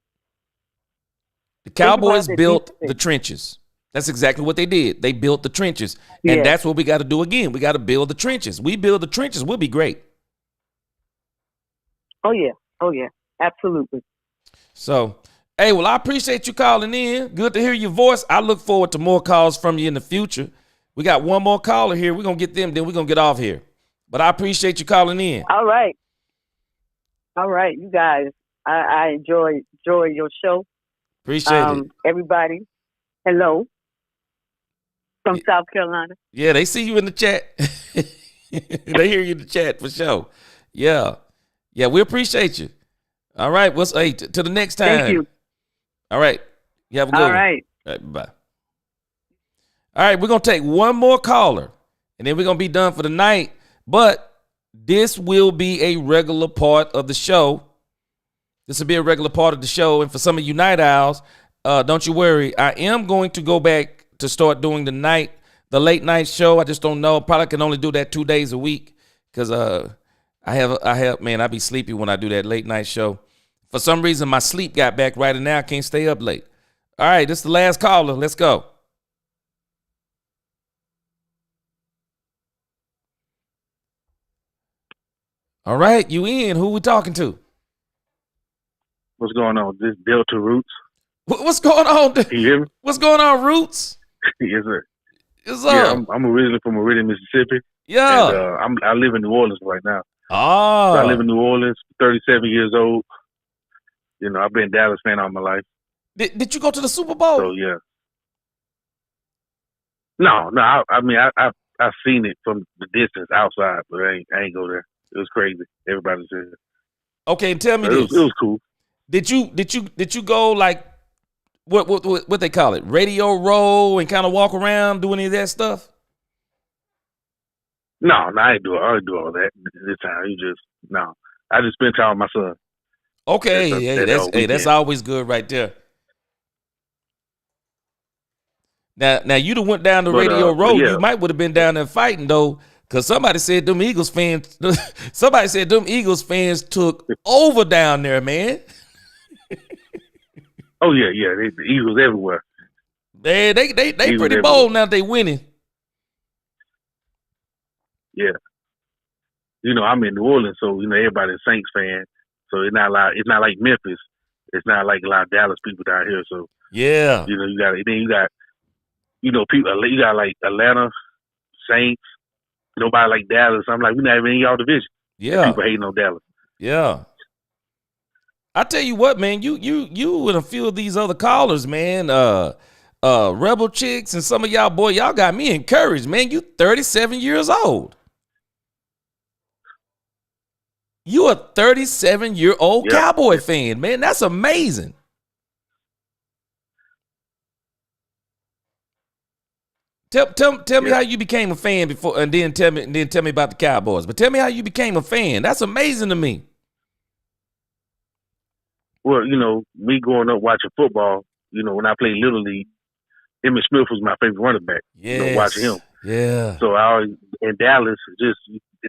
The Cowboys built the trenches. That's exactly what they did. They built the trenches. And that's what we got to do again. We got to build the trenches. We build the trenches, we'll be great. Oh, yeah. Oh, yeah. Absolutely. So, hey, well, I appreciate you calling in. Good to hear your voice. I look forward to more calls from you in the future. We got one more caller here. We're going to get them, then we're going to get off here. But I appreciate you calling in. All right. All right, you guys. I enjoy your show. Appreciate it. Everybody, hello from South Carolina. Yeah, they see you in the chat. They hear you in the chat for sure. Yeah. Yeah, we appreciate you. All right. Hey, to the next time. Thank you. All right. You have a good one. All right. All right, bye. All right, we're going to take one more caller, and then we're going to be done for the night. But this will be a regular part of the show. This will be a regular part of the show. And for some of you night owls, don't you worry. I am going to go back to start doing the late night show. I just don't know. Probably can only do that 2 days a week because I be sleepy when I do that late night show. For some reason, my sleep got back right, and now I can't stay up late. All right, this is the last caller. Let's go. All right, you in. Who we talking to? What's going on? This Delta Roots. What's going on? Can you hear me? What's going on, Roots? Yes, sir. What's Yeah, up? I'm originally from Meridian, Mississippi. Yeah. And, I live in New Orleans right now. Oh. So I live in New Orleans, 37 years old. You know, I've been a Dallas fan all my life. Did you go to the Super Bowl? So, yeah. No. I mean, I've seen it from the distance outside, but I ain't go there. It was crazy. Everybody said it. Okay, and tell me this. It was cool. Did you go like what they call it? Radio row and kind of walk around, do any of that stuff? No, I didn't do all that this time. I just spent time with my son. Okay, that's always good right there. Now you'd have went down the radio row. Yeah. You might would have been down there fighting though, because somebody said them Eagles fans. Somebody said them Eagles fans took over down there, man. Oh yeah, the Eagles everywhere. They Eagles pretty bold now. They winning. Yeah, you know I'm in New Orleans, so you know everybody's a Saints fan. So it's not like Memphis. It's not like a lot of Dallas people down here. So yeah, you know you got people. You got like Atlanta Saints. Nobody like Dallas. I'm like, we're not even in y'all division. Yeah, people hating on Dallas. Yeah. I tell you what, man, you and a few of these other callers, man, Rebel Chicks and some of y'all, boy, y'all got me encouraged, man. You 37 years old. You a 37-year-old Cowboy fan, man. That's amazing. Tell me how you became a fan before, and then tell me about the Cowboys. But tell me how you became a fan. That's amazing to me. Well, you know, me growing up watching football, you know, when I played Little League, Emmitt Smith was my favorite running back. Yes. You know, watching him. Yeah. So in Dallas, just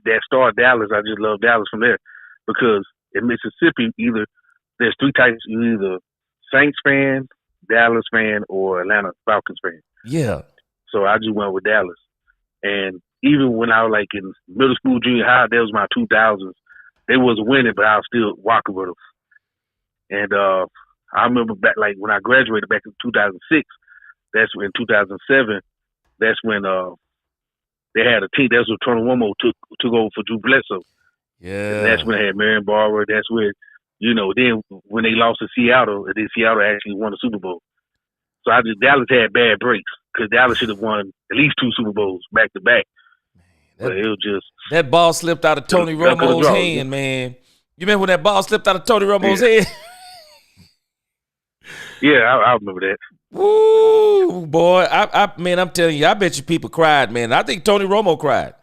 that star Dallas, I just love Dallas from there. Because in Mississippi, there's three types. You're either Saints fan, Dallas fan, or Atlanta Falcons fan. Yeah. So I just went with Dallas. And even when I was like in middle school, junior high, that was my 2000s. They wasn't winning, but I was still walking with them. And I remember back, like when I graduated back in 2006, that's when 2007, that's when they had a team. That's when Tony Romo took over for Drew Bledsoe. Yeah. And that's when they had Marion Barber. That's when, you know, then when they lost to Seattle, and then Seattle actually won the Super Bowl. So Dallas had bad breaks because Dallas should have won at least 2 Super Bowls back to back. But it was just that ball slipped out of Tony Romo's hand, man. You remember when that ball slipped out of Tony Romo's hand? Yeah, I remember that. Woo, boy. Man, I'm telling you, I bet you people cried, man. I think Tony Romo cried.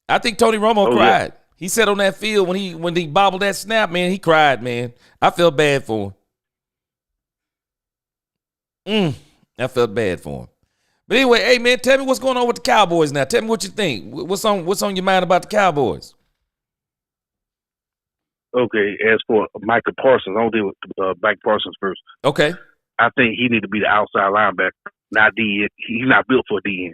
Yeah. He sat on that field when he bobbled that snap, man. He cried, man. I felt bad for him. I felt bad for him. But anyway, hey man, tell me what's going on with the Cowboys now. Tell me what you think. What's on your mind about the Cowboys? Okay, as for Micah Parsons, I'll deal with Mike Parsons first. Okay. I think he need to be the outside linebacker, not DN. He's not built for a DN.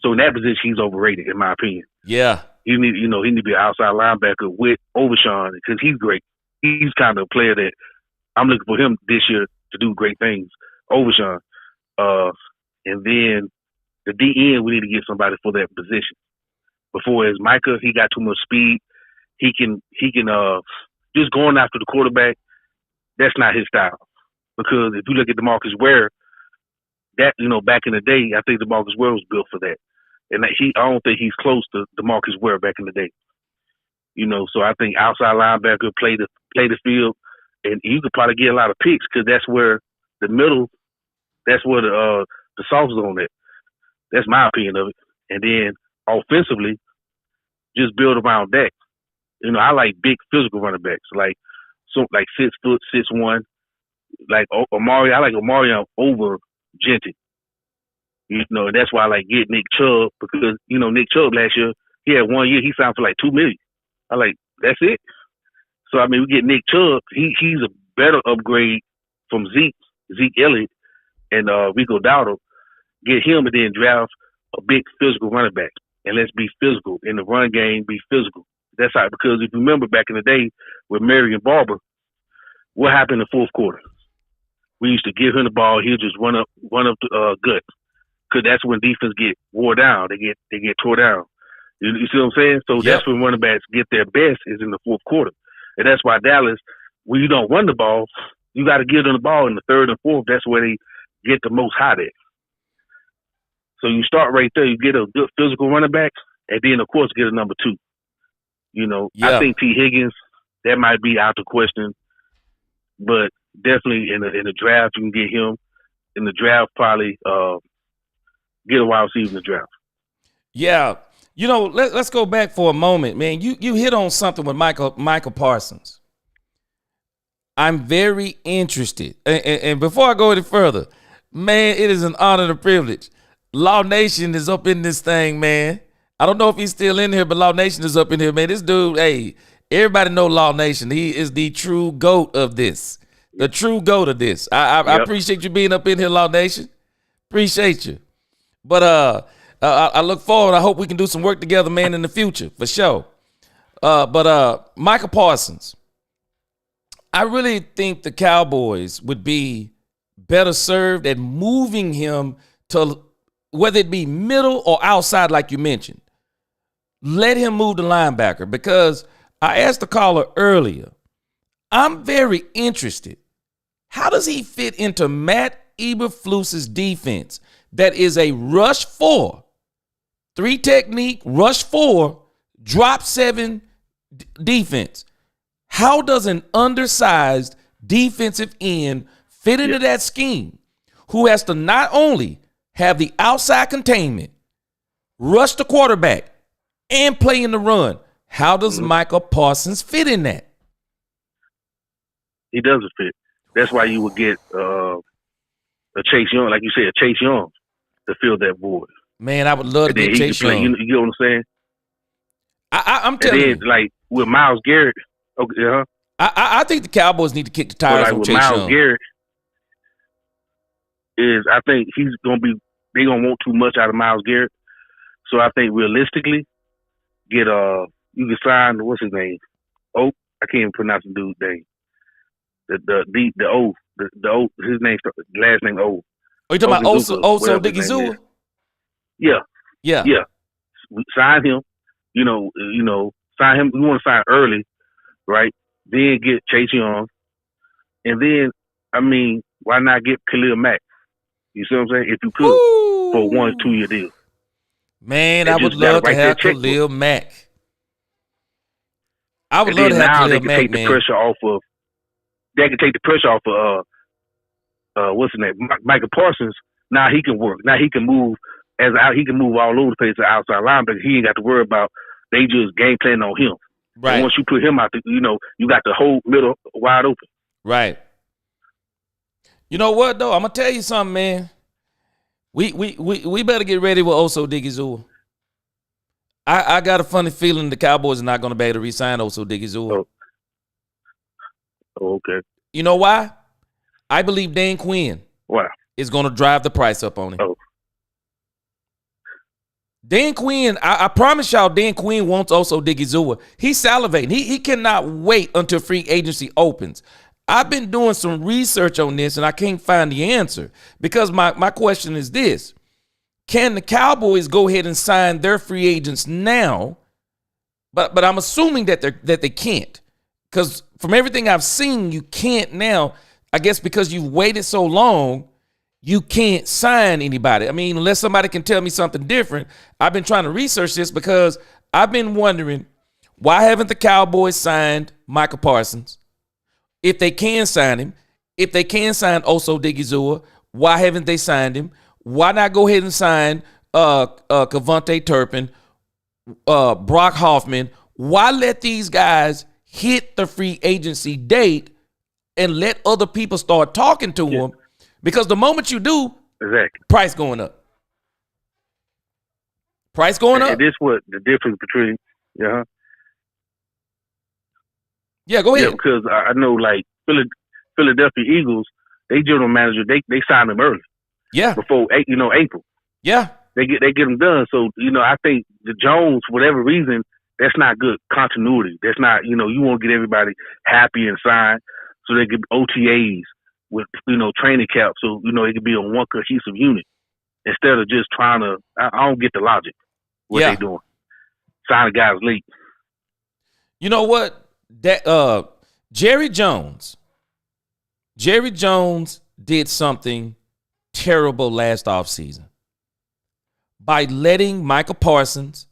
So in that position, he's overrated, in my opinion. Yeah. He need to be an outside linebacker with Overshawn because he's great. He's kind of a player that I'm looking for him this year to do great things. Overshawn. And then the DN, we need to get somebody for that position. Before as Micah, he got too much speed. He can just going after the quarterback. That's not his style. Because if you look at DeMarcus Ware, that back in the day, I think DeMarcus Ware was built for that, and I don't think he's close to DeMarcus Ware back in the day. So I think outside linebacker play the field, and you could probably get a lot of picks because that's where the middle, that's where the soft zone at. That's my opinion of it. And then offensively, just build around that. I like big physical running backs, like 6 foot, 6'1". Like Omari, I like Omari over Genty. That's why I like get Nick Chubb because Nick Chubb last year he had 1 year he signed for like $2 million. I like that's it. So I mean we get Nick Chubb. He's a better upgrade from Zeke Elliott and Rico Dowdle. Get him and then draft a big physical running back and let's be physical in the run game. Be physical. That's how because if you remember back in the day with Marion Barber, what happened in the fourth quarter? We used to give him the ball. He'll just run up the gut. Cause that's when defense get wore down. They get tore down. You see what I'm saying? So That's when running backs get their best is in the fourth quarter. And that's why Dallas, when you don't run the ball, you got to give them the ball in the third and fourth. That's where they get the most hot at. So you start right there. You get a good physical running back, and then, of course, get a number 2. I think T. Higgins, that might be out the question. But definitely in the draft, you can get him. In the draft, probably get a wide receiver in the draft. Yeah. Let's go back for a moment, man. You hit on something with Michael Parsons. I'm very interested. And before I go any further, man, it is an honor and a privilege. Law Nation is up in this thing, man. I don't know if he's still in here, but Law Nation is up in here, man. This dude, hey, everybody know Law Nation. He is the true GOAT of this. The true GOAT of this. I appreciate you being up in here, Law Nation. Appreciate you. But I look forward. I hope we can do some work together, man, in the future, for sure. But Michael Parsons, I really think the Cowboys would be better served at moving him to whether it be middle or outside, like you mentioned. Let him move the linebacker because I asked the caller earlier. I'm very interested. How does he fit into Matt Eberflus's defense that is a rush 4, 3 technique, rush 4, drop 7 defense? How does an undersized defensive end fit into that scheme who has to not only have the outside containment, rush the quarterback, and play in the run? How does Michael Parsons fit in that? He doesn't fit. That's why you would get a Chase Young, like you said, a Chase Young to fill that void. Man, I would love to get Chase Young. You know what I'm saying? I'm telling you. Like with Myles Garrett, okay, I think the Cowboys need to kick the tires on Chase Young. Myles Garrett I think he's gonna be. They're gonna want too much out of Myles Garrett. So I think realistically, you can sign what's his name? I can't even pronounce the dude's name. The O, his name, last name O. Are you talking about Oso Digizua? Yeah. Sign him. Sign him. We want to sign early, right? Then get Chase Young, and then why not get Khalil Mack? You see what I'm saying? If you could, for a 1-2 year deal. Man, I would love to have Khalil Mack. I would love to have Khalil Mack, man. They can take the pressure off of what's his name, Michael Parsons. Now he can work. Now he can move he can move all over the place as outside linebacker. He ain't got to worry about they just game plan on him. Right. And once you put him out, you got the whole middle wide open. Right. You know what though? I'm gonna tell you something, man. We better get ready with Oso Digizua. I got a funny feeling the Cowboys are not going to be able to re-sign Oso Digizua. Oh, okay. You know why? I believe Dan Quinn is going to drive the price up on him. Oh. Dan Quinn, I promise y'all, Dan Quinn wants Oso Digizua. He's salivating. He cannot wait until free agency opens. I've been doing some research on this, and I can't find the answer because my question is this. Can the Cowboys go ahead and sign their free agents now? But I'm assuming that they can't, because from everything I've seen, you can't now. I guess because you've waited so long, you can't sign anybody. I mean, unless somebody can tell me something different. I've been trying to research this because I've been wondering, why haven't the Cowboys signed Michael Parsons? If they can sign him, if they can sign Oso Digizua, why haven't they signed him? Why not go ahead and sign Kavontae Turpin, Brock Hoffman? Why let these guys hit the free agency date and let other people start talking to them? Because the moment you do, exactly, price going up. Price going up. And this what the difference between, Yeah, go ahead. Yeah, because I know like Philadelphia Eagles, they general manager, they signed him early. Yeah. Before April. Yeah. They get them done. So, I think the Jones, for whatever reason, that's not good continuity. That's not, you want to get everybody happy and signed so they get OTAs with, training camp. So, it could be on one cohesive unit instead of just trying to, I don't get the logic, what they doing. Signing guys late. You know what? That Jerry Jones did something terrible last offseason by letting Michael Parsons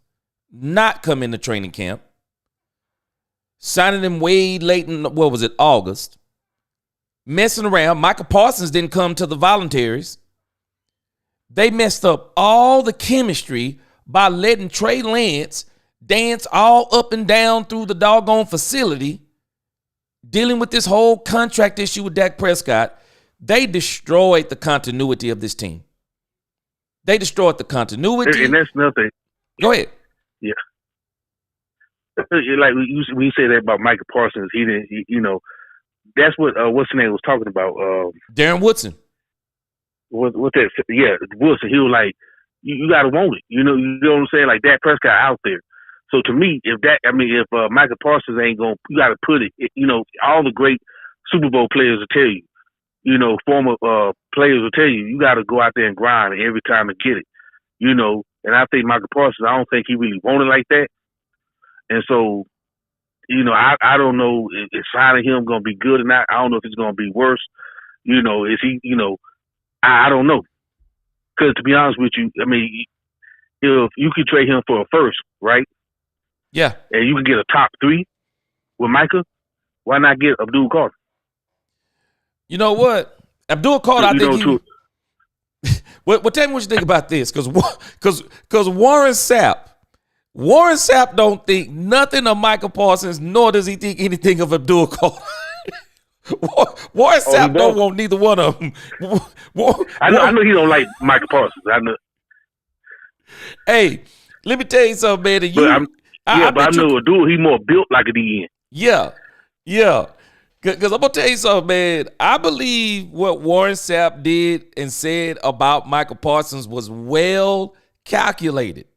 not come into training camp, signing him way late in, August, messing around. Michael Parsons didn't come to the voluntaries. They messed up all the chemistry by letting Trey Lance dance all up and down through the doggone facility, dealing with this whole contract issue with Dak Prescott. They destroyed the continuity of this team. They destroyed the continuity. And that's nothing. Go ahead. Yeah. Like when you say that about Michael Parsons, he didn't, that's what, what's the name was talking about? Darren Woodson. What that? Yeah, Woodson. He was like, you got to want it. You know what I'm saying? Like Dak Prescott out there. So to me, if Michael Parsons ain't going, you got to put it, all the great Super Bowl players will tell you, former players will tell you got to go out there and grind every time to get it, and I think Michael Parsons, I don't think he really wanted like that. And so, I don't know if signing him going to be good or not. I don't know if it's going to be worse. Is he, I don't know. Because to be honest with you, I mean, if you could trade him for a first, right? Yeah. And you can get a top 3 with Micah, why not get Abdul Carter? You know what? Abdul Carter, I think well, tell me what you think about this, because Warren Sapp don't think nothing of Michael Parsons, nor does he think anything of Abdul Carter. Warren Sapp don't want neither one of them. I know he don't like Michael Parsons. I know. Hey, let me tell you something, man. I know Abdul, he more built like a DN. Yeah. Because I'm going to tell you something, man. I believe what Warren Sapp did and said about Michael Parsons was well calculated.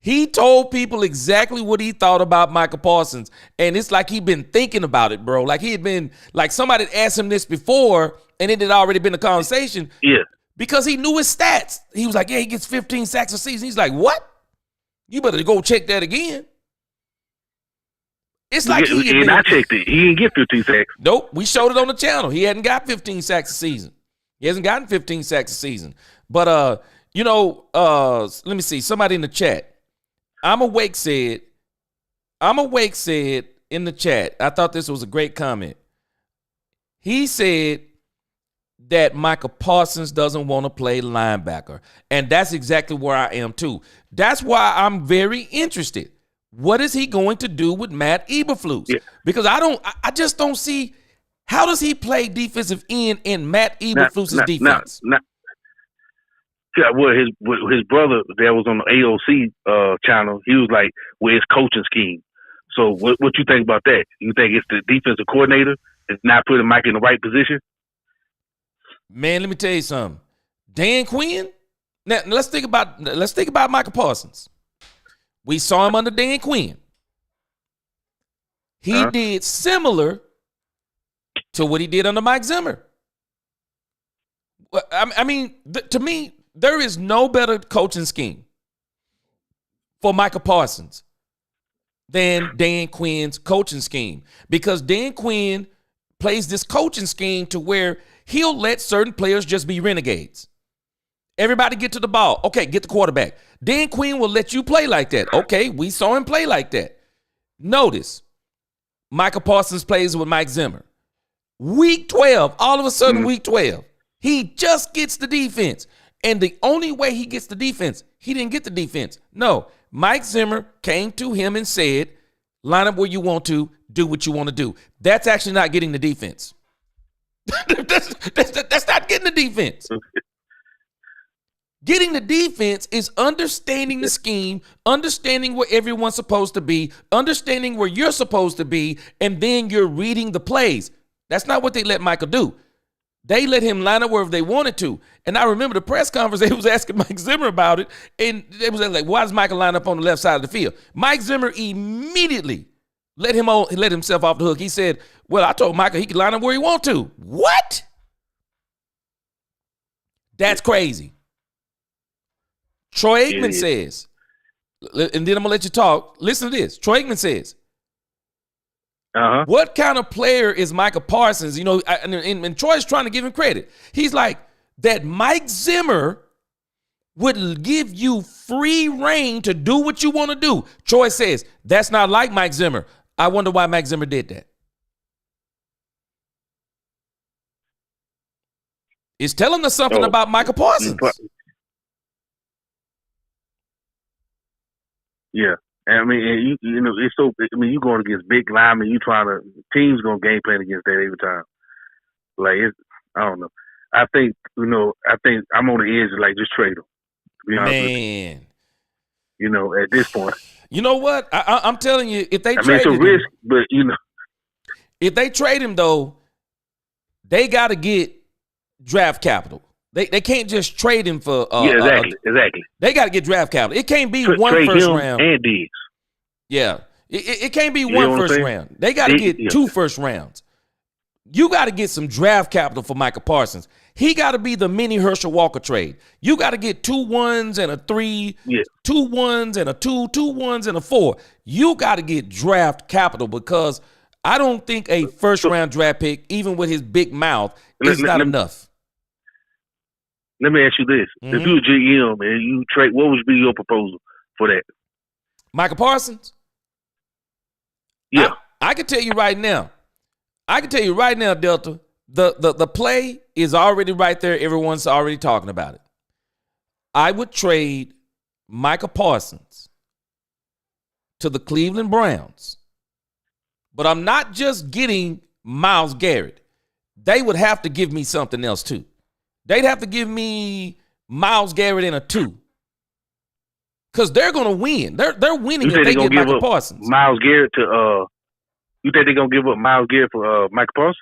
He told people exactly what he thought about Michael Parsons. And it's like he'd been thinking about it, bro. Like he had been, like somebody had asked him this before and it had already been a conversation. Yeah. Because he knew his stats. He was like, yeah, he gets 15 sacks a season. He's like, what? You better go check that again. It's like I checked it. He didn't get 15 sacks. Nope. We showed it on the channel. He hadn't got 15 sacks a season. He hasn't gotten 15 sacks a season. But let me see. Somebody in the chat. I'm awake said in the chat. I thought this was a great comment. He said that Michael Parsons doesn't want to play linebacker. And that's exactly where I am too. That's why I'm very interested. What is he going to do with Matt Eberflus? Yeah. Because I just don't see, how does he play defensive end in Matt Eberflus's defense? Yeah, well, his brother that was on the AOC channel, he was like, well, it's coaching scheme. So what you think about that? You think it's the defensive coordinator is not putting Mike in the right position? Man, let me tell you something. Dan Quinn. Now let's think about Michael Parsons. We saw him under Dan Quinn. He did similar to what he did under Mike Zimmer. I mean, to me, there is no better coaching scheme for Michael Parsons than Dan Quinn's coaching scheme, because Dan Quinn plays this coaching scheme to where he'll let certain players just be renegades. Everybody get to the ball. Okay, get the quarterback. Dan Quinn will let you play like that. Okay, we saw him play like that. Notice, Michael Parsons plays with Mike Zimmer. Week 12, all of a sudden, week 12, he just gets the defense. And the only way he gets the defense, he didn't get the defense. No, Mike Zimmer came to him and said, line up where you want to, do what you want to do. That's actually not getting the defense. that's not getting the defense. Getting the defense is understanding the scheme, understanding where everyone's supposed to be, understanding where you're supposed to be, and then you're reading the plays. That's not what they let Michael do. They let him line up wherever they wanted to. And I remember the press conference, they was asking Mike Zimmer about it, and they was like, why does Michael line up on the left side of the field? Mike Zimmer immediately let himself off the hook. He said, well, I told Michael he could line up where he want to. What? That's crazy. Troy Aikman says, and then I'm going to let you talk. Listen to this. Troy Aikman says, what kind of player is Michael Parsons? You know, and Troy's trying to give him credit. He's like, that Mike Zimmer would give you free reign to do what you want to do. Troy says, that's not like Mike Zimmer. I wonder why Mike Zimmer did that. It's telling us something about Michael Parsons. Yeah. And I mean, you know, it's so. I mean, you going against big linemen. You teams going game plan against that every time. Like I don't know. I think I'm on the edge of like just trade them. To be honest with you. You know, at this point. You know what? I'm telling you, if they trade him, it's a risk, but you know, if they trade him though, they got to get draft capital. They can't just trade him for exactly. They got to get draft capital. It can't be one first round and Diggs. Yeah, it can't be one first round. They got to get 2 first rounds. You got to get some draft capital for Michael Parsons. He got to be the mini Herschel Walker trade. You got to get 2 1s and a 3, 2 1s and a 2, 2 1s and a 4. You got to get draft capital, because I don't think a first round draft pick, even with his big mouth, is not enough. Let me ask you this. If you were GM and you trade, what would be your proposal for that? Michael Parsons? Yeah. I can tell you right now. Delta, the play is already right there. Everyone's already talking about it. I would trade Michael Parsons to the Cleveland Browns. But I'm not just getting Myles Garrett. They would have to give me something else too. They'd have to give me Myles Garrett in a 2. Because they're going to win. They're winning if they get Michael Parsons. Myles Garrett to you think they're going to give up Myles Garrett for Michael Parsons?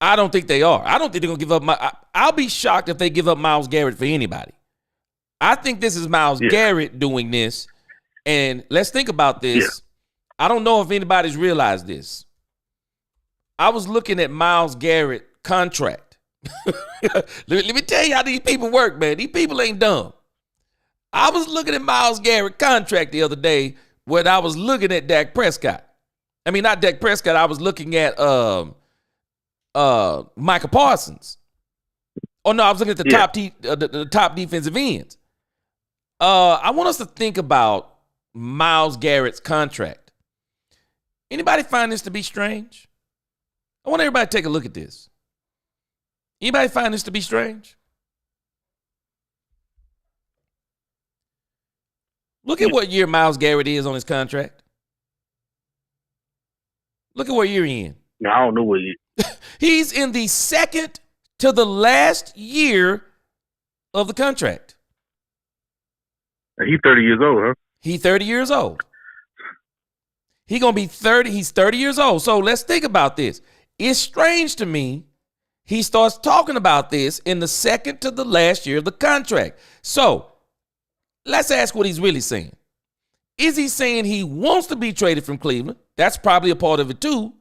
I don't think they are. I don't think they're going to give up I'll be shocked if they give up Myles Garrett for anybody. I think this is Myles Garrett doing this. And let's think about this. Yeah. I don't know if anybody's realized this. I was looking at Myles Garrett contract. Let me tell you how these people work, man. These people ain't dumb. I was looking at Myles Garrett contract the other day when I was looking at Dak Prescott. I mean, not Dak Prescott. I was looking at Michael Parsons. Oh no, I was looking at the top defensive ends. I want us to think about Myles Garrett's contract. Anybody find this to be strange? I want everybody to take a look at this. Anybody find this to be strange? Look at what year Myles Garrett is on his contract. Look at what year he's in. No, I don't know what year. He's in the second to the last year of the contract. He's 30 years old, huh? He's 30 years old. He's going to be 30. He's 30 years old. So let's think about this. It's strange to me. He starts talking about this in the second to the last year of the contract. So let's ask what he's really saying. Is he saying he wants to be traded from Cleveland? That's probably a part of it too.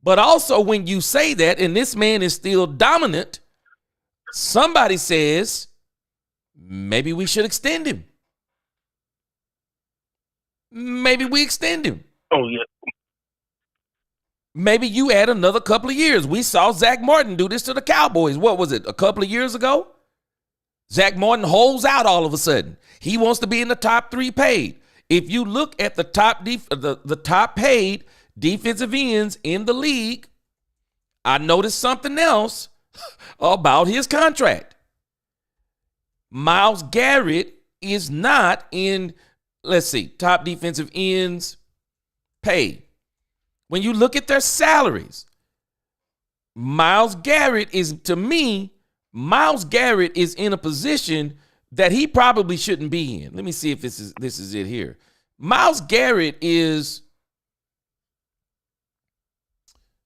But also when you say that and this man is still dominant, somebody says maybe we should extend him. Maybe we extend him. Oh, yeah. Maybe you add another couple of years. We saw Zach Martin do this to the Cowboys. What was it, a couple of years ago? Zach Martin holds out all of a sudden. He wants to be in the top 3 paid. If you look at the top paid defensive ends in the league, I noticed something else about his contract. Myles Garrett is not in, let's see, top defensive ends paid. When you look at their salaries, Myles Garrett is, to me, Myles Garrett is in a position that he probably shouldn't be in. Let me see if this is it here. Myles Garrett is,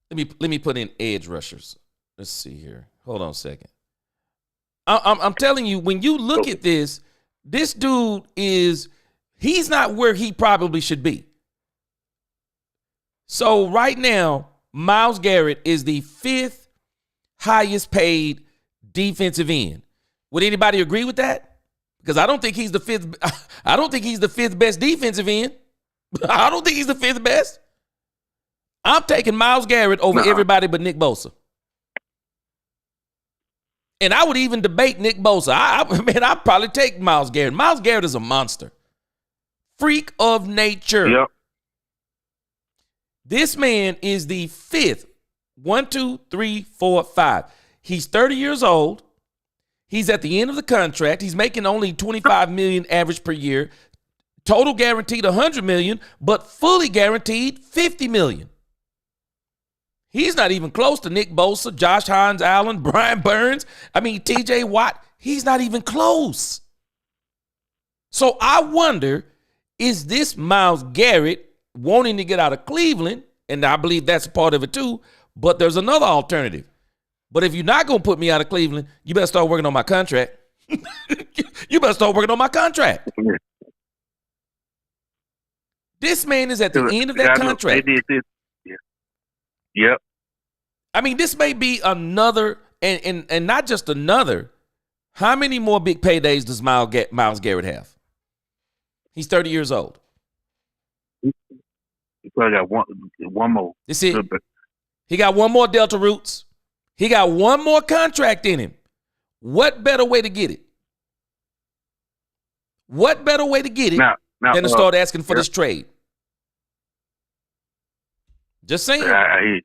let me put in edge rushers. Let's see here. Hold on a second. I'm telling you, when you look at this dude he's not where he probably should be. So right now, Myles Garrett is the 5th highest paid defensive end. Would anybody agree with that? Because I don't think he's the 5th. I don't think he's the 5th best defensive end. I don't think he's the 5th best. I'm taking Myles Garrett over everybody but Nick Bosa. And I would even debate Nick Bosa. I'd probably take Myles Garrett. Myles Garrett is a monster. Freak of nature. Yep. This man is the 5th. 1, 2, 3, 4, 5. He's 30 years old. He's at the end of the contract. He's making only $25 million average per year. Total guaranteed $100 million, but fully guaranteed $50 million. He's not even close to Nick Bosa, Josh Hines Allen, Brian Burns. TJ Watt. He's not even close. So I wonder, is this Myles Garrett wanting to get out of Cleveland? And I believe that's a part of it too. But there's another alternative. But if you're not going to put me out of Cleveland, you better start working on my contract. You better start working on my contract. This man is at the end of that contract. They did this. Yeah. Yep. This may be another, and not just another. How many more big paydays does Myles Garrett have? He's 30 years old. He probably got one more. That's it. He got one more Delta Roots. He got one more contract in him. What better way to get it? What better way to get it than to start asking for this trade? Just saying. I hear you.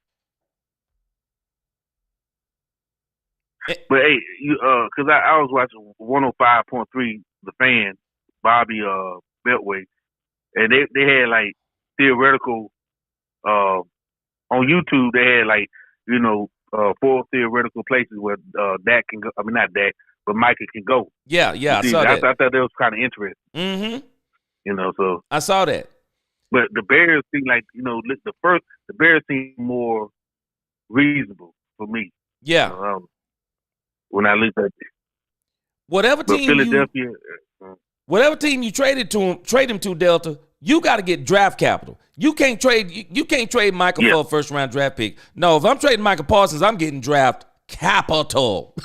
But hey, because I was watching 105.3, The Fan, Bobby Beltway, and they had like theoretical on YouTube. They had 4 theoretical places where Dak can go. Not Dak, but Micah can go. Yeah, I saw that. I thought that was kind of interesting. Mm-hmm. So I saw that. But the Bears seem like the Bears seem more reasonable for me. Yeah. When I looked at it. Whatever team you trade him to, Delta, you got to get draft capital. You can't trade Michael for a first-round draft pick. No, if I'm trading Michael Parsons, I'm getting draft capital.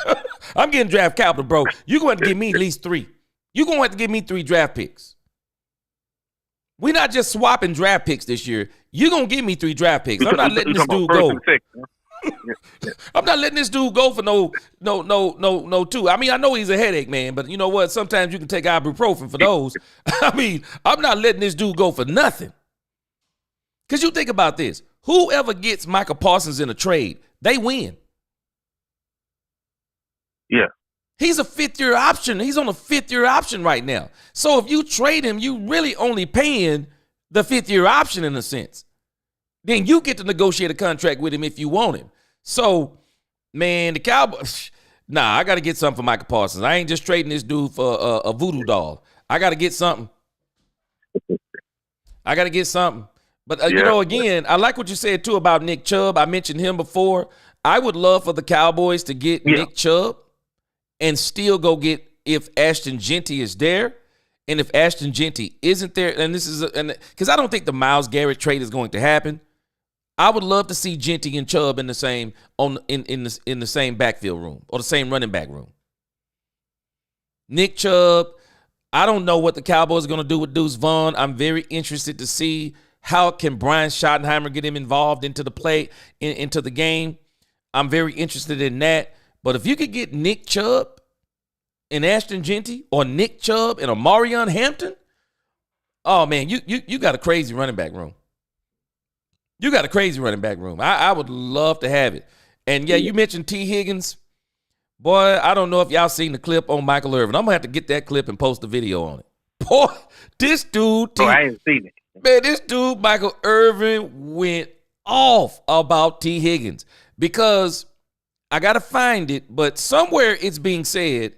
I'm getting draft capital, bro. You're going to have to give me at least 3. You're going to have to give me 3 draft picks. We're not just swapping draft picks this year. You're going to give me 3 draft picks. I'm not letting this dude go. I'm not letting this dude go for no 2. I know he's a headache, man, but you know what? Sometimes you can take ibuprofen for those. I'm not letting this dude go for nothing. Because you think about this. Whoever gets Michael Parsons in a trade, they win. Yeah. He's a fifth-year option. He's on a fifth-year option right now. So if you trade him, you really only paying the fifth-year option in a sense. Then you get to negotiate a contract with him if you want him. So, man, the Cowboys, I got to get something for Michael Parsons. I ain't just trading this dude for a voodoo doll. I got to get something. But, you know, again, I like what you said, too, about Nick Chubb. I mentioned him before. I would love for the Cowboys to get Nick Chubb and still go get if Ashton Genty is there. And if Ashton Genty isn't there, and this is because I don't think the Myles Garrett trade is going to happen. I would love to see Genty and Chubb in the same in the same backfield room or the same running back room. Nick Chubb, I don't know what the Cowboys are going to do with Deuce Vaughn. I'm very interested to see how can Brian Schottenheimer get him involved into the play, into the game. I'm very interested in that. But if you could get Nick Chubb and Ashton Genty or Nick Chubb and Omarion Hampton, oh, man, you got a crazy running back room. You got a crazy running back room. I would love to have it. And, you mentioned T. Higgins. Boy, I don't know if y'all seen the clip on Michael Irvin. I'm going to have to get that clip and post a video on it. Boy, this dude. I ain't seen it. Man, this dude, Michael Irvin, went off about T. Higgins because I got to find it, but somewhere it's being said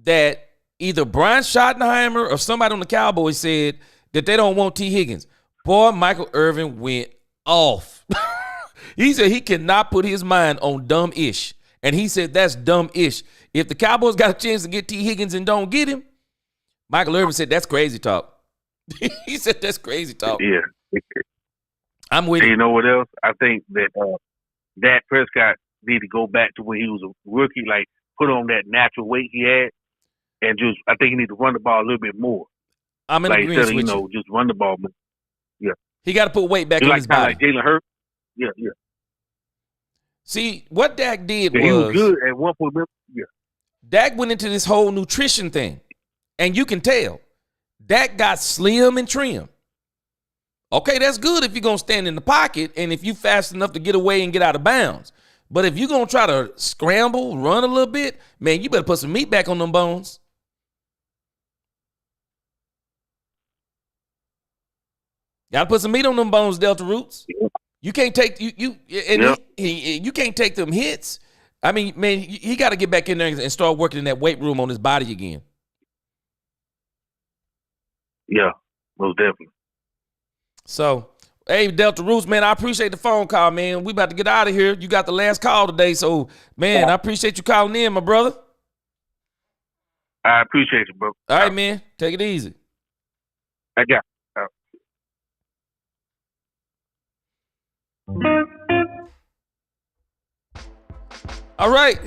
that either Brian Schottenheimer or somebody on the Cowboys said that they don't want T. Higgins. Boy, Michael Irvin went off. He said he cannot put his mind on dumb-ish. And he said that's dumb-ish. If the Cowboys got a chance to get T. Higgins and don't get him, Michael Irvin said that's crazy talk. He said that's crazy talk. Yeah. I'm with you. You know what else? I think that Dak Prescott need to go back to when he was a rookie, like put on that natural weight he had, and just I think he need to run the ball a little bit more. I'm in agreement with you. Just run the ball more. Yeah. He got to put weight back in his body. Like Jalen Hurts. Yeah. See, what Dak did he was good at one point. Yeah. Dak went into this whole nutrition thing, and you can tell. Dak got slim and trim. Okay, that's good if you're going to stand in the pocket and if you fast enough to get away and get out of bounds. But if you're going to try to scramble, run a little bit, man, you better put some meat back on them bones. Got to put some meat on them bones, Delta Roots. You can't take you can't take them hits. I mean, man, he got to get back in there and start working in that weight room on his body again. Yeah, most definitely. So, hey, Delta Roots, man, I appreciate the phone call, man. We about to get out of here. You got the last call today, so, man, I appreciate you calling in, my brother. I appreciate you, bro. All right, man. Take it easy. I got All right,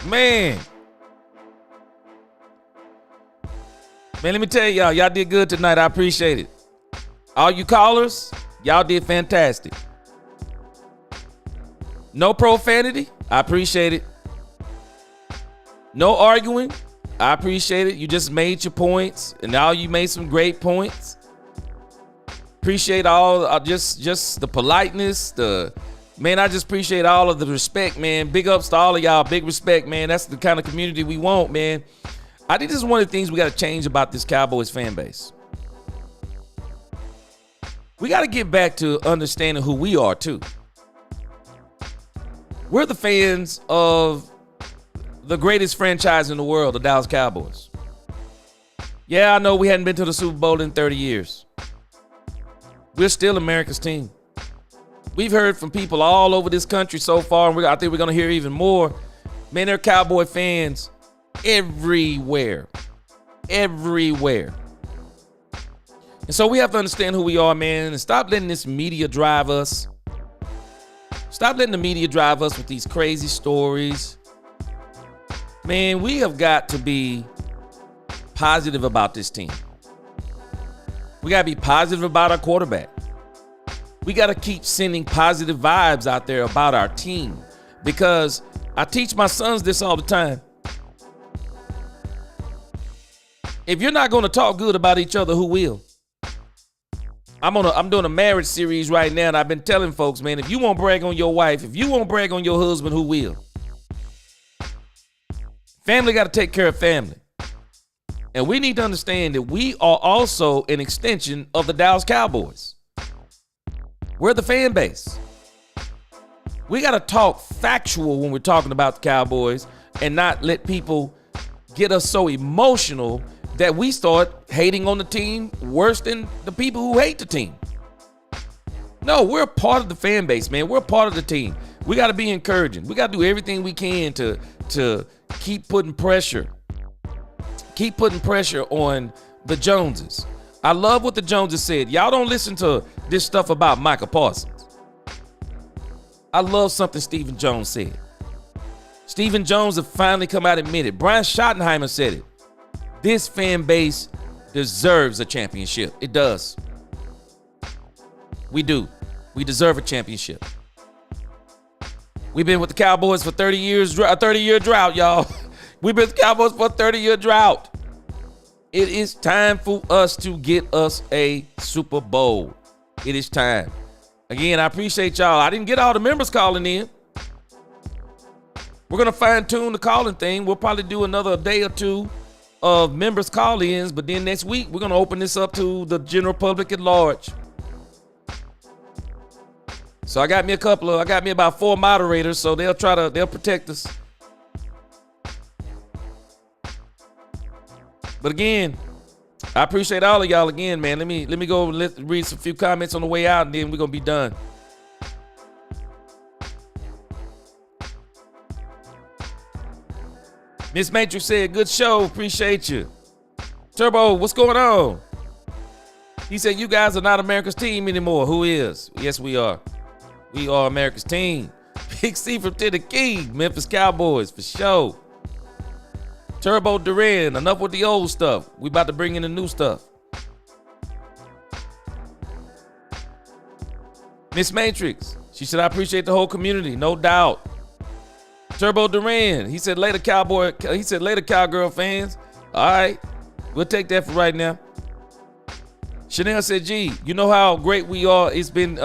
man. Man, let me tell y'all did good tonight. I appreciate it. All you callers, y'all did fantastic. No profanity, I appreciate it. No arguing, I appreciate it. You just made your points, and now you made some great points. Appreciate all just the politeness, man, I just appreciate all of the respect, man. Big ups to all of y'all. Big respect, man. That's the kind of community we want, man. I think this is one of the things we got to change about this Cowboys fan base. We got to get back to understanding who we are, too. We're the fans of the greatest franchise in the world, the Dallas Cowboys. Yeah, I know we hadn't been to the Super Bowl in 30 years. We're still America's team. We've heard from people all over this country so far, and I think we're going to hear even more. Man, they're Cowboy fans everywhere. Everywhere. And so we have to understand who we are, man, and stop letting this media drive us. Stop letting the media drive us with these crazy stories. Man, we have got to be positive about this team. We got to be positive about our quarterback. We got to keep sending positive vibes out there about our team, because I teach my sons this all the time. If you're not going to talk good about each other, who will? I'm doing a marriage series right now, and I've been telling folks, man, if you won't brag on your wife, if you won't brag on your husband, who will? Family got to take care of family. And we need to understand that we are also an extension of the Dallas Cowboys. We're the fan base. We got to talk factual when we're talking about the Cowboys and not let people get us so emotional that we start hating on the team worse than the people who hate the team. No, we're a part of the fan base, man. We're a part of the team. We got to be encouraging. We got to do everything we can to keep putting pressure. Keep putting pressure on the Joneses. I love what the Joneses said. Y'all don't listen to this stuff about Micah Parsons. I love something Stephen Jones said. Stephen Jones have finally come out and admitted. Brian Schottenheimer said it. This fan base deserves a championship. It does. We do. We deserve a championship. We've been with the Cowboys for 30 years, a 30-year drought, y'all. We've been with the Cowboys for a 30-year drought. It is time for us to get us a Super Bowl. It is time. Again, I appreciate y'all. I didn't get all the members calling in. We're going to fine-tune the calling thing. We'll probably do another day or two of members call-ins, but then next week, we're going to open this up to the general public at large. So I got me about 4 moderators, so they'll protect us. But again, I appreciate all of y'all again, man. Let me go read some few comments on the way out, and then we're gonna be done. Miss Matrix said, good show, appreciate you. Turbo, what's going on? He said, you guys are not America's team anymore. Who is? Yes, we are. We are America's team. Big C from Tennessee, Memphis Cowboys, for sure. Turbo Duran, enough with the old stuff. We about to bring in the new stuff. Miss Matrix, she said, I appreciate the whole community, no doubt. Turbo Duran, he said, later Cowgirl fans. All right, we'll take that for right now. Chanel said, gee, you know how great we are. It's been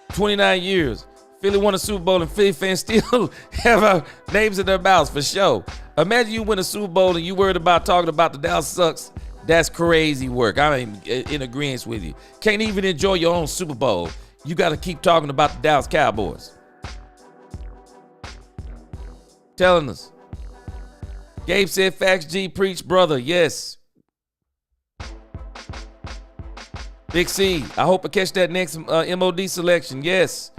29 years. Philly won a Super Bowl and Philly fans still have our names in their mouths for sure. Imagine you win a Super Bowl and you worried about talking about the Dallas sucks. That's crazy work. I'm in agreement with you. Can't even enjoy your own Super Bowl. You got to keep talking about the Dallas Cowboys. Telling us. Gabe said, facts, G, preach, brother. Yes. Big C, I hope I catch that next MOD selection. Yes.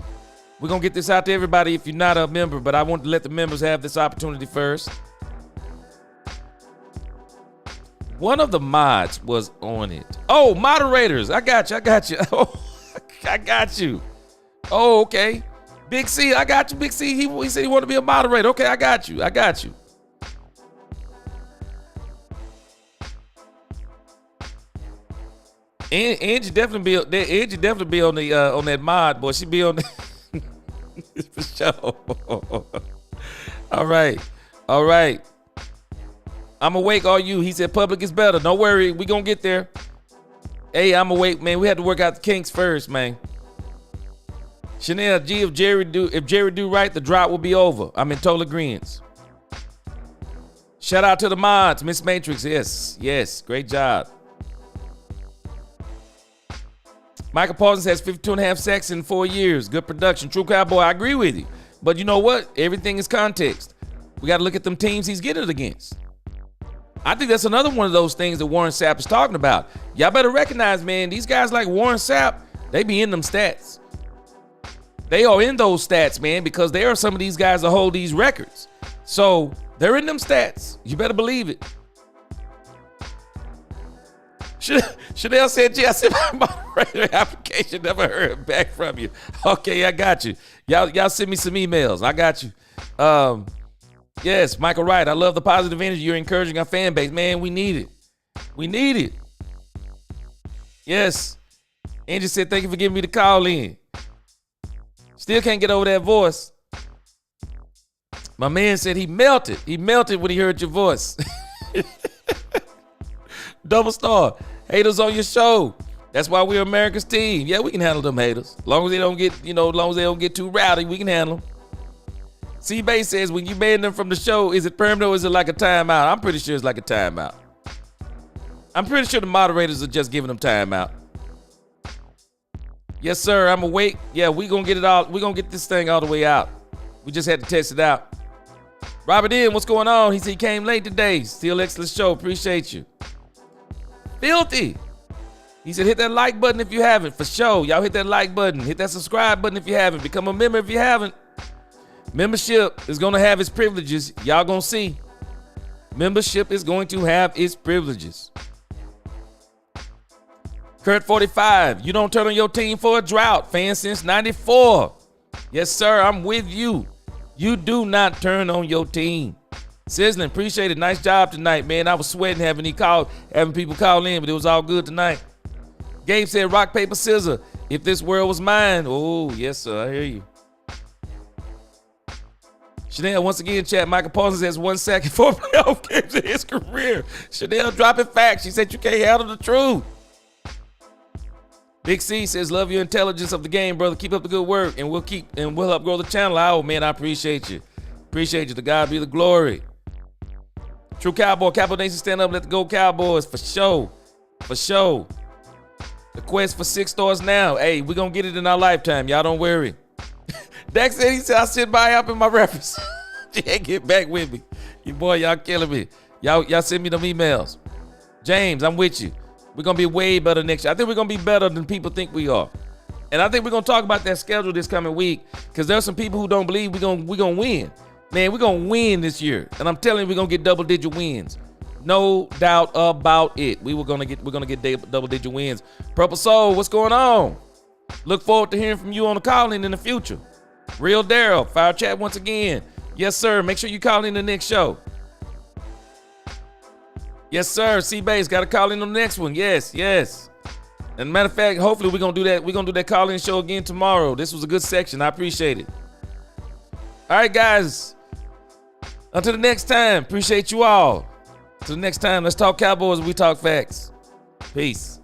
We're going to get this out to everybody if you're not a member, but I want to let the members have this opportunity first. One of the mods was on it. Oh, moderators. I got you. Oh, I got you. Oh, okay. Big C, I got you. Big C, he said he wanted to be a moderator. Okay, I got you. Angie definitely be on the on that mod, boy. She be on the for sure. All right. I'm awake, all you. He said public is better. Don't worry, we gonna get there. Hey, I'm awake, man. We had to work out the kinks first, man. Chanel, G, if Jerry do right, the drought will be over. I'm in total agreement. Shout out to the mods, Miss Matrix. Yes, great job. Michael Parsons has 52.5 sacks in 4 years. Good production. True Cowboy, I agree with you. But you know what? Everything is context. We got to look at them teams he's getting it against. I think that's another one of those things that Warren Sapp is talking about. Y'all better recognize, man, these guys like Warren Sapp, they be in them stats. They are in those stats, man, because there are some of these guys that hold these records. So they're in them stats. You better believe it. Chanel said, gee, I sent my moderator application, never heard back from you. Okay, I got you. Y'all send me some emails. I got you. Yes, Michael Wright, I love the positive energy you're encouraging our fan base. Man, we need it. Yes. Angie said, thank you for giving me the call in. Still can't get over that voice. My man said he melted. He melted when he heard your voice. Double star. Haters on your show. That's why we're America's team. Yeah, we can handle them haters. As long as they don't get too rowdy, we can handle them. C-Bay says, when you ban them from the show, is it permanent or is it like a timeout? I'm pretty sure it's like a timeout. I'm pretty sure the moderators are just giving them timeout. Yes, sir, I'm awake. Yeah, we gonna get it all. We gonna get this thing all the way out. We just had to test it out. Robert N, what's going on? He said he came late today. Still excellent show. Appreciate you. Filthy. He said hit that like button if you haven't. For sure. Y'all hit that like button. Hit that subscribe button if you haven't. Become a member if you haven't. Membership is going to have its privileges. Y'all going to see. Membership is going to have its privileges. Kurt 45. You don't turn on your team for a drought. Fan since 94. Yes, sir. I'm with you. You do not turn on your team. Sizzling, appreciate it. Nice job tonight, man. I was sweating having people call in, but it was all good tonight. Gabe said, rock, paper, scissors. If this world was mine. Oh, yes, sir. I hear you. Chanel, once again, chat. Michael Parsons has 1 second for playoff games in his career. Chanel dropping facts. She said you can't handle the truth. Big C says, love your intelligence of the game, brother. Keep up the good work, and we'll help grow the channel. Oh, man, I appreciate you. Appreciate you. To God be the glory. True Cowboy. Cowboy Nation, stand up. Let the go Cowboys. For sure. For sure. The quest for 6 stars now. Hey, we're going to get it in our lifetime. Y'all don't worry. Dex said, he said, I sit by up in my reference. Yeah, get back with me. You boy, y'all killing me. Y'all send me them emails. James, I'm with you. We're going to be way better next year. I think we're going to be better than people think we are. And I think we're going to talk about that schedule this coming week, because there's some people who don't believe we're going to win. Man, we're going to win this year. And I'm telling you, we're going to get double-digit wins. No doubt about it. We're going to get double-digit wins. Purple Soul, what's going on? Look forward to hearing from you on the call-in the future. Real Daryl, fire chat once again. Yes, sir. Make sure you call in the next show. Yes, sir. C-Base got to call in on the next one. Yes, yes. And matter of fact, hopefully we're going to do that. We're going to do that call-in show again tomorrow. This was a good section. I appreciate it. All right, guys. Until the next time, appreciate you all. Until the next time, let's talk Cowboys and we talk facts. Peace.